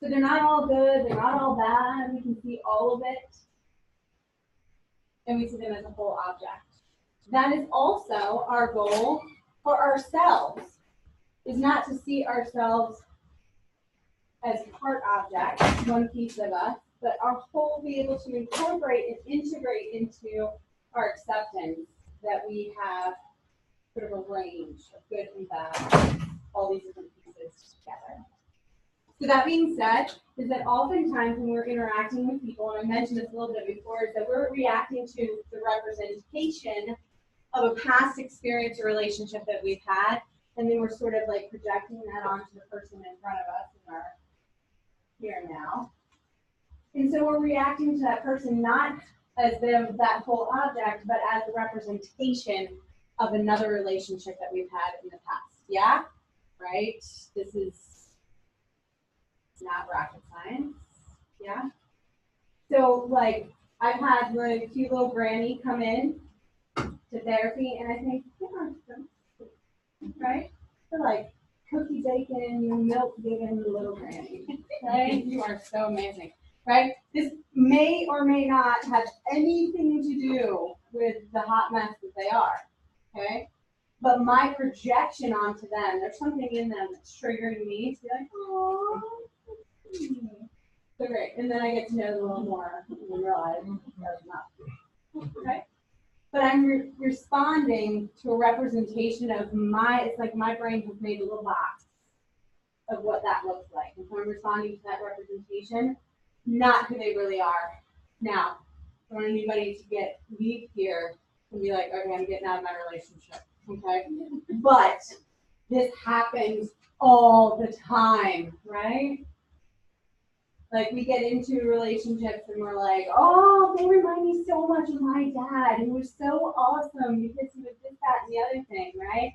So they're not all good, they're not all bad, we can see all of it, and we see them as a whole object. That is also our goal for ourselves, is not to see ourselves as part object, one piece of us, but our whole be able to incorporate and integrate into our acceptance that we have sort of a range of good and bad, all these different pieces together. So that being said, is that oftentimes when we're interacting with people, and I mentioned this a little bit before, is that we're reacting to the representation of a past experience or relationship that we've had, and then we're sort of like projecting that onto the person in front of us in our here and now. And so we're reacting to that person not as them, that whole object, but as a representation of another relationship that we've had in the past. Yeah? Right? This is not rocket science. Yeah? So, like, I've had the cute little granny come in to therapy, and I think, yeah, right? They're like cookie bacon, milk giving little granny. Right? You are so amazing. Right? This may or may not have anything to do with the hot mess that they are. Okay? But my projection onto them, there's something in them that's triggering me to be like, oh, so great. And then I get to know them a little more and realize that's not. Okay? But I'm responding to a representation of it's like my brain has made a little box of what that looks like. And so I'm responding to that representation, not who they really are. Now, I don't want anybody to leave here and be like, okay, I'm getting out of my relationship. Okay? But this happens all the time, right? Like we get into relationships and we're like, oh, they remind me so much of my dad. He was so awesome because he was this, that, and the other thing, right?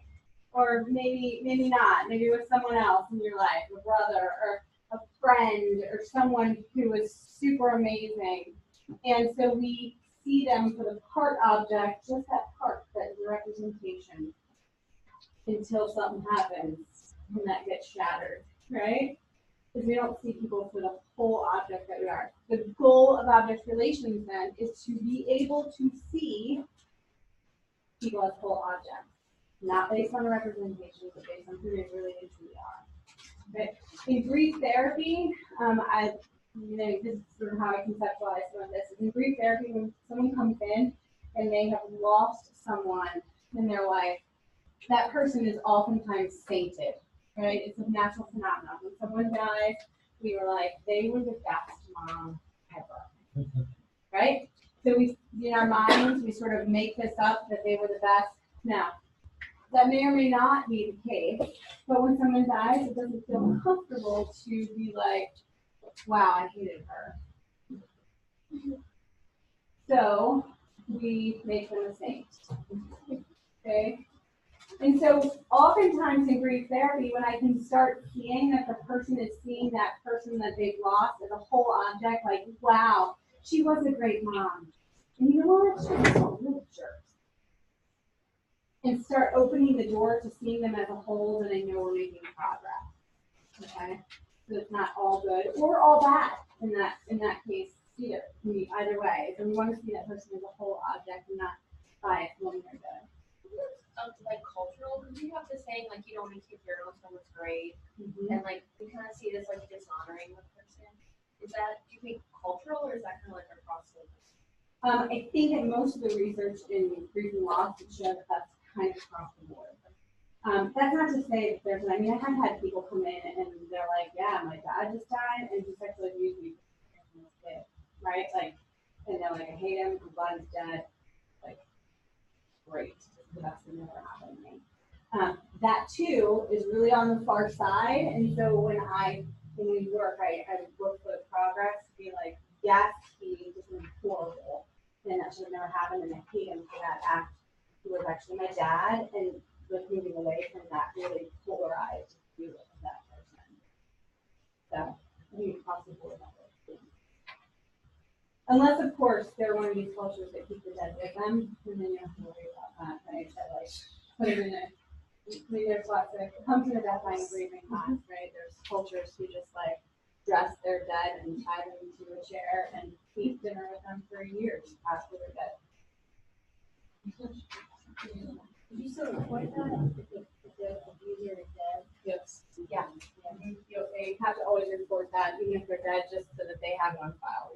Or maybe not. Maybe with someone else in your life, a brother or a friend or someone who was super amazing. And so we see them for the part object, just that part that is a representation until something happens and that gets shattered, right? Because we don't see people for the whole object that we are. The goal of object relations then is to be able to see people as whole objects, not based on a representation, but based on who they really and truly are. Right? In grief therapy, this is sort of how I conceptualize some of this. In grief therapy, when someone comes in and they have lost someone in their life, that person is oftentimes sainted. Right? It's a natural phenomenon. When someone dies, we were like, they were the best mom ever. Right? So we, in our minds, we sort of make this up that they were the best. Now, that may or may not be the case, but when someone dies, it doesn't feel comfortable to be like, wow, I hated her. So we make them a saint. Okay? And so oftentimes in grief therapy, when I can start seeing that the person is seeing that person that they've lost as a whole object, like, wow, she was a great mom. And you know what? She was a real jerk. And start opening the door to seeing them as a whole, then I know we're making progress. Okay? So it's not all good or all bad in that case see it can be either way. So we want to see that person as a whole object and not by when they're dead. Like cultural, because you have the saying like you don't want to keep your own someone's grave, Mm-hmm. and like we kind of see this like dishonoring the person. Is that, do you think cultural, or is that kind of like across the? I think that most of the research in grief and loss would show that that's kind of across the board. That's not to say that there's, I mean, I have had people come in and they're like, yeah, my dad just died and he sexually abused me when I was a kid, right? Like, and they're like, I hate him, I'm glad he's dead. Like, great, the best thing that ever happened to me. That too is really on the far side, and so when in New York, I look for the progress to be like, yes, he just was horrible, and that should have never happened, and I hate him for that act. He was actually my dad, and like moving away from that really polarized view of that person. So I think it's possible that way. Unless, of course, they're one of these cultures that keep the dead with them, and then you have to worry about that, right? That like put them in a, I mean, there's lots of, it comes in a death, dying, grieving class, right? There's cultures who just like dress their dead and tie them into a chair and eat dinner with them for years after they're dead. Did you still report that if the abuser is dead? Yes. Yeah. They have to always report that, even if they're dead, just so that they have it on file.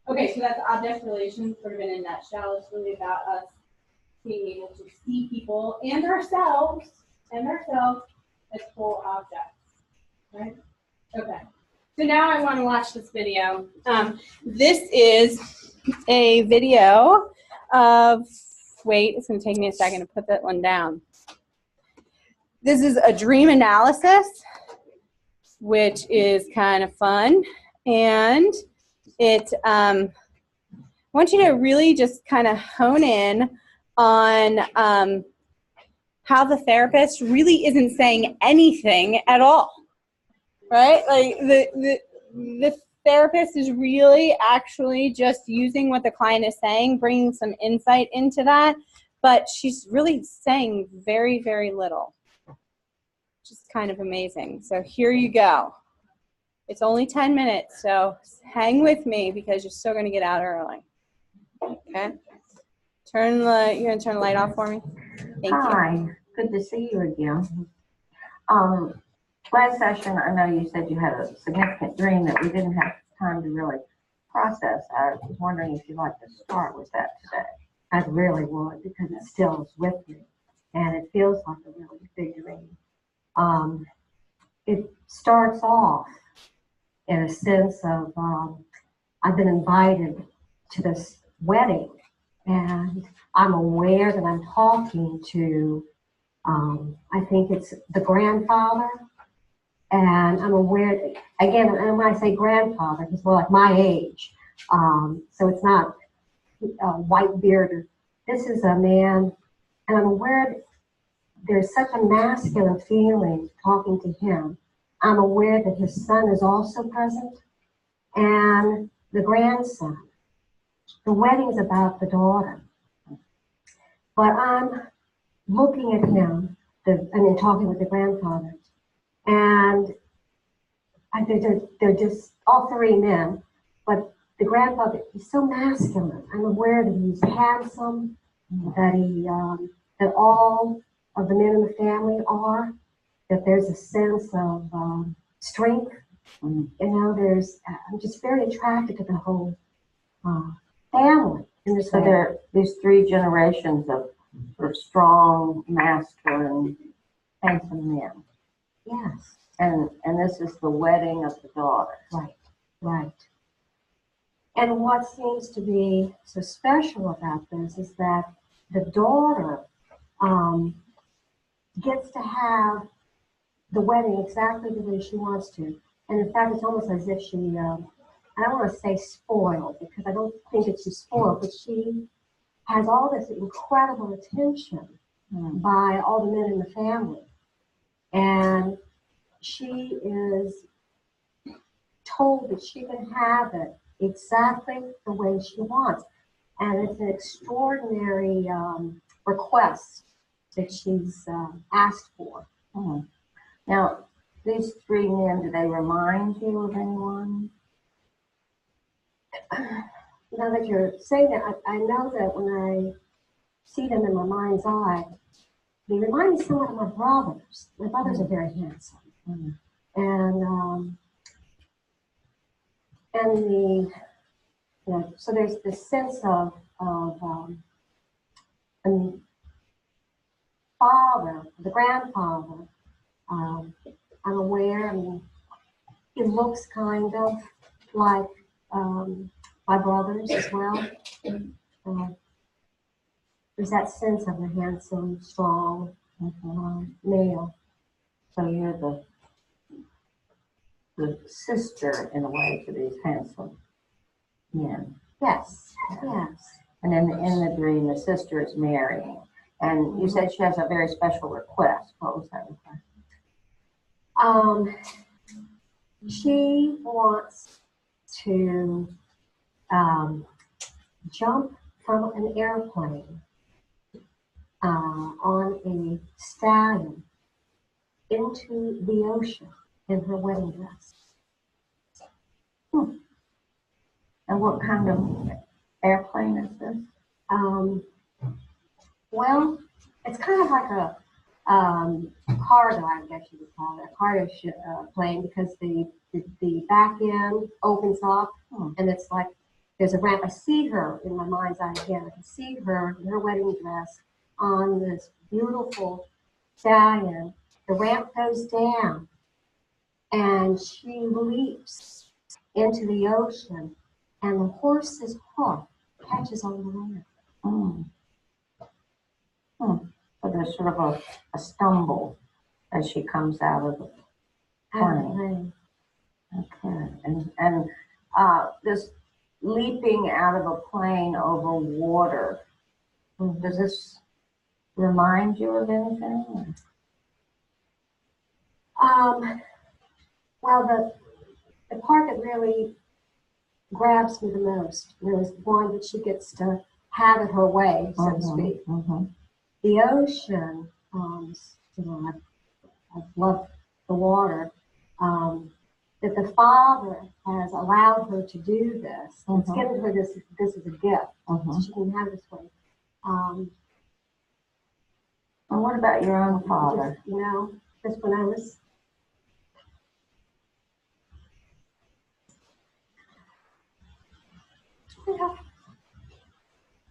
Okay, so that's object relations sort of in a nutshell. It's really about us being able to see people and ourselves as whole objects, right? Okay. So now I want to watch this video. This is a video of, wait, it's going to take me a second to put that one down. This is a dream analysis, which is kind of fun. And it, I want you to really just kind of hone in on how the therapist really isn't saying anything at all, right? Like the therapist is really actually just using what the client is saying, bringing some insight into that, but she's really saying very, very little, which is kind of amazing. So here you go. It's only 10 minutes, so hang with me because you're still going to get out early. Okay? You're going to turn the light off for me? Thank you. Hi, good to see you again. Last session, I know you said you had a significant dream that we didn't have time to really process. I was wondering if you'd like to start with that today. I really would, because it still is with me, and it feels like a really big dream. It starts off in a sense of, I've been invited to this wedding, and I'm aware that I'm talking to, I think it's the grandfather, and I'm aware, again, and when I say grandfather, he's more like my age, so it's not white beard. This is a man, and I'm aware that there's such a masculine feeling talking to him. I'm aware that his son is also present, and the grandson. The wedding is about the daughter. But I'm looking at him, and talking with the grandfather, and I think they're just all three men, but the grandfather, he's so masculine. I'm aware that he's handsome, that all of the men in the family are, that there's a sense of strength. You know, I'm just very attracted to the whole family. In this So there are these three generations of sort of strong, masculine, handsome men. Yes. And this is the wedding of the daughter. Right, right. And what seems to be so special about this is that the daughter gets to have the wedding exactly the way she wants to. And in fact, it's almost as if she, I don't want to say spoiled, because I don't think that she's spoiled, but she has all this incredible attention by all the men in the family. And she is told that she can have it exactly the way she wants. And it's an extraordinary request that she's asked for. Now, these three men, do they remind you of anyone? now that you're saying that, I know that when I see them in my mind's eye, they remind me somewhat of my brothers. My brothers are very handsome. And the, so there's this sense of father, the grandfather, I'm aware, he looks kind of like my brothers as well. There's that sense of a handsome, strong male. So you're the sister in a way to these handsome men. Yes, yes. And in the dream, the sister is marrying. And you said she has a very special request. What was that request? She wants to jump from an airplane on a stallion into the ocean in her wedding dress. And what kind of airplane is this? Well, it's kind of like a cargo, I guess you would call it, a cargo plane, because the back end opens up, and it's like there's a ramp. I see her in my mind's eye again. I can see her in her wedding dress on this beautiful stallion. The ramp goes down, and she leaps into the ocean, and the horse's hoof catches on the ramp. So there's sort of a stumble as she comes out of the plane. Okay. And this leaping out of a plane over water, does this remind you of anything? Well, the part that really grabs me the most is the one that she gets to have it her way, so to speak. The ocean, I've loved the water, that the Father has allowed her to do this. It's given her this as a gift, so she can have this way. And what about your own father? Just when I was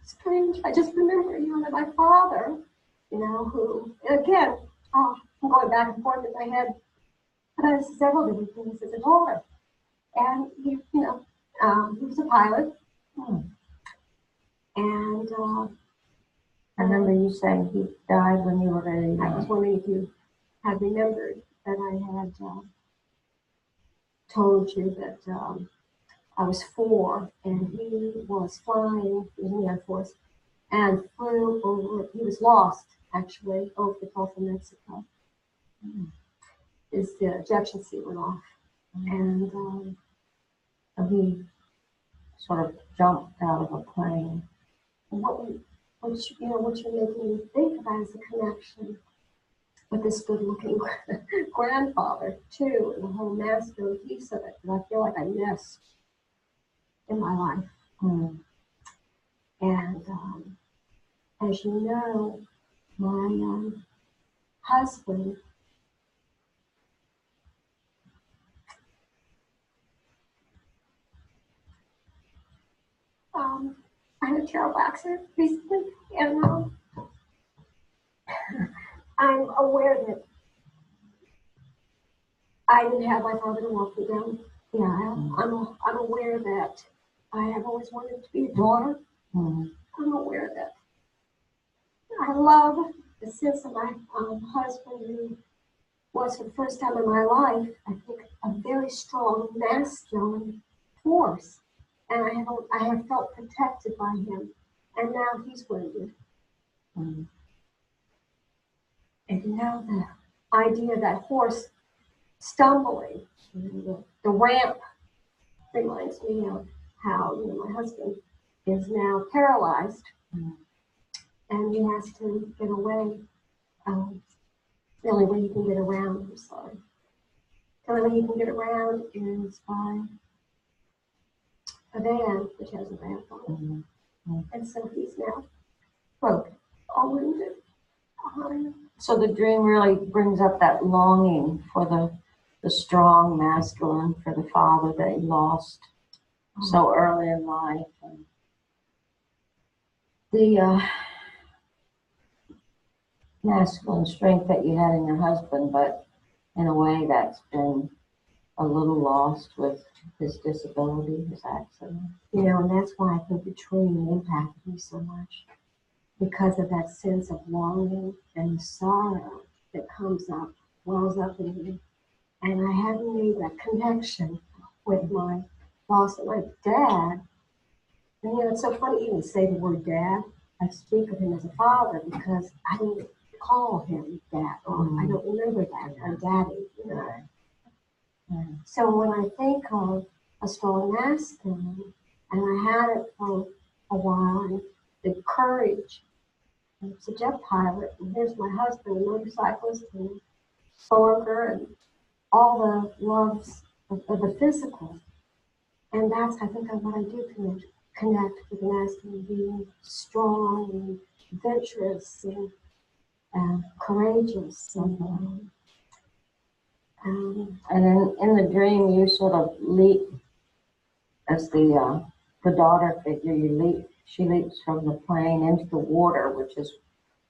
strange. I just remember, that my father, who, again, I'm going back and forth in my head, but I had several different things as a daughter. And he was a pilot. And I remember you saying he died when you were very young. I was wondering if you had remembered that I had told you that I was 4, and he was flying in the Air Force and flew over. He was lost, actually, over the Gulf of Mexico. His ejection seat went off, and he sort of jumped out of a plane. And what you're making me think about is the connection with this good-looking grandfather too, and the whole masculine piece of it that I feel like I missed in my life. And as you know, my husband I had a terrible accident recently, and I'm aware that I didn't have my father to walk me down the aisle. I'm aware that I have always wanted to be a daughter. I'm aware that I love the sense of my husband, who was for the first time in my life, I think, a very strong masculine force. And I have felt protected by him. And now he's wounded. And now the idea of that horse stumbling, the ramp, reminds me of how my husband is now paralyzed, and he has to get away. The only way he can get around, the only way he can get around is by a van, which has a ramp on Mhm. it. And so he's now broken, all wounded. So the dream really brings up that longing for the strong masculine, for the father that he lost so early in life. And the masculine strength that you had in your husband, but in a way that's been a little lost with his disability, his accident. You know, and that's why I think the dream impacted me so much. Because of that sense of longing and the sorrow that comes up, wells up in me. And I hadn't made that connection with my loss of my dad. And you know, it's so funny even to say the word dad. I speak of him as a father because I didn't call him dad, or I don't remember that, or daddy, you know. So when I think of a strong masculine, and I had it for a while, and the courage. It's a jet pilot, and here's my husband, a motorcyclist, and soldier, and all the loves of the physical. And that's, I think, what I do connect with the masculine, being strong and adventurous and courageous. And in the dream, you sort of leap as the daughter figure. She leaps from the plane into the water, which is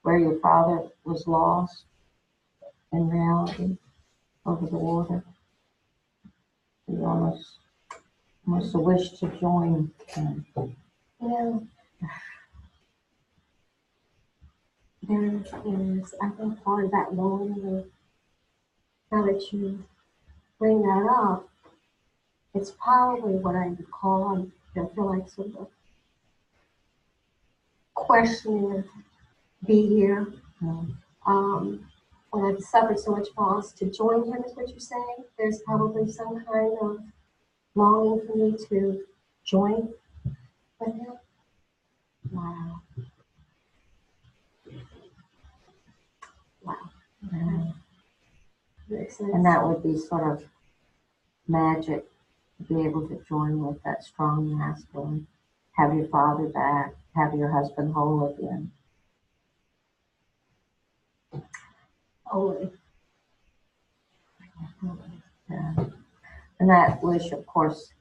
where your father was lost in reality, over the water. You almost a wish to join him. Yeah. There is, I think, part of that longing. Now that you bring that up, it's probably what I would call, I feel like sort of a questioning of be here. When I've suffered so much loss, to join him is what you're saying. There's probably some kind of longing for me to join with him. Wow. Wow. Yeah. Makes sense. And that would be sort of magic to be able to join with that strong masculine, have your father back, have your husband whole again. Holy. Yeah. And that wish, of course,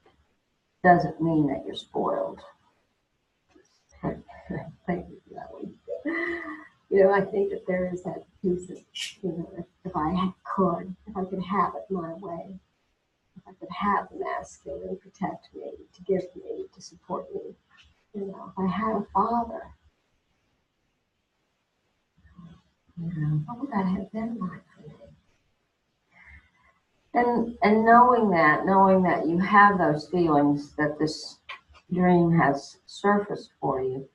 doesn't mean that you're spoiled. Thank you for that one. You know, I think that there is that piece of, you know, if I could have it my way, if I could have the masculine protect me, to give me, to support me, you know, if I had a father, what would that have been like for me? And knowing that you have those feelings, that this dream has surfaced for you,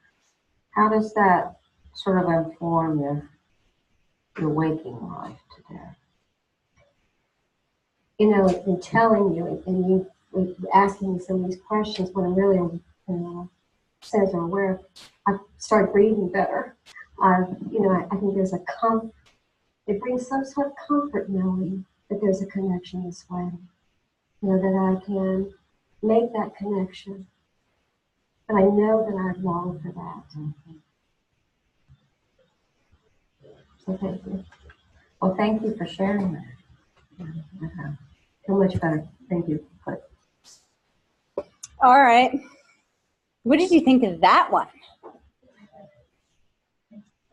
how does that sort of inform your waking life today? You know, in telling you and you asking me some of these questions, when I'm really, you know, sense or aware, I start breathing better. You know, I think there's a comfort. It brings some sort of comfort knowing that there's a connection this way. You know, that I can make that connection. And I know that I long for that. So thank you. Well, thank you for sharing that. Okay. So much better. Thank you. Good. All right. What did you think of that one?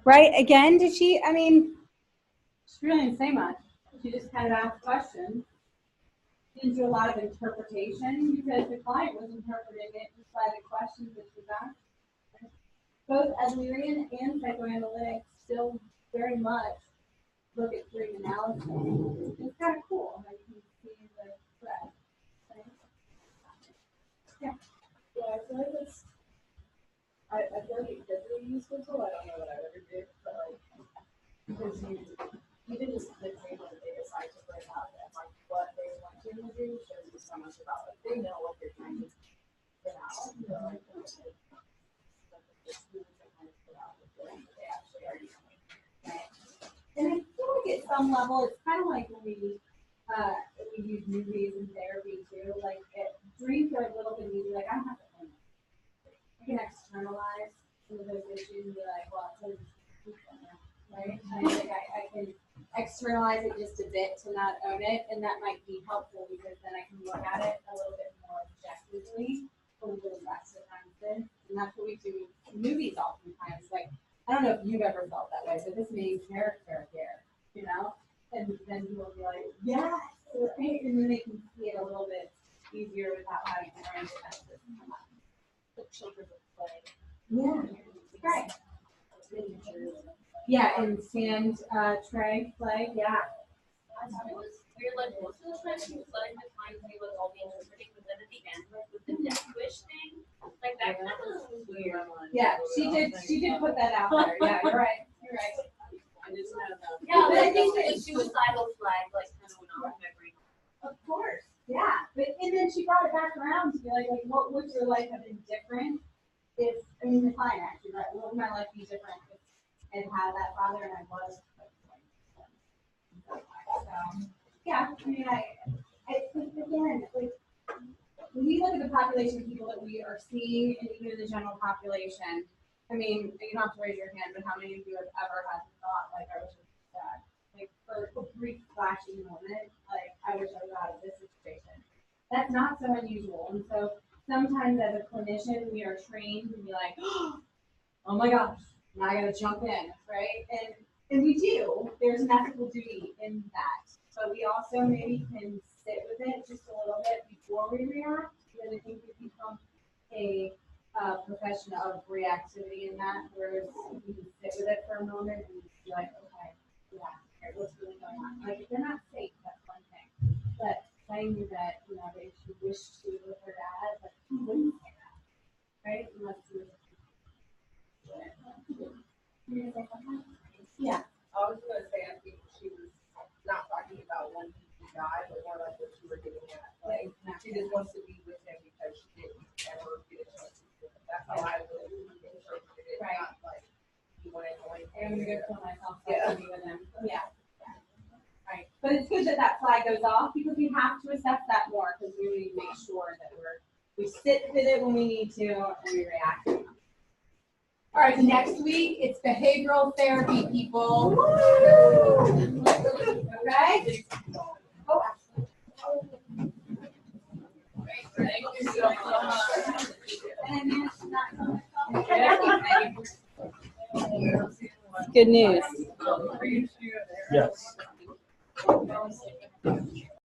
Right? Again, did she, I mean, she really didn't say much. She just kind of asked questions. Didn't do a lot of interpretation because the client was interpreting it just by the questions that she asked. Both Adlerian and psychoanalytics still very much look at dream analysis. It's kind of cool. Like you can see the thread. Yeah. Yeah, I feel like it's. I feel like it could be useful tool. I don't know what I would do, but like because you even just the dream of the data scientist right now and like what they want to do shows you so much about like they know what they're trying to get out. You know, like the students that kind of put out the feeling that they actually are using. Right. And I feel like at some level, it's kind of like when we use movies in therapy too. Like dreams are a little bit easier. Like I don't have to internalize some of those issues and be like, well, it's right? I mean, like I can externalize it just a bit to not own it, and that might be helpful because then I can look at it a little bit more objectively over the rest of the time. And that's what we do in movies oftentimes. Like, I don't know if you've ever felt that way, but this main character here, you know? And then people will be like, yes, right? And then they can see it a little bit easier without having to learn defenses. The children would play. Yeah, right. Yeah, and sand tray play, yeah. I thought it was weird, like most of the time she was letting the time do like all the interpreting, but then at the end, like with the death wish thing, like that kind of was weird. Yeah, she did put that out there. Yeah, you're right. You're right. I just know that. Yeah, but I think the suicidal flag like kind of went off my brain. Of course. Yeah. But and then she brought it back around to be like what would your life have been different if the client actually, right? What would my life be different if I had that father and I was so yeah, I mean I think again, like when we look at the population of people that we are seeing and even in the general population, I mean, you don't have to raise your hand, but how many of you have ever had the thought, like, I wish I was dad? Like, for a brief flashing moment, like, I wish I was out of this situation. That's not so unusual. And so sometimes as a clinician, we are trained to be like, oh my gosh, now I gotta jump in, right? And we do. There's an ethical duty in that. But we also maybe can sit with it just a little bit before we react. And I think we become a profession of reactivity in that, whereas you can sit with it for a moment and be like, okay, yeah, what's really going on? Like, if they're not safe, that's one thing. But saying that, that she wished she was with her dad, but who wouldn't say that, right? Unless you yeah. I was gonna say, I think she was not talking about when he died, but more like what you were getting at. Like, she just wants to be with him because she didn't ever get a chance to be with him. That's how I would interpret it. Right. Not like you want to go I'm gonna kill myself Yeah. to be with him. Yeah. Right. But it's good that that flag goes off because we have to assess that more because we need to make sure that we sit with it when we need to and we react. All right, next week it's behavioral therapy, people. Okay? Oh, Thank you so much. Good news. Yes. Thank you.